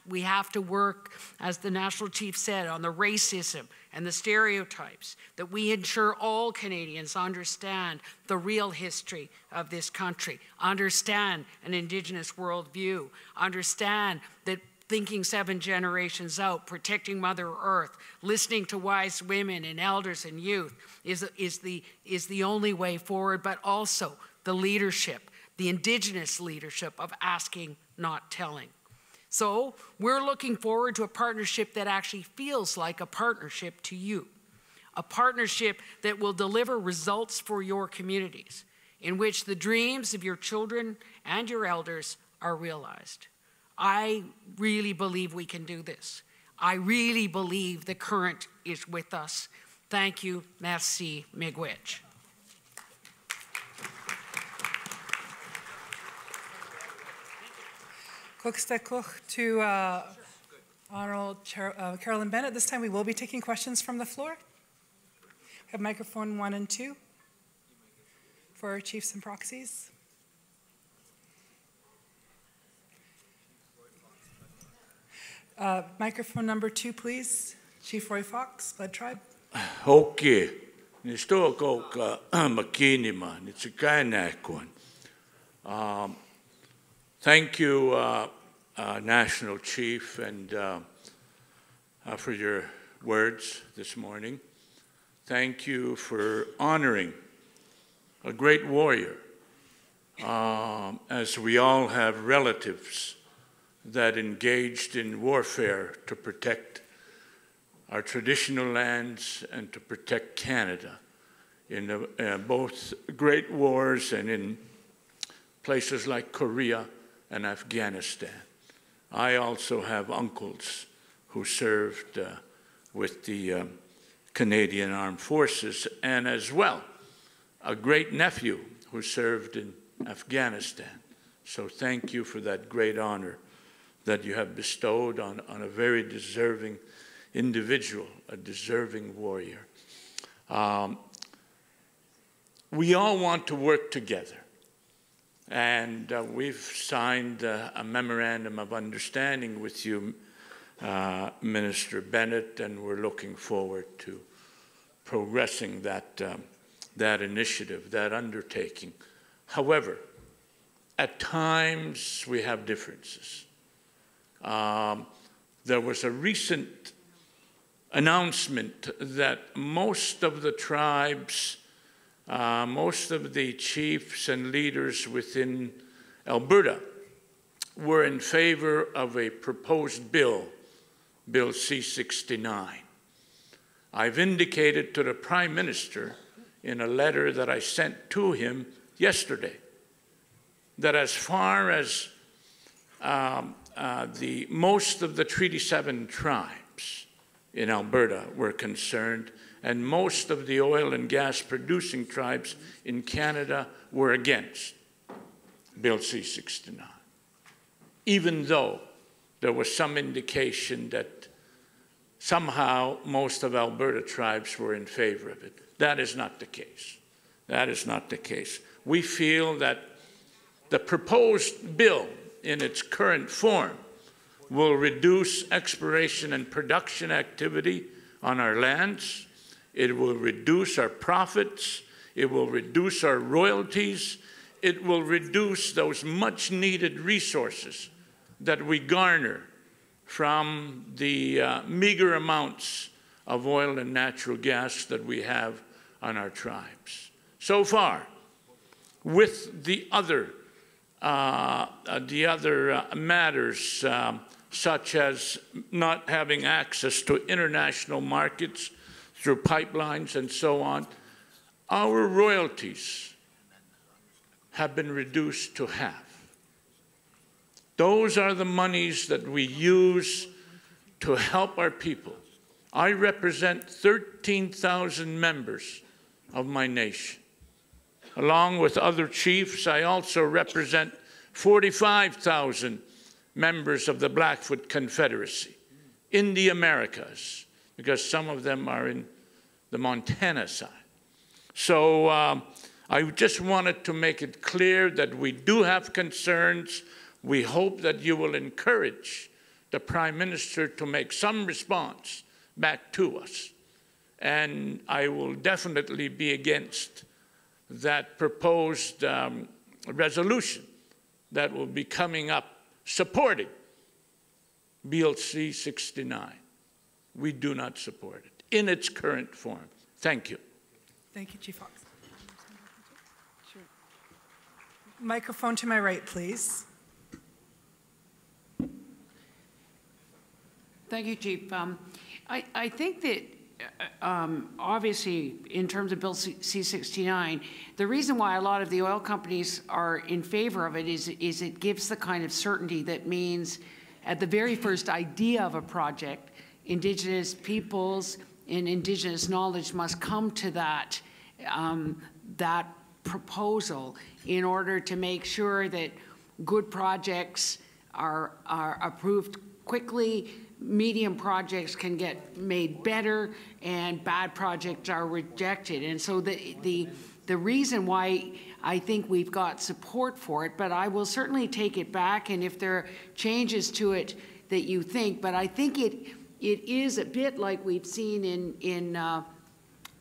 Speaker 15: we have to work, as the National Chief said, on the racism and the stereotypes, that we ensure all Canadians understand the real history of this country, understand an Indigenous worldview, understand that thinking 7 generations out, protecting Mother Earth, listening to wise women and elders and youth is the only way forward, but also the leadership, the Indigenous leadership of asking, not telling. So we're looking forward to a partnership that actually feels like a partnership to you, a partnership that will deliver results for your communities, in which the dreams of your children and your elders are realized. I really believe we can do this. I really believe the current is with us. Thank you. Merci. Miigwech.
Speaker 1: Kukstekuk to Honorable Carolyn Bennett. This time we will be taking questions from the floor. We have microphone 1 and 2 for our chiefs and proxies. Microphone number 2, please. Chief Roy Fox, Blood Tribe.
Speaker 16: OK. ni sto ko ka makini ma ni tsikaina kon. Thank you, National Chief, and for your words this morning. Thank you for honoring a great warrior, as we all have relatives that engaged in warfare to protect our traditional lands and to protect Canada in both great wars and in places like Korea and Afghanistan. I also have uncles who served with the Canadian Armed Forces, and as well, a great nephew who served in Afghanistan. So thank you for that great honor that you have bestowed on a very deserving individual, a deserving warrior. We all want to work together. And we've signed a memorandum of understanding with you, Minister Bennett, and we're looking forward to progressing that initiative, that undertaking. However, at times we have differences. There was a recent announcement that most of the tribes, most of the chiefs and leaders within Alberta were in favor of a proposed bill, Bill C-69. I've indicated to the Prime Minister in a letter that I sent to him yesterday that as far as most of the Treaty 7 tribes in Alberta were concerned, and most of the oil and gas producing tribes in Canada were against Bill C-69, even though there was some indication that somehow most of Alberta tribes were in favor of it. That is not the case. That is not the case. We feel that the proposed bill in its current form will reduce exploration and production activity on our lands. It will reduce our profits. It will reduce our royalties. It will reduce those much-needed resources that we garner from the meager amounts of oil and natural gas that we have on our tribes. So far, with the other matters, such as not having access to international markets through pipelines and so on, our royalties have been reduced to half. Those are the monies that we use to help our people. I represent 13,000 members of my nation. Along with other chiefs, I also represent 45,000 members of the Blackfoot Confederacy in the Americas, because some of them are in the Montana side. So I just wanted to make it clear that we do have concerns. We hope that you will encourage the Prime Minister to make some response back to us. And I will definitely be against that proposed resolution that will be coming up supporting Bill C-69. We do not support it in its current form. Thank you.
Speaker 17: Thank you, Chief Fox. Sure. Microphone to my right, please.
Speaker 15: Thank you, Chief. I think that obviously, in terms of Bill C-69, the reason why a lot of the oil companies are in favor of it is it gives the kind of certainty that means at the very first idea of a project, Indigenous peoples and Indigenous knowledge must come to that proposal in order to make sure that good projects are approved quickly, medium projects can get made better, and bad projects are rejected. And so the reason why I think we've got support for it, but I will certainly take it back, and if there are changes to it that you think, but I think it is a bit like we've seen in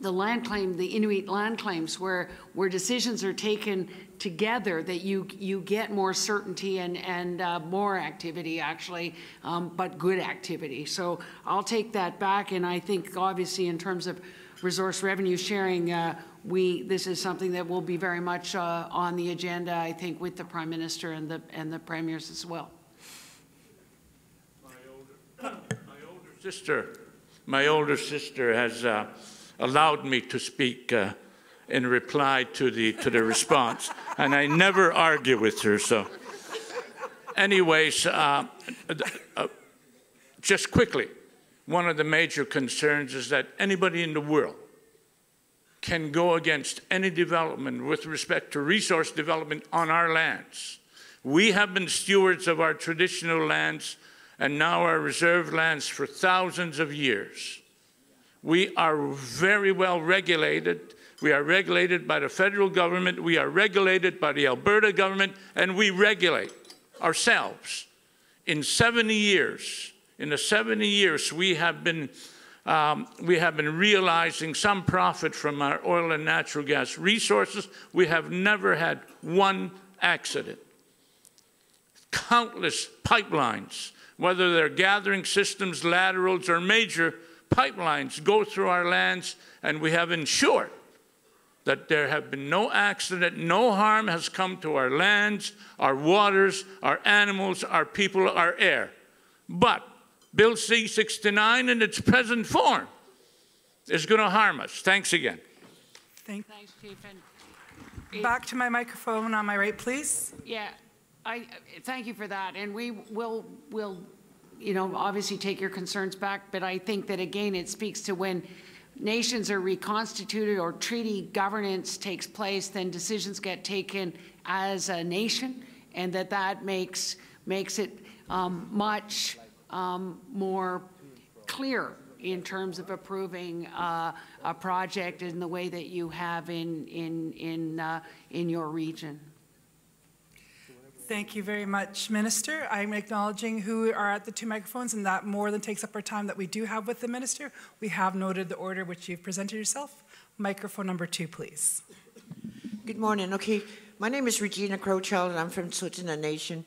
Speaker 15: land claim, the Inuit land claims, where decisions are taken together, that you get more certainty and more activity, actually, but good activity. So I'll take that back, and I think obviously in terms of resource revenue sharing, this is something that will be very much on the agenda, I think, with the Prime Minister and the Premiers as well.
Speaker 16: My older sister has allowed me to speak in reply to the response, and I never argue with her. So, anyways, just quickly, one of the major concerns is that anybody in the world can go against any development with respect to resource development on our lands. We have been stewards of our traditional lands and now our reserve lands for thousands of years. We are very well regulated. We are regulated by the federal government. We are regulated by the Alberta government, and we regulate ourselves. In 70 years, in the 70 years, we have been realizing some profit from our oil and natural gas resources. We have never had one accident. Countless pipelines, whether they're gathering systems, laterals, or major pipelines, go through our lands, and we have ensured that there have been no accident, no harm has come to our lands, our waters, our animals, our people, our air. But Bill C-69 in its present form is going to harm us. Thanks again.
Speaker 17: Thanks, Chief. And back to my microphone on my right, please.
Speaker 15: Yeah, thank you for that. And we will obviously take your concerns back, but I think that, again, it speaks to when nations are reconstituted or treaty governance takes place, then decisions get taken as a nation, and that makes it much more clear in terms of approving a project in the way that you have in your region.
Speaker 17: Thank you very much, Minister. I'm acknowledging who are at the two microphones, and that more than takes up our time that we do have with the Minister. We have noted the order which you've presented yourself. Microphone number 2, please.
Speaker 18: Good morning. Okay, my name is Regina Crowchild, and I'm from Tsuut'ina Nation.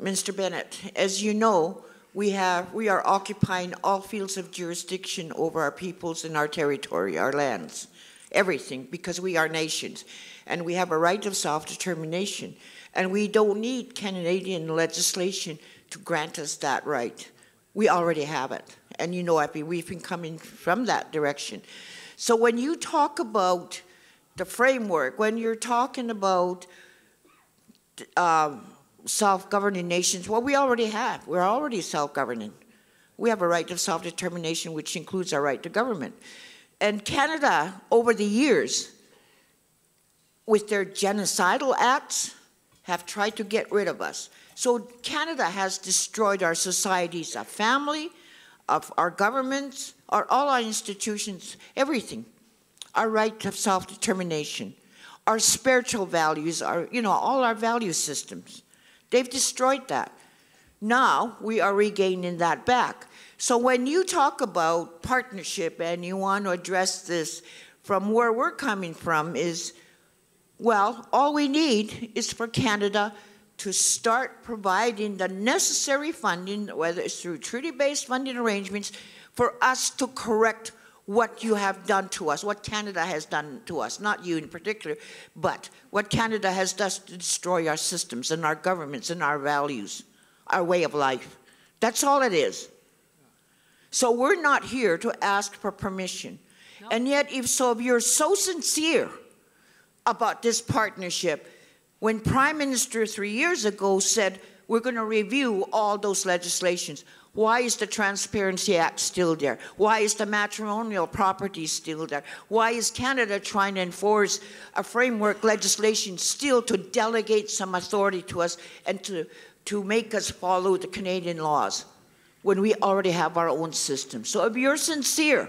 Speaker 18: Minister Bennett, as you know, we are occupying all fields of jurisdiction over our peoples and our territory, our lands, everything, because we are nations, and we have a right of self-determination. And we don't need Canadian legislation to grant us that right. We already have it. And you know, we've been coming from that direction. So when you talk about the framework, when you're talking about self-governing nations, well, we already have. We're already self-governing. We have a right of self-determination, which includes our right to government. And Canada, over the years, with their genocidal acts, have tried to get rid of us. So Canada has destroyed our societies, our family, of our governments, all our institutions, everything. Our right of self-determination, our spiritual values, all our value systems. They've destroyed that. Now we are regaining that back. So when you talk about partnership and you want to address this from where we're coming from is, well, all we need is for Canada to start providing the necessary funding, whether it's through treaty-based funding arrangements, for us to correct what you have done to us, what Canada has done to us, not you in particular, but what Canada has done to destroy our systems and our governments and our values, our way of life. That's all it is. So we're not here to ask for permission. No. And yet, if you're so sincere about this partnership, when Prime Minister 3 years ago said, we're going to review all those legislations, why is the Transparency Act still there? Why is the matrimonial property still there? Why is Canada trying to enforce a framework legislation still to delegate some authority to us and to make us follow the Canadian laws when we already have our own system? So if you're sincere,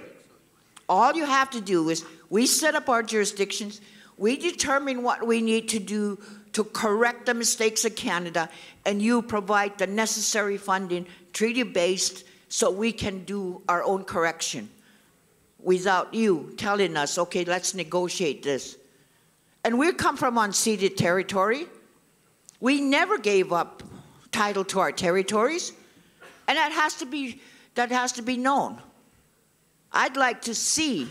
Speaker 18: all you have to do is we set up our jurisdictions, we determine what we need to do to correct the mistakes of Canada, and you provide the necessary funding, treaty-based, so we can do our own correction. without you telling us, okay, let's negotiate this. And we come from unceded territory. We never gave up title to our territories, and that has to be known. I'd like to see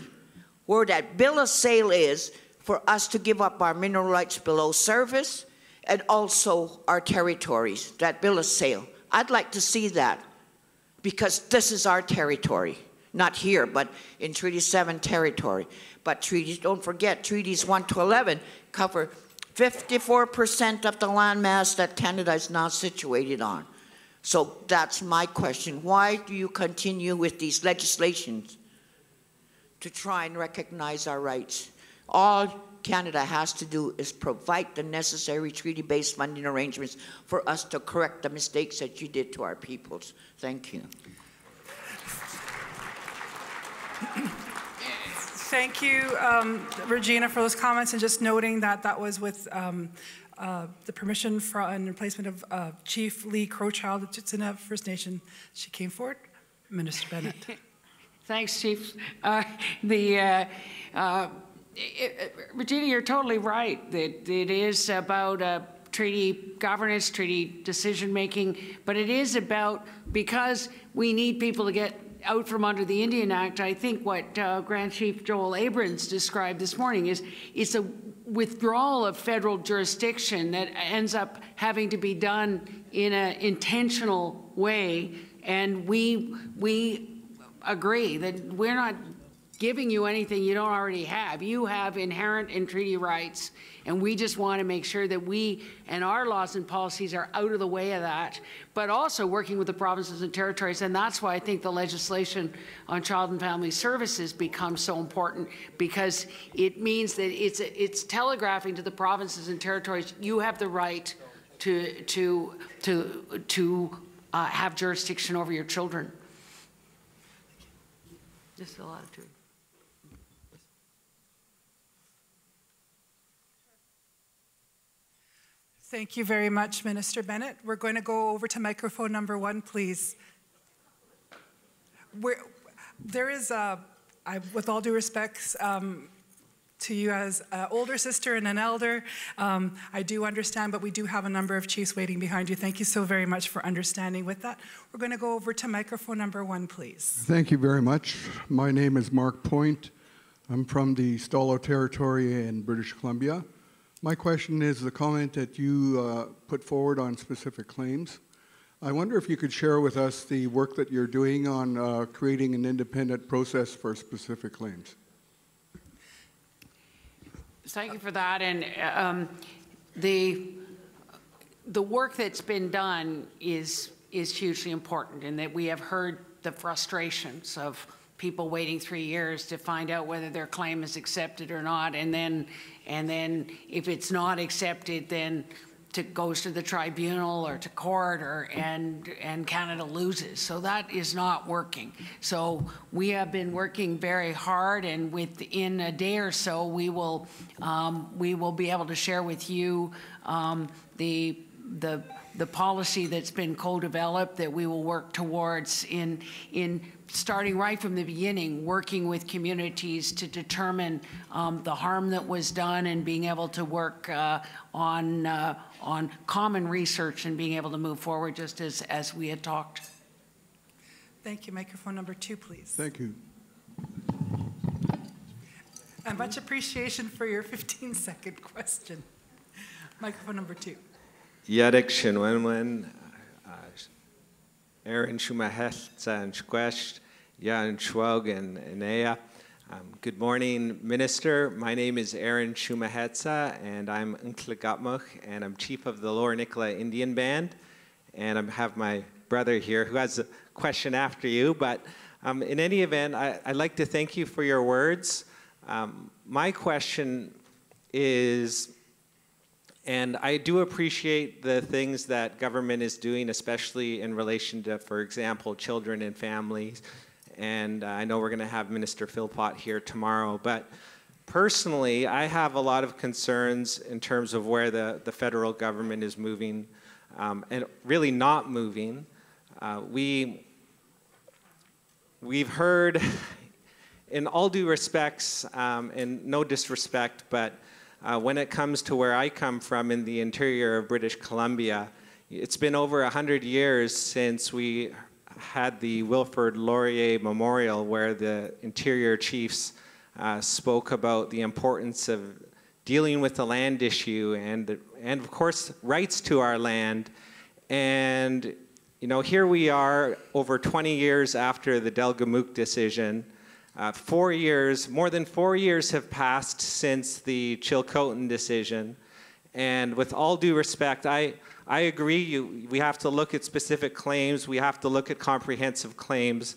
Speaker 18: where that bill of sale is for us to give up our mineral rights below surface and also our territories, that bill of sale. I'd like to see that, because this is our territory. Not here, but in Treaty 7 territory. But treaties, don't forget, Treaties 1 to 11 cover 54% of the landmass that Canada is now situated on. So that's my question. Why do you continue with these legislations to try and recognize our rights? All Canada has to do is provide the necessary treaty-based funding arrangements for us to correct the mistakes that you did to our peoples. Thank you.
Speaker 17: Thank you, Regina, for those comments, and just noting that that was with the permission for and replacement of Chief Lee Crowchild of Tsuut'ina First Nation. She came forward. Minister Bennett.
Speaker 15: Thanks, Chief. Regina, you're totally right that it is about treaty governance, treaty decision-making, but it is about, because we need people to get out from under the Indian Act. I think what Grand Chief Joel Abrams described this morning is it's a withdrawal of federal jurisdiction that ends up having to be done in an intentional way, and we agree that we're not giving you anything you don't already have. You have inherent in treaty rights, and we just want to make sure that we and our laws and policies are out of the way of that, but also working with the provinces and territories. And that's why I think the legislation on child and family services becomes so important, because it means that it's telegraphing to the provinces and territories, you have the right to have jurisdiction over your children. Just a lot of truth.
Speaker 17: Thank you very much, Minister Bennett. We're going to go over to microphone number 1, please. There is, with all due respect to you as an older sister and an elder, I do understand, but we do have a number of chiefs waiting behind you. Thank you so very much for understanding with that. We're going to go over to microphone number 1, please.
Speaker 19: Thank you very much. My name is Mark Point. I'm from the Stalo Territory in British Columbia. My question is the comment that you put forward on specific claims. I wonder if you could share with us the work that you're doing on creating an independent process for specific claims.
Speaker 15: Thank you for that. And the work that's been done is hugely important, in that we have heard the frustrations of people waiting 3 years to find out whether their claim is accepted or not, and then if it's not accepted, then it goes to the tribunal or to court, and Canada loses. So that is not working. So we have been working very hard, and within a day or so, we will be able to share with you the policy that's been co-developed that we will work towards in starting right from the beginning, working with communities to determine the harm that was done, and being able to work on common research and being able to move forward just as we had talked.
Speaker 17: Thank you. Microphone number 2, please.
Speaker 19: Thank you.
Speaker 17: And much appreciation for your 15-second question. Microphone number 2.
Speaker 20: Yadek Shinwenwen, Aaron Shumahetza and Shquesh, Yan Schwog and Ea. Good morning, Minister. My name is Aaron Shumahetza, and I'm Nklegatmuch, and I'm chief of the Lower Nicola Indian Band. And I have my brother here who has a question after you. But in any event, I'd like to thank you for your words. My question is, and I do appreciate the things that government is doing, especially in relation to, for example, children and families. And I know we're going to have Minister Philpott here tomorrow. But personally, I have a lot of concerns in terms of where the federal government is moving and really not moving. We've heard in all due respects, and no disrespect, but when it comes to where I come from in the interior of British Columbia, it's been over 100 years since we had the Wilfrid Laurier Memorial, where the interior chiefs spoke about the importance of dealing with the land issue and of course rights to our land. And you know, here we are over 20 years after the Delgamuukw decision. 4 years, more than 4 years have passed since the Chilcotin decision. And with all due respect, I agree, we have to look at specific claims, we have to look at comprehensive claims.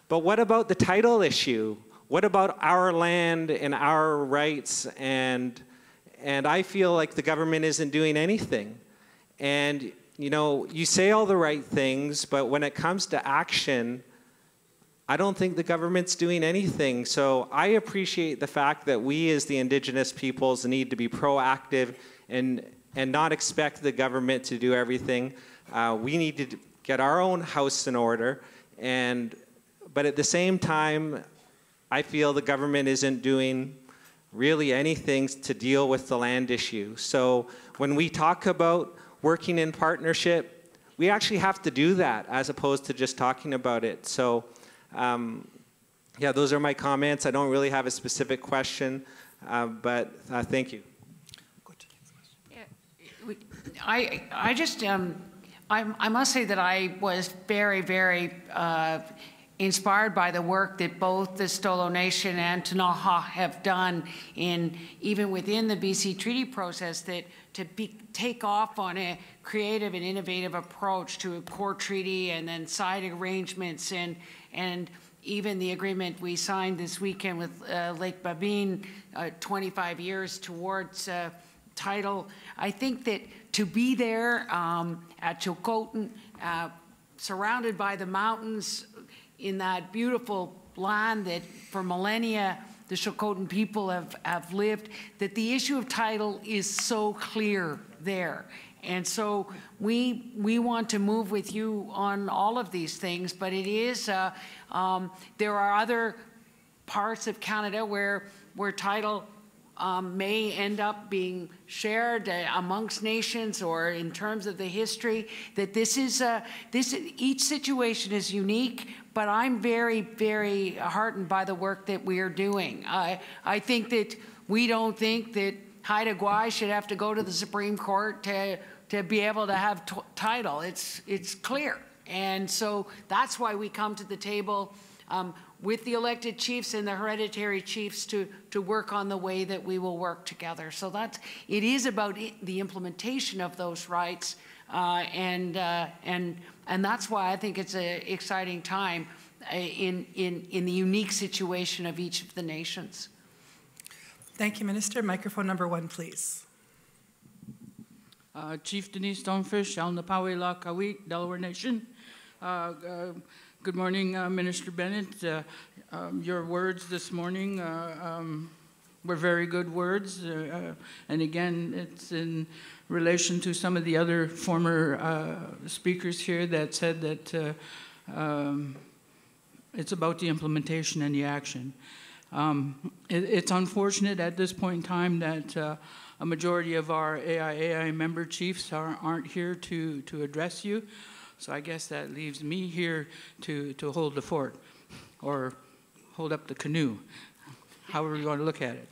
Speaker 20: But what about the title issue? What about our land and our rights? And I feel like the government isn't doing anything. And you know, you say all the right things, but when it comes to action, I don't think the government's doing anything. So I appreciate the fact that we as the Indigenous peoples need to be proactive and not expect the government to do everything. We need to get our own house in order. But at the same time, I feel the government isn't doing really anything to deal with the land issue. So when we talk about working in partnership, we actually have to do that as opposed to just talking about it. So yeah, those are my comments. I don't really have a specific question, but thank you.
Speaker 15: I must say that I was very, very inspired by the work that both the Stolo Nation and Ktunaxa have done even within the BC Treaty process, that take off on a creative and innovative approach to a core treaty and then side arrangements and even the agreement we signed this weekend with Lake Babine, 25 years towards title. I think that to be there at Chilcotin, surrounded by the mountains, in that beautiful land that for millennia the Chilcotin people have lived, that the issue of title is so clear there. And so we want to move with you on all of these things, but it is, there are other parts of Canada where title may end up being shared amongst nations or in terms of the history, that each situation is unique, but I'm very, very heartened by the work that we are doing. I think that we don't think that Haida Gwaii should have to go to the Supreme Court to be able to have title. It's clear. And so that's why we come to the table with the elected chiefs and the hereditary chiefs to work on the way that we will work together. So it is about the implementation of those rights, and that's why I think it's an exciting time in the unique situation of each of the nations.
Speaker 17: Thank you, Minister. Microphone number 1, please.
Speaker 21: Chief Denise Stonefish, Alnapawi Lakawi, Delaware Nation. Good morning, Minister Bennett. Your words this morning were very good words. And again, it's in relation to some of the other former speakers here that said that it's about the implementation and the action. It's unfortunate at this point in time that a majority of our AIAI member chiefs aren't here to address you. So I guess that leaves me here to hold the fort or hold up the canoe, however you want to look at it.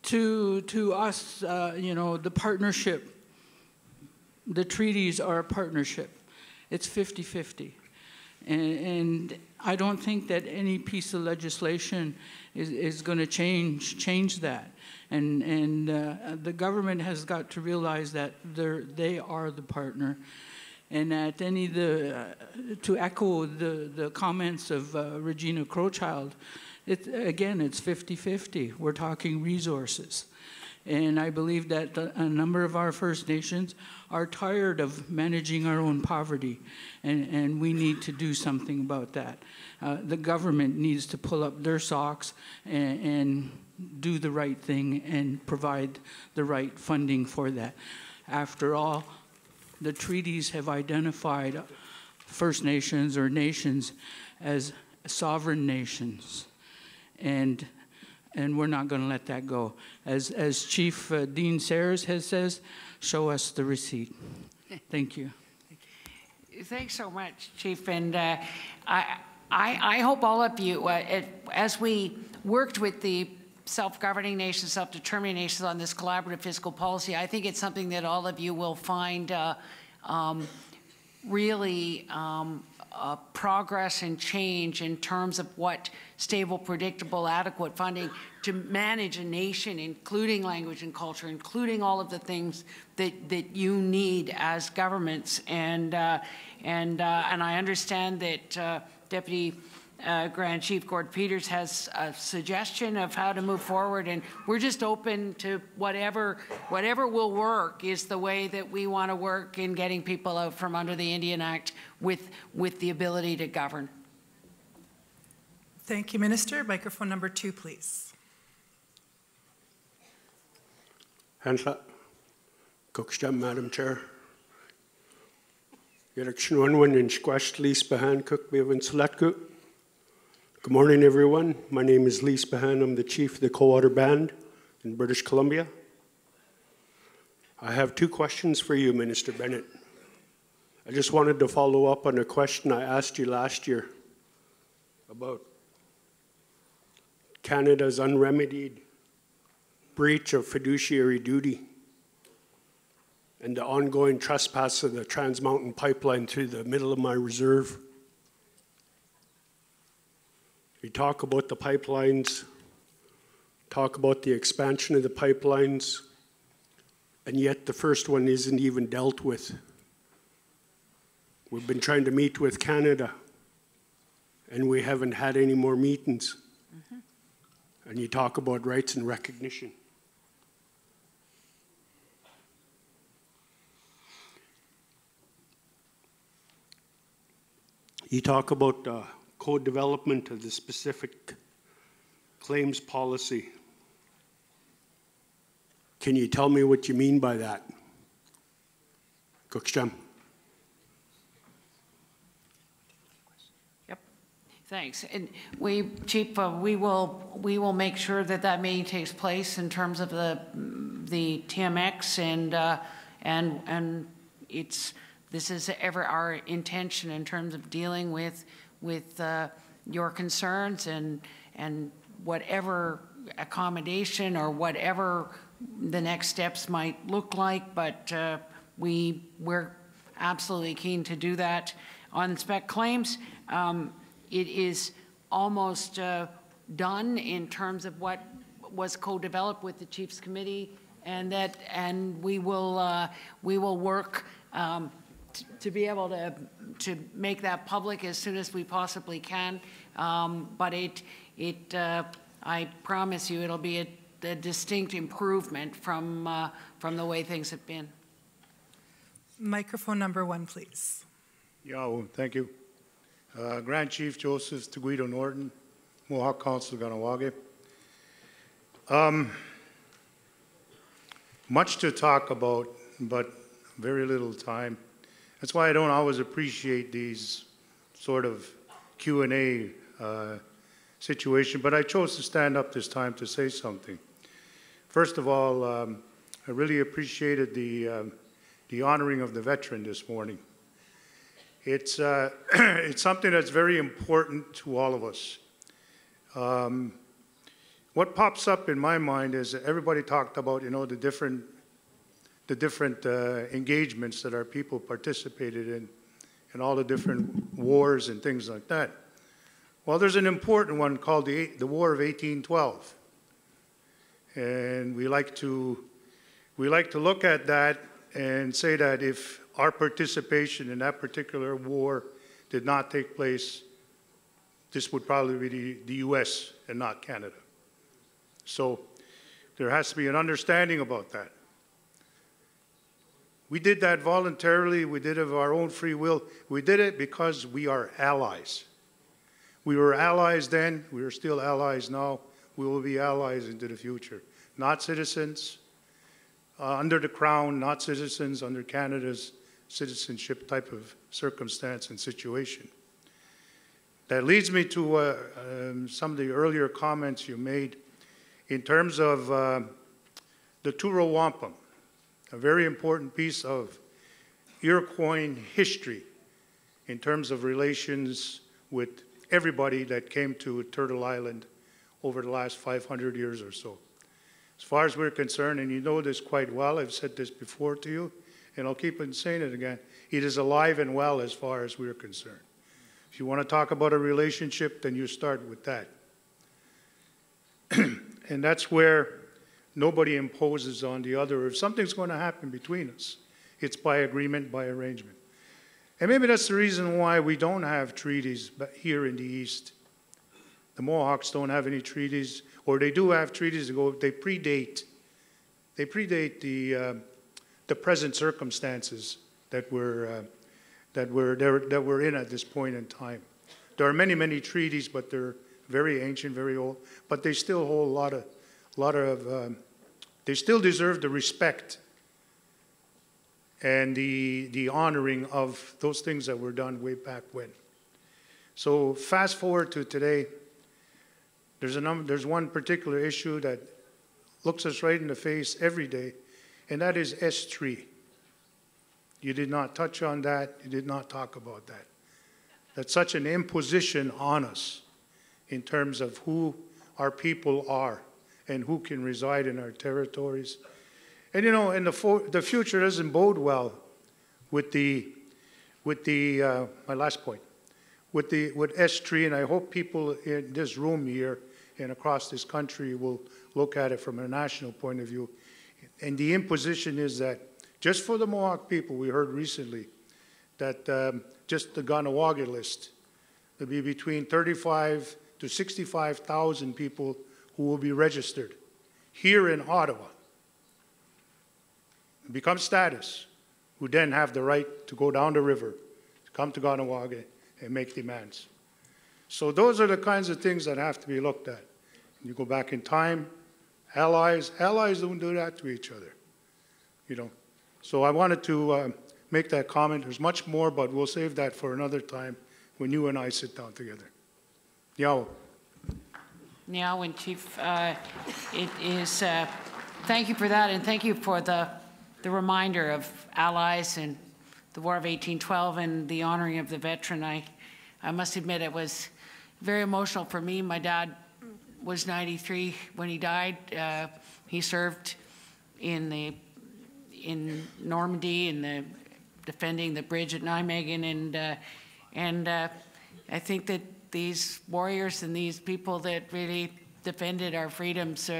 Speaker 21: To us, you know, the partnership, the treaties are a partnership. It's 50-50. And I don't think that any piece of legislation is going to change that. And the government has got to realize that they are the partner. And at to echo the comments of Regina Crowchild, again, it's 50-50. We're talking resources. And I believe that a number of our First Nations are tired of managing our own poverty, and we need to do something about that. The government needs to pull up their socks and do the right thing and provide the right funding for that. After all, the treaties have identified First Nations or nations as sovereign nations. And we're not going to let that go. As Chief Dean Sayers has says, show us the receipt. Thank you.
Speaker 15: Thanks so much, Chief. And I hope all of you, as we worked with the self-governing nations, self-determining nations on this collaborative fiscal policy, I think it's something that all of you will find really progress and change in terms of what stable, predictable, adequate funding to manage a nation, including language and culture, including all of the things that you need as governments. And I understand that Deputy Grand Chief Gord Peters has a suggestion of how to move forward, and we're just open to whatever will work is the way that we want to work in getting people out from under the Indian Act with the ability to govern.
Speaker 17: Thank you, Minister. Microphone number 2, please.
Speaker 2: Hansla, Cookstam, Madam Chair. Election 1 in Squash, Lise Behan, Cook, Bevan, Selectcook. Good morning, everyone. My name is Lise Behan. I'm the Chief of the Coldwater Band in British Columbia. I have 2 questions for you, Minister Bennett. I just wanted to follow up on a question I asked you last year about Canada's unremedied breach of fiduciary duty and the ongoing trespass of the Trans Mountain Pipeline through the middle of my reserve. We talk about the pipelines, talk about the expansion of the pipelines, and yet the first one isn't even dealt with. We've been trying to meet with Canada, and we haven't had any more meetings. And you talk about rights and recognition. You talk about co-development of the specific claims policy. Can you tell me what you mean by that? Cookstram.
Speaker 15: Yep. Thanks. And Chief, we will make sure that meeting takes place in terms of the TMX and this is ever our intention in terms of dealing with your concerns and whatever accommodation or whatever the next steps might look like, but we're absolutely keen to do that. On spec claims, it is almost done in terms of what was co-developed with the Chiefs Committee, and we will work to be able to make that public as soon as we possibly can. But I promise you, it'll be a distinct improvement from the way things have been.
Speaker 17: Microphone number 1, please.
Speaker 12: Yeah, thank you. Grand Chief Joseph Teguido Norton, Mohawk Council, Ganawage. Much to talk about, but very little time. That's why I don't always appreciate these sort of Q&A situation, but I chose to stand up this time to say something. First of all, I really appreciated the honoring of the veteran this morning. It's something that's very important to all of us. What pops up in my mind is that everybody talked about, the different engagements that our people participated in, and all the different wars and things like that. Well, there's an important one called the War of 1812, and we like to look at that and say that if our participation in that particular war did not take place, this would probably be the U.S. and not Canada. So there has to be an understanding about that. We did that voluntarily. We did it of our own free will. We did it because we are allies. We were allies then. We are still allies now. We will be allies into the future. Not citizens under the Crown, not citizens under Canada's
Speaker 5: citizenship type of circumstance and situation. That leads me to some of the earlier comments you made in terms of the Turo Wampum, a very important piece of Iroquois history in terms of relations with everybody that came to Turtle Island over the last 500 years or so. As far as we're concerned, and you know this quite well, I've said this before to you, and I'll keep on saying it again, it is alive and well as far as we're concerned. If you want to talk about a relationship, then you start with that. And that's where nobody imposes on the other. If something's going to happen between us, it's by agreement, by arrangement. And maybe that's the reason why we don't have treaties here in the East. The Mohawks don't have any treaties, or they do have treaties that they predate the present circumstances that we're in at this point in time. There are many, many treaties, but they're very ancient, very old, but they still hold a lot of they still deserve the respect and the honoring of those things that were done way back when. So fast forward to today, there's one particular issue that looks us right in the face every day, and that is S3. You did not touch on that. You did not talk about that. That's such an imposition on us in terms of who our people are and who can reside in our territories. And you know, and the future doesn't bode well with my last point, with S3, and I hope people in this room here and across this country will look at it from a national point of view. And the imposition is that just for the Mohawk people, we heard recently that just the Kahnawake list, there'll be between 35 to 65,000 people who will be registered here in Ottawa, become status, who then have the right to go down the river, to come to Kahnawake and make demands. So those are the kinds of things that have to be looked at. You go back in time, allies don't do that to each other, you know. So I wanted to make that comment. There's much more, but we'll save that for another time when you and I sit down together. Yao.
Speaker 15: Now, and Chief, it is, thank you for that, and thank you for the reminder of allies and the War of 1812 and the honoring of the veteran. I must admit it was very emotional for me. My dad was 93 when he died. He served in Normandy in defending the bridge at Nijmegen, and I think that these warriors and these people that really defended our freedoms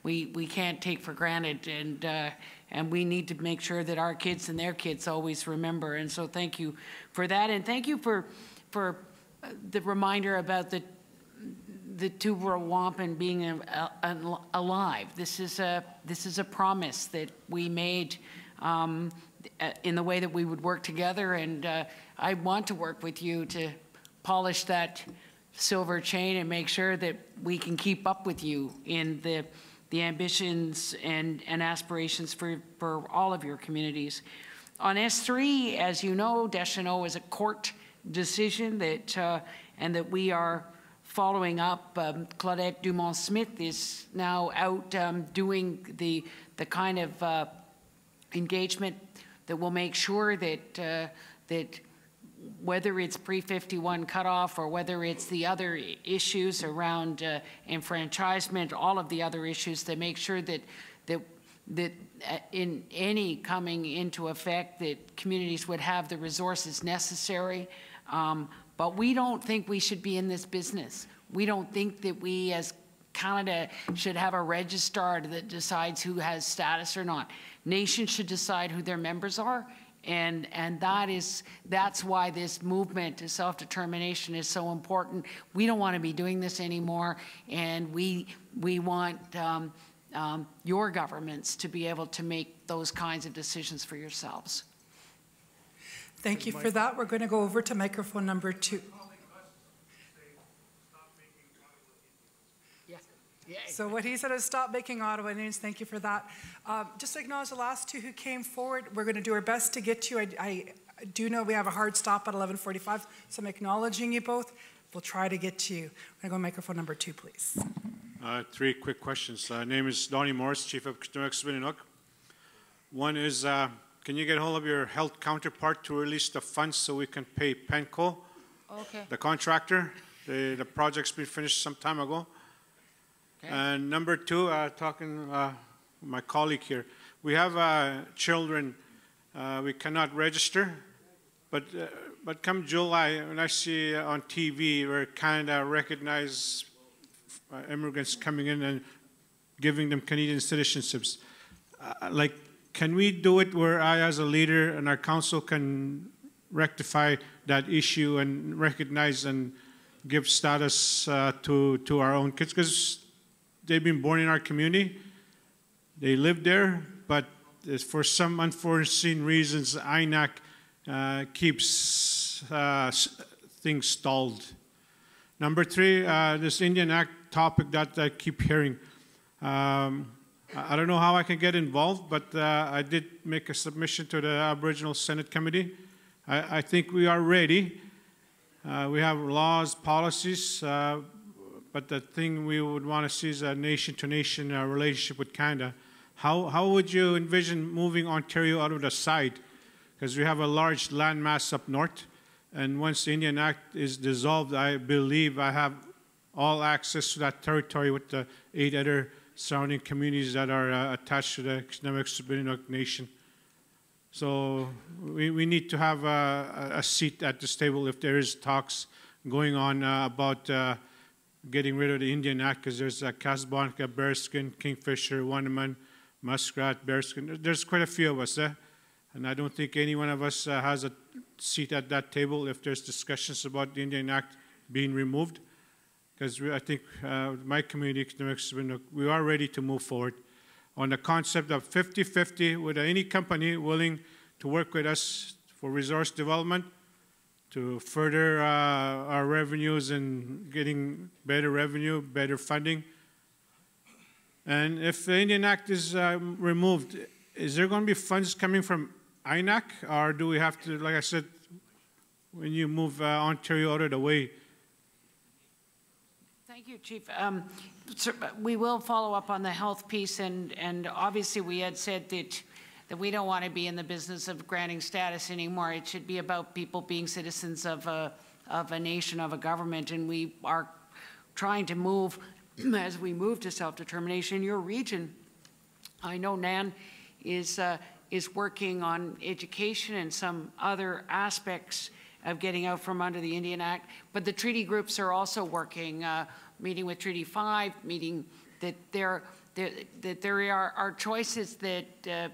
Speaker 15: we can't take for granted, and we need to make sure that our kids and their kids always remember. And so thank you for that, and thank you for the reminder about the Turo Wampum being alive. This is a promise that we made in the way that we would work together, and I want to work with you to polish that silver chain and make sure that we can keep up with you in the ambitions and aspirations for all of your communities. On S3, as you know, Deschanel is a court decision that and that we are following up. Claudette Dumont-Smith is now out doing the kind of engagement that will make sure that that whether it's pre-51 cutoff or whether it's the other issues around enfranchisement, all of the other issues, to make sure that in any coming into effect that communities would have the resources necessary. But we don't think we should be in this business. We don't think that we as Canada should have a registrar that decides who has status or not. Nations should decide who their members are, and that's why this movement to self-determination is so important. We don't want to be doing this anymore, and we want your governments to be able to make those kinds of decisions for yourselves.
Speaker 17: Thank you for that. We're going to go over to microphone number 2. So what he said is stop making Ottawa names. Thank you for that. Just to acknowledge the last two who came forward. We're going to do our best to get to you. I do know we have a hard stop at 11:45, so I'm acknowledging you both. We'll try to get to you. I'm going to go microphone number 2, please.
Speaker 3: 3 quick questions. Name is Donnie Morris, Chief of Kitumek. One is, can you get hold of your health counterpart to release the funds so we can pay Penco, the contractor? The project's been finished some time ago. Okay. And number 2, talking my colleague here, we have children we cannot register, but come July, when I see on TV where Canada recognize immigrants coming in and giving them Canadian citizenships, like, can we do it where I, as a leader, and our council can rectify that issue and recognize and give status to our own kids? Because they've been born in our community, they live there, but for some unforeseen reasons, INAC keeps things stalled. Number 3, this Indian Act topic that I keep hearing. I don't know how I can get involved, but I did make a submission to the Aboriginal Senate Committee. I think we are ready. We have laws, policies, but the thing we would want to see is a nation-to-nation relationship with Canada. How would you envision moving Ontario out of the side? Because we have a large landmass up north, and once the Indian Act is dissolved, I believe I have all access to that territory with the 8 other surrounding communities that are attached to the Kitumek Nation. So we need to have a seat at this table if there is talks going on about getting rid of the Indian Act, because there's Casablanca, Bearskin, Kingfisher, Wannaman, Muskrat, Bearskin. There's quite a few of us there, and I don't think any one of us has a seat at that table if there's discussions about the Indian Act being removed. Because I think my community, we are ready to move forward on the concept of 50-50 with any company willing to work with us for resource development, to further our revenues and getting better revenue, better funding. And if the Indian Act is removed, is there going to be funds coming from INAC, or do we have to, like I said, when you move Ontario out of the way?
Speaker 15: Thank you, Chief. We will follow up on the health piece, and obviously we had said that we don't want to be in the business of granting status anymore. It should be about people being citizens of a nation, of a government, and we are trying to move, as we move to self-determination in your region. I know Nan is working on education and some other aspects of getting out from under the Indian Act, but the treaty groups are also working, meeting with Treaty 5, meeting that there are choices that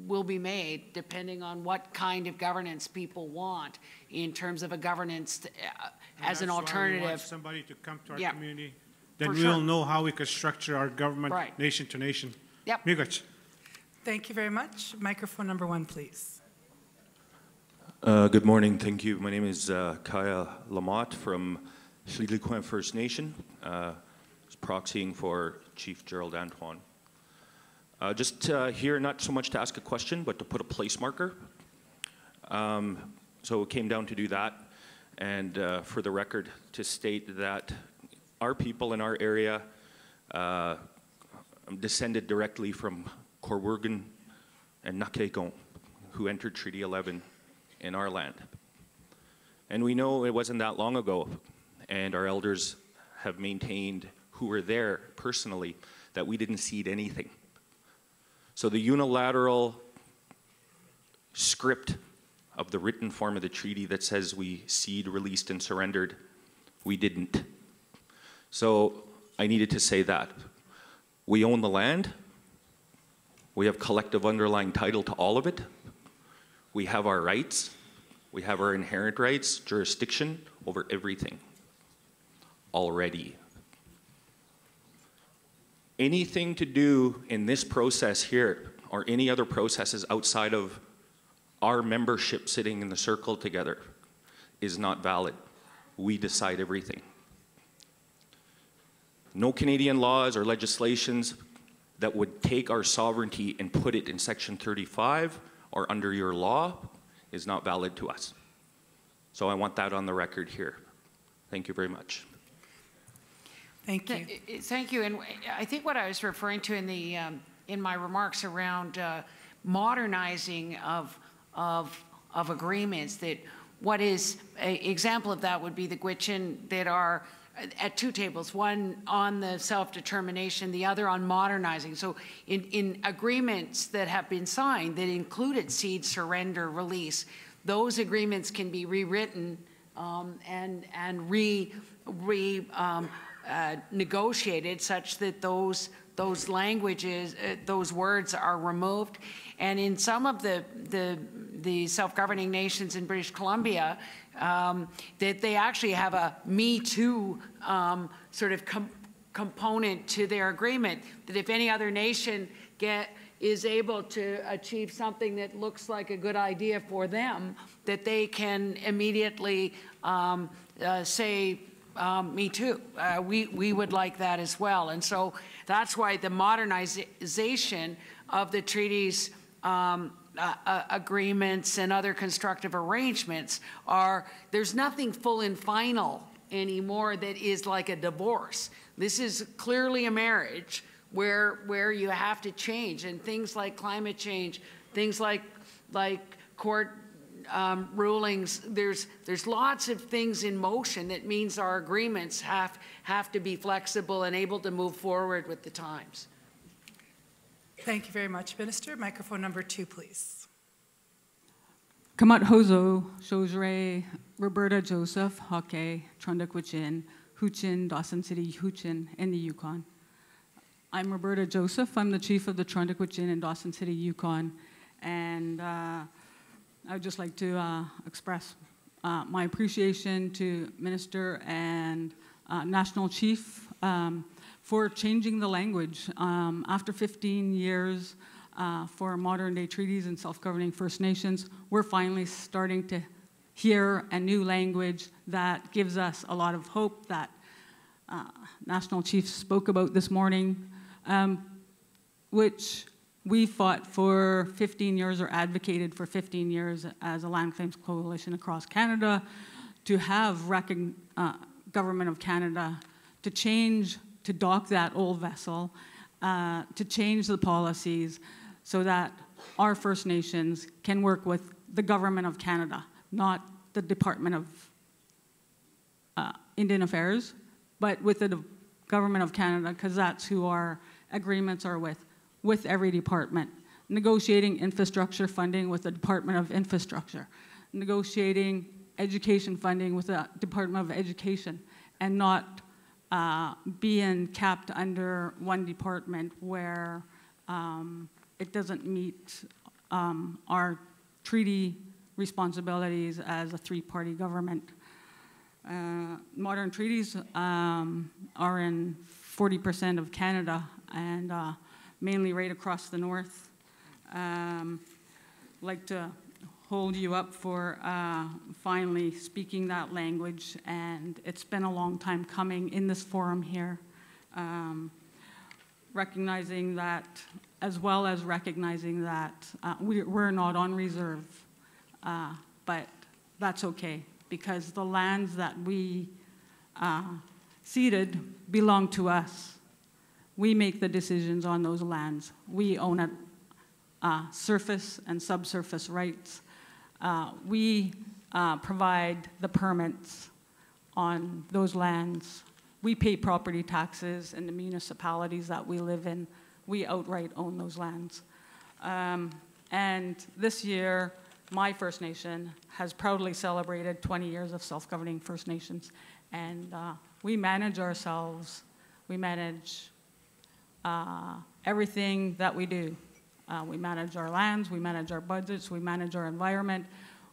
Speaker 15: will be made depending on what kind of governance people want in terms of a governance as an alternative.
Speaker 3: We want somebody to come to our community, then we'll know how we can structure our government nation to nation.
Speaker 15: Yep.
Speaker 17: Thank you very much. Microphone number 1, please.
Speaker 22: Good morning, thank you. My name is Kaya Lamotte from Chilicoin First Nation, proxying for Chief Gerald Antoine. Just here, not so much to ask a question, but to put a place marker. So it came down to do that, and for the record, to state that our people in our area descended directly from Corwurgan and Nakekon, who entered Treaty 11 in our land. And we know it wasn't that long ago, and our elders have maintained, who were there personally, that we didn't cede anything. So the unilateral script of the written form of the treaty that says we cede, released, and surrendered, we didn't. So I needed to say that. We own the land. We have collective underlying title to all of it. We have our rights. We have our inherent rights, jurisdiction over everything already. Anything to do in this process here or any other processes outside of our membership sitting in the circle together is not valid. We decide everything. No Canadian laws or legislations that would take our sovereignty and put it in Section 35 or under your law is not valid to us. So I want that on the record here. Thank you very much.
Speaker 17: Thank you.
Speaker 15: Thank you. And I think what I was referring to in the in my remarks around modernizing of agreements, that what is an example of that would be the Gwich'in that are at two tables, one on the self-determination, the other on modernizing. So in agreements that have been signed that included cede, surrender, release, those agreements can be rewritten and negotiated such that those languages, those words are removed. And in some of the self-governing nations in British Columbia, that they actually have a Me Too sort of component to their agreement, that if any other nation is able to achieve something that looks like a good idea for them, that they can immediately say, me too. We would like that as well. And so that's why the modernization of the treaties agreements and other constructive arrangements there's nothing full and final anymore that is like a divorce. This is clearly a marriage where you have to change, and things like climate change, things like court rulings, there's lots of things in motion that means our agreements have to be flexible and able to move forward with the times.
Speaker 17: Thank you very much, Minister. Microphone number 2, please.
Speaker 6: Kamat Hozo, Shojre, Roberta Joseph, Hake, Trundakwichin, Huchin, Dawson City, Huchin, in the Yukon. I'm Roberta Joseph. I'm the chief of the Trundakwichin in Dawson City, Yukon. And I would just like to express my appreciation to Minister and National Chief for changing the language. After 15 years for modern-day treaties and self-governing First Nations, we're finally starting to hear a new language that gives us a lot of hope that National Chief spoke about this morning, which we fought for 15 years or advocated for 15 years as a Land Claims Coalition across Canada to have Government of Canada to change, to dock that old vessel, to change the policies so that our First Nations can work with the Government of Canada, not the Department of Indian Affairs, but with the Government of Canada, because that's who our agreements are with every department. Negotiating infrastructure funding with the Department of Infrastructure, negotiating education funding with the Department of Education, and not being capped under one department where it doesn't meet our treaty responsibilities as a three-party government. Modern treaties are in 40% of Canada and mainly right across the north. Like to hold you up for finally speaking that language, and it's been a long time coming in this forum here. Recognizing that, as well as recognizing that we're not on reserve, but that's okay, because the lands that we ceded belong to us. We make the decisions on those lands. We own it, surface and subsurface rights. We provide the permits on those lands. We pay property taxes in the municipalities that we live in. We outright own those lands. And this year, my First Nation has proudly celebrated 20 years of self-governing First Nations. And we manage ourselves. We manage everything that we do. We manage our lands, we manage our budgets, we manage our environment,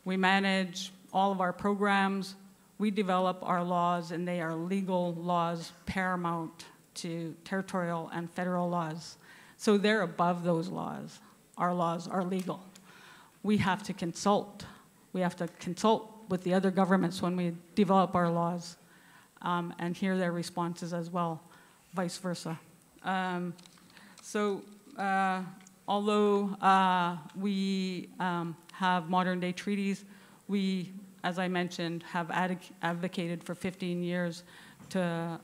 Speaker 6: we manage all of our programs. We develop our laws, and they are legal laws paramount to territorial and federal laws. So they're above those laws. Our laws are legal. We have to consult. We have to consult with the other governments when we develop our laws and hear their responses as well. vice versa. Although we have modern-day treaties, we, as I mentioned, have advocated for 15 years to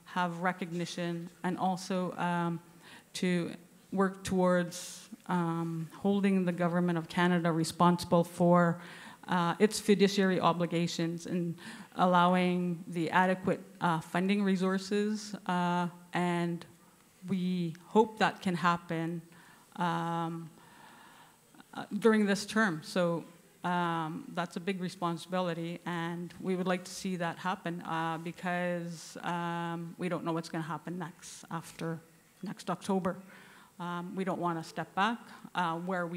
Speaker 6: have recognition and also to work towards holding the Government of Canada responsible for its fiduciary obligations and allowing the adequate funding resources, and we hope that can happen during this term. So that's a big responsibility, and we would like to see that happen because we don't know what's going to happen after next October. We don't want to step back where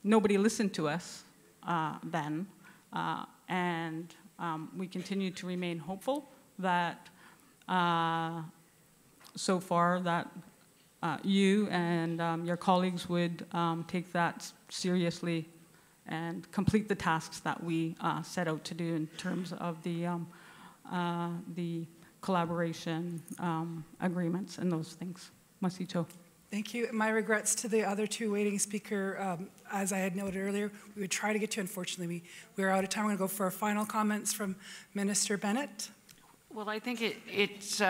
Speaker 6: nobody listened to us then, and we continue to remain hopeful that so far that you and your colleagues would take that seriously and complete the tasks that we set out to do in terms of the collaboration agreements and those things. Masito.
Speaker 17: Thank you. My regrets to the other two waiting speaker. As I had noted earlier, we would try to get to, unfortunately, we're out of time. We're going to go for our final comments from Minister Bennett.
Speaker 15: Well, I think it's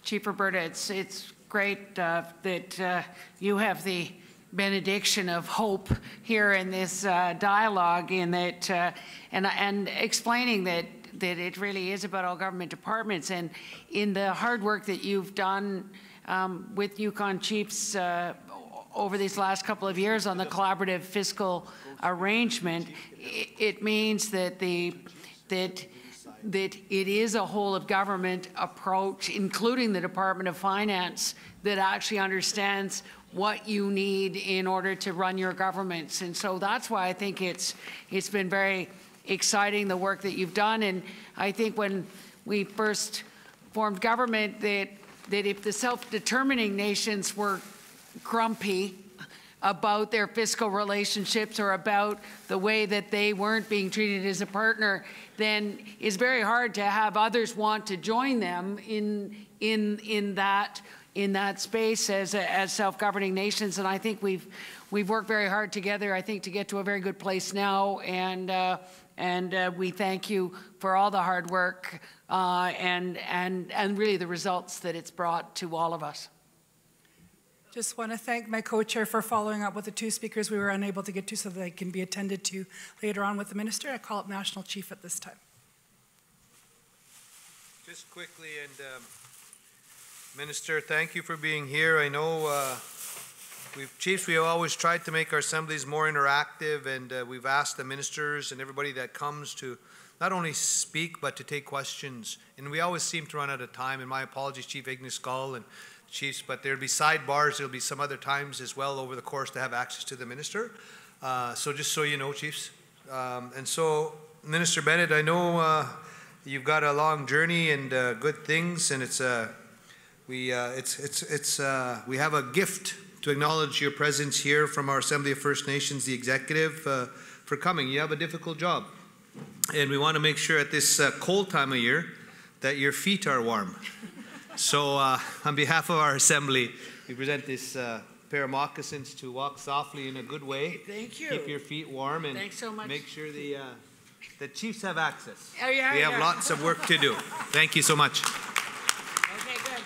Speaker 15: Chief Roberta, it's great that you have the benediction of hope here in this dialogue, in that and explaining that it really is about all government departments, and in the hard work that you've done with Yukon Chiefs over these last couple of years on the collaborative fiscal arrangement, it means that that it is a whole of government approach, including the Department of Finance, that actually understands what you need in order to run your governments. And so that's why I think it's been very exciting, the work that you've done. And I think when we first formed government, that if the self-determining nations were grumpy about their fiscal relationships or about the way that they weren't being treated as a partner, then it's very hard to have others want to join them in that space as self-governing nations. And I think we've worked very hard together, I think, to get to a very good place now. And we thank you for all the hard work and really the results that it's brought to all of us.
Speaker 17: Just want to thank my co-chair for following up with the two speakers we were unable to get to so that they can be attended to later on with the minister. I call up National Chief at this time.
Speaker 7: Just quickly, and Minister, thank you for being here. I know Chiefs, we have always tried to make our assemblies more interactive, and we've asked the ministers and everybody that comes to not only speak, but to take questions. And we always seem to run out of time, and my apologies, Chief Ignis Gull and Chiefs, but there'll be sidebars, there'll be some other times as well over the course to have access to the minister. So just so you know, Chiefs. And so, Minister Bennett, I know you've got a long journey and good things, and we have a gift to acknowledge your presence here from our Assembly of First Nations, the executive, for coming. You have a difficult job, and we want to make sure at this cold time of year that your feet are warm. So on behalf of our Assembly, we present this pair of moccasins to walk softly in a good way.
Speaker 15: Thank you.
Speaker 7: Keep your feet warm, and
Speaker 15: thanks so much.
Speaker 7: Make sure the Chiefs have access.
Speaker 15: Oh, yeah,
Speaker 7: we have lots of work to do. Thank you so much.
Speaker 15: Okay, good.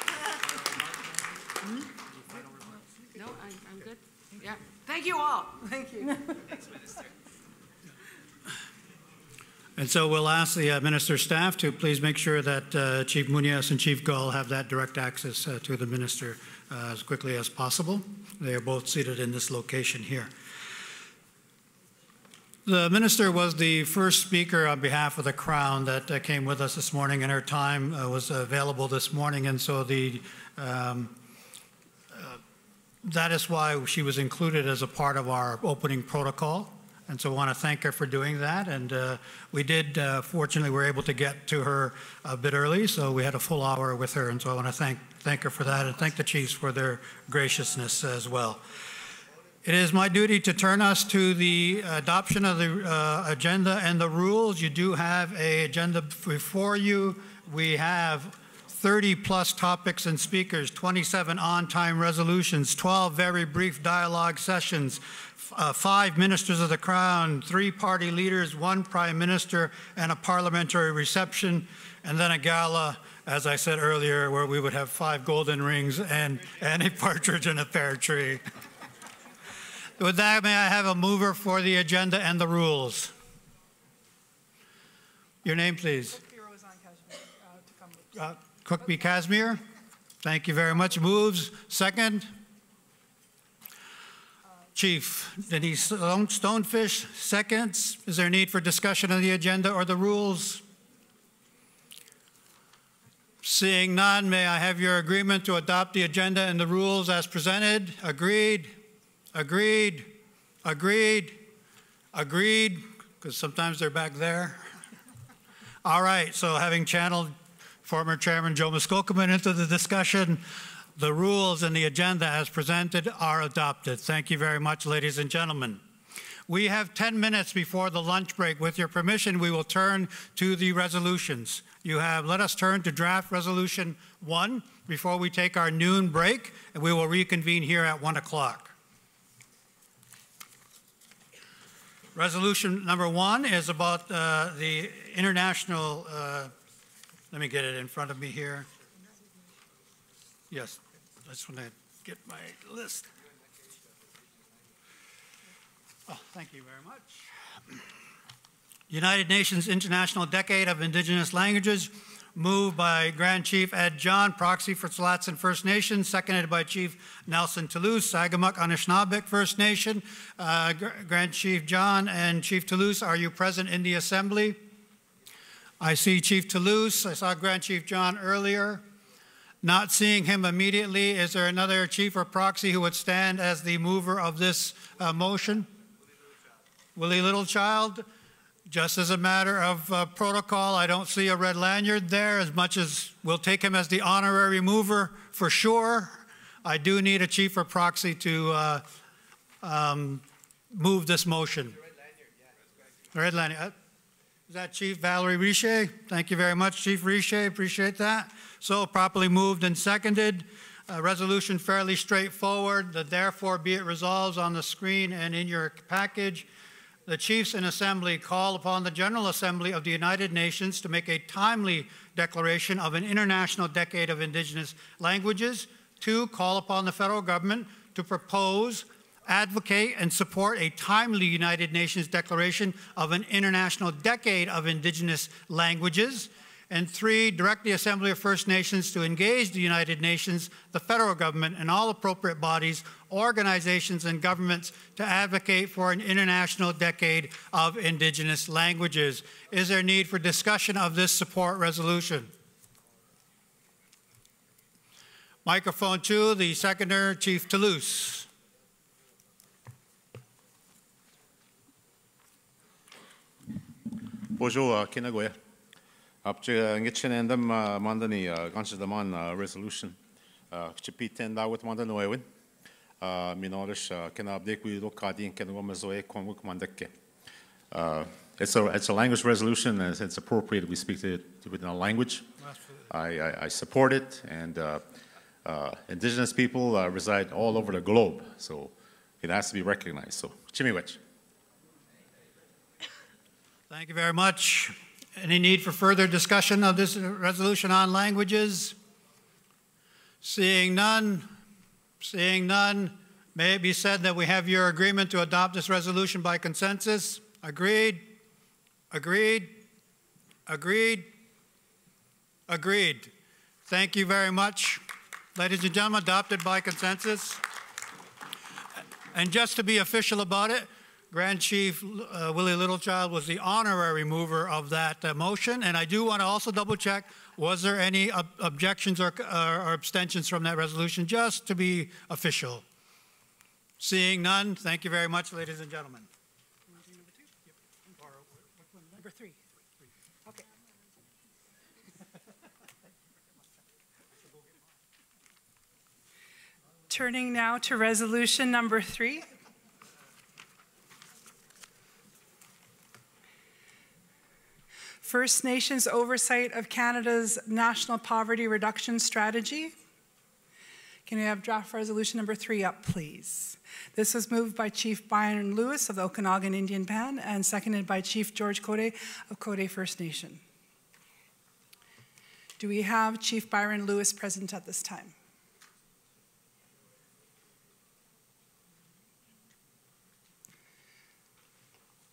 Speaker 15: No, I'm good. Yeah. Thank you all.
Speaker 17: Thank you.
Speaker 7: Thanks, Minister.
Speaker 8: And so we'll ask the minister's staff to please make sure that Chief Munoz and Chief Gull have that direct access to the minister as quickly as possible. They are both seated in this location here. The minister was the first speaker on behalf of the Crown that came with us this morning, and her time was available this morning, and so that is why she was included as a part of our opening protocol. And so I want to thank her for doing that. And we did, fortunately, were able to get to her a bit early, so we had a full hour with her. And so I want to thank her for that, and thank the Chiefs for their graciousness as well. It is my duty to turn us to the adoption of the agenda and the rules. You do have an agenda before you. We have 30-plus topics and speakers, 27 on-time resolutions, 12 very brief dialogue sessions, 5 ministers of the Crown, 3 party leaders, 1 prime minister, and a parliamentary reception, and then a gala, as I said earlier, where we would have 5 golden rings and a partridge in a pear tree. With that, may I have a mover for the agenda and the rules? Your name, please. Cookby Casimir. Thank you very much. Moves. Second. Chief Denise Stonefish. Seconds. Is there a need for discussion on the agenda or the rules? Seeing none, may I have your agreement to adopt the agenda and the rules as presented? Agreed. Agreed. Agreed. Agreed. Because sometimes they're back there. All right, so having channeled former Chairman Joe Muskokoman into the discussion, the rules and the agenda as presented are adopted. Thank you very much, ladies and gentlemen. We have 10 minutes before the lunch break. With your permission, we will turn to the resolutions. Let us turn to draft resolution 1 before we take our noon break, and we will reconvene here at 1 o'clock. Resolution number 1 is about the international, let me get it in front of me here. Yes, I just want to get my list. Oh, thank you very much. United Nations International Decade of Indigenous Languages, moved by Grand Chief Ed John, proxy for Tlahtson First Nation, seconded by Chief Nelson Toulouse, Sagamuk Anishinaabeg First Nation. Grand Chief John and Chief Toulouse, are you present in the Assembly? I see Chief Toulouse. I saw Grand Chief John earlier. Not seeing him immediately, is there another chief or proxy who would stand as the mover of this motion? Willie Littlechild. Just as a matter of protocol, I don't see a red lanyard there, as much as we'll take him as the honorary mover for sure. I do need a chief or proxy to move this motion. Red lanyard. Is that Chief Valerie Richer? Thank you very much, Chief Richer. Appreciate that. So properly moved and seconded. Resolution fairly straightforward. The therefore be it resolves on the screen and in your package. The Chiefs in Assembly call upon the General Assembly of the United Nations to make a timely declaration of an International Decade of Indigenous Languages. 2, call upon the federal government to propose, advocate, and support a timely United Nations declaration of an International Decade of Indigenous Languages. And 3, direct the Assembly of First Nations to engage the United Nations, the federal government, and all appropriate bodies, organizations, and governments to advocate for an International Decade of Indigenous Languages. Is there need for discussion of this support resolution? Microphone 2, the seconder, Chief Toulouse.
Speaker 4: Bonjour, Kinagoya. Up to Ngitchenendam Mandani, Ganchadaman resolution. Chipiten Dawit Mandanoewin. Minorish Kenabdik, we look at the Kenwomazoe Konwuk Mandeke. It's a language resolution, and it's appropriate we speak to it within a language. I support it, and indigenous people reside all over the globe, so it has to be recognized. So, Chimiwech.
Speaker 8: Thank you very much. Any need for further discussion of this resolution on languages? Seeing none, may it be said that we have your agreement to adopt this resolution by consensus? Agreed? Agreed? Agreed? Agreed. Thank you very much. Ladies and gentlemen, adopted by consensus. And just to be official about it, Grand Chief Willie Littlechild was the honorary mover of that motion, and I do want to also double check, was there any objections or abstentions from that resolution, just to be official? Seeing none, thank you very much, ladies and gentlemen.
Speaker 17: Number 3. Okay. Turning now to resolution number 3. First Nations oversight of Canada's National Poverty Reduction Strategy. Can we have draft resolution number 3 up, please? This was moved by Chief Byron Lewis of the Okanagan Indian Band and seconded by Chief George Cote of Cote First Nation. Do we have Chief Byron Lewis present at this time?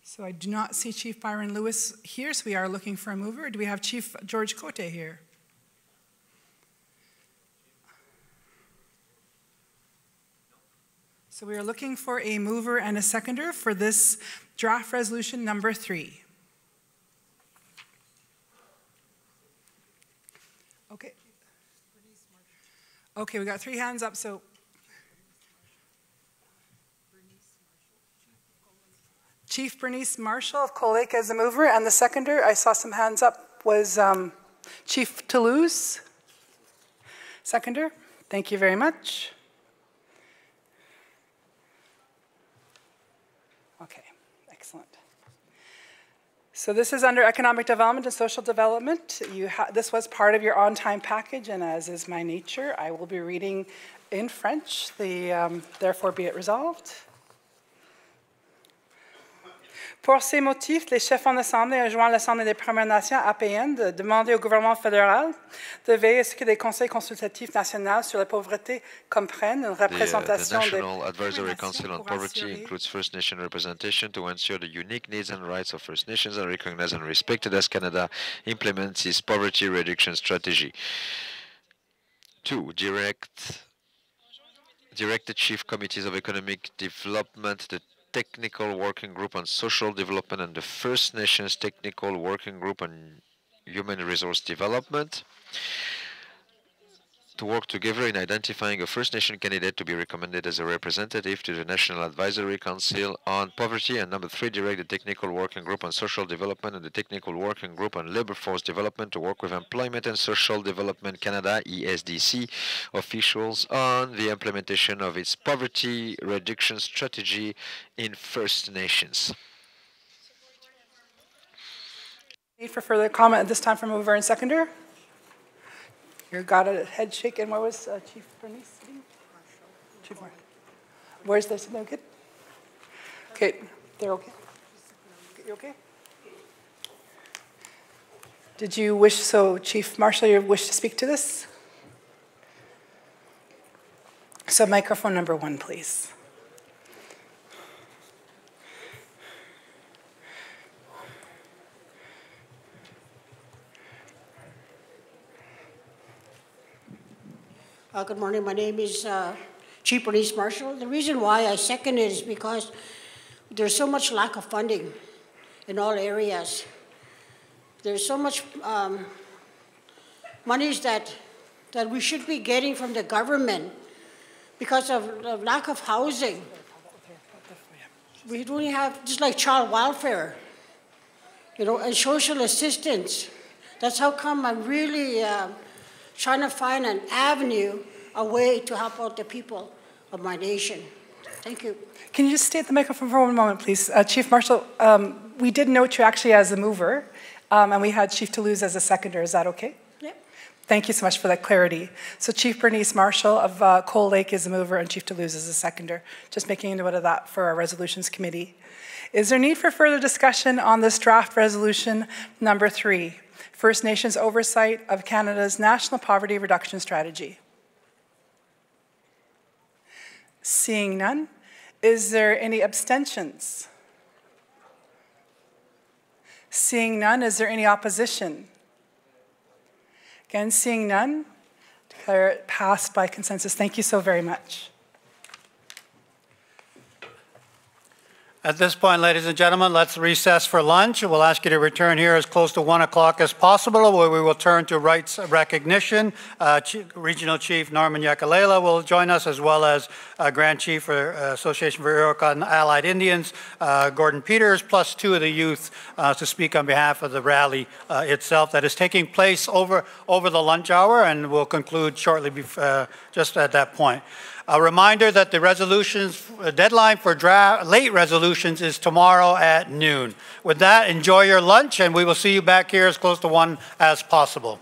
Speaker 17: So I do not see Chief Byron Lewis here, so we are looking for a mover. Do we have Chief George Cote here? So we are looking for a mover and a seconder for this draft resolution number 3. Okay. Okay, we got 3 hands up, so. Chief Bernice Marshall of Cold Lake as the mover, and the seconder, I saw some hands up, was Chief Toulouse. Seconder, thank you very much. Okay, excellent. So this is under Economic Development and Social Development. This was part of your on-time package, and as is my nature, I will be reading in French, therefore be it resolved. Pour ces motifs, les chefs en assemblée enjoignent l'Assemblée des Premières Nations APN de demander au gouvernement fédéral de veiller à ce que les conseils consultatifs nationaux sur la pauvreté comprennent une représentation
Speaker 9: The National Advisory Council on Poverty includes First Nation representation to ensure the unique needs and rights of First Nations are recognized and respected as Canada implements its poverty reduction strategy. 2. Direct the Chief Committees of Economic Development, the Technical Working Group on Social Development, and the First Nations Technical Working Group on Human Resource Development to work together in identifying a First Nation candidate to be recommended as a representative to the National Advisory Council on Poverty. And number 3, direct the Technical Working Group on Social Development and the Technical Working Group on Labour Force Development to work with Employment and Social Development Canada, ESDC, officials on the implementation of its poverty reduction strategy in First Nations.
Speaker 17: Need for further comment at this time from mover and seconder? You got a head shake, and where was Chief Bernice sitting? Chief Marshall. Where's this? No good? Okay, they're okay. You okay? Did you wish, so Chief Marshall, you wish to speak to this? So microphone number 1, please.
Speaker 10: Good morning. My name is Chief Bernice Marshall. The reason why I second it is because there's so much lack of funding in all areas. There's so much monies that we should be getting from the government because of the lack of housing. We don't have, just like child welfare, and social assistance. That's how come I'm really trying to find an avenue, a way to help out the people of my nation. Thank you.
Speaker 17: Can you just stay at the microphone for 1 moment, please? Chief Marshall, we did note you actually as the mover, and we had Chief Toulouse as a seconder. Is that okay?
Speaker 10: Yep.
Speaker 17: Thank you so much for that clarity. So Chief Bernice Marshall of Cold Lake is the mover and Chief Toulouse is the seconder. Just making a note of that for our resolutions committee. Is there need for further discussion on this draft resolution number 3? First Nations oversight of Canada's National Poverty Reduction Strategy. Seeing none, is there any abstentions? Seeing none, is there any opposition? Again, seeing none, declare it passed by consensus. Thank you so very much.
Speaker 8: At this point, ladies and gentlemen, let's recess for lunch. We'll ask you to return here as close to 1 o'clock as possible, where we will turn to rights recognition. Regional Chief Norman Yakalela will join us, as well as Grand Chief for Association for Iroquois and Allied Indians, Gordon Peters, plus 2 of the youth to speak on behalf of the rally itself that is taking place over the lunch hour, and will conclude shortly just at that point.
Speaker 11: A reminder that the deadline for late resolutions is tomorrow at noon. With that, enjoy your lunch, and we will see you back here as close to 1 as possible.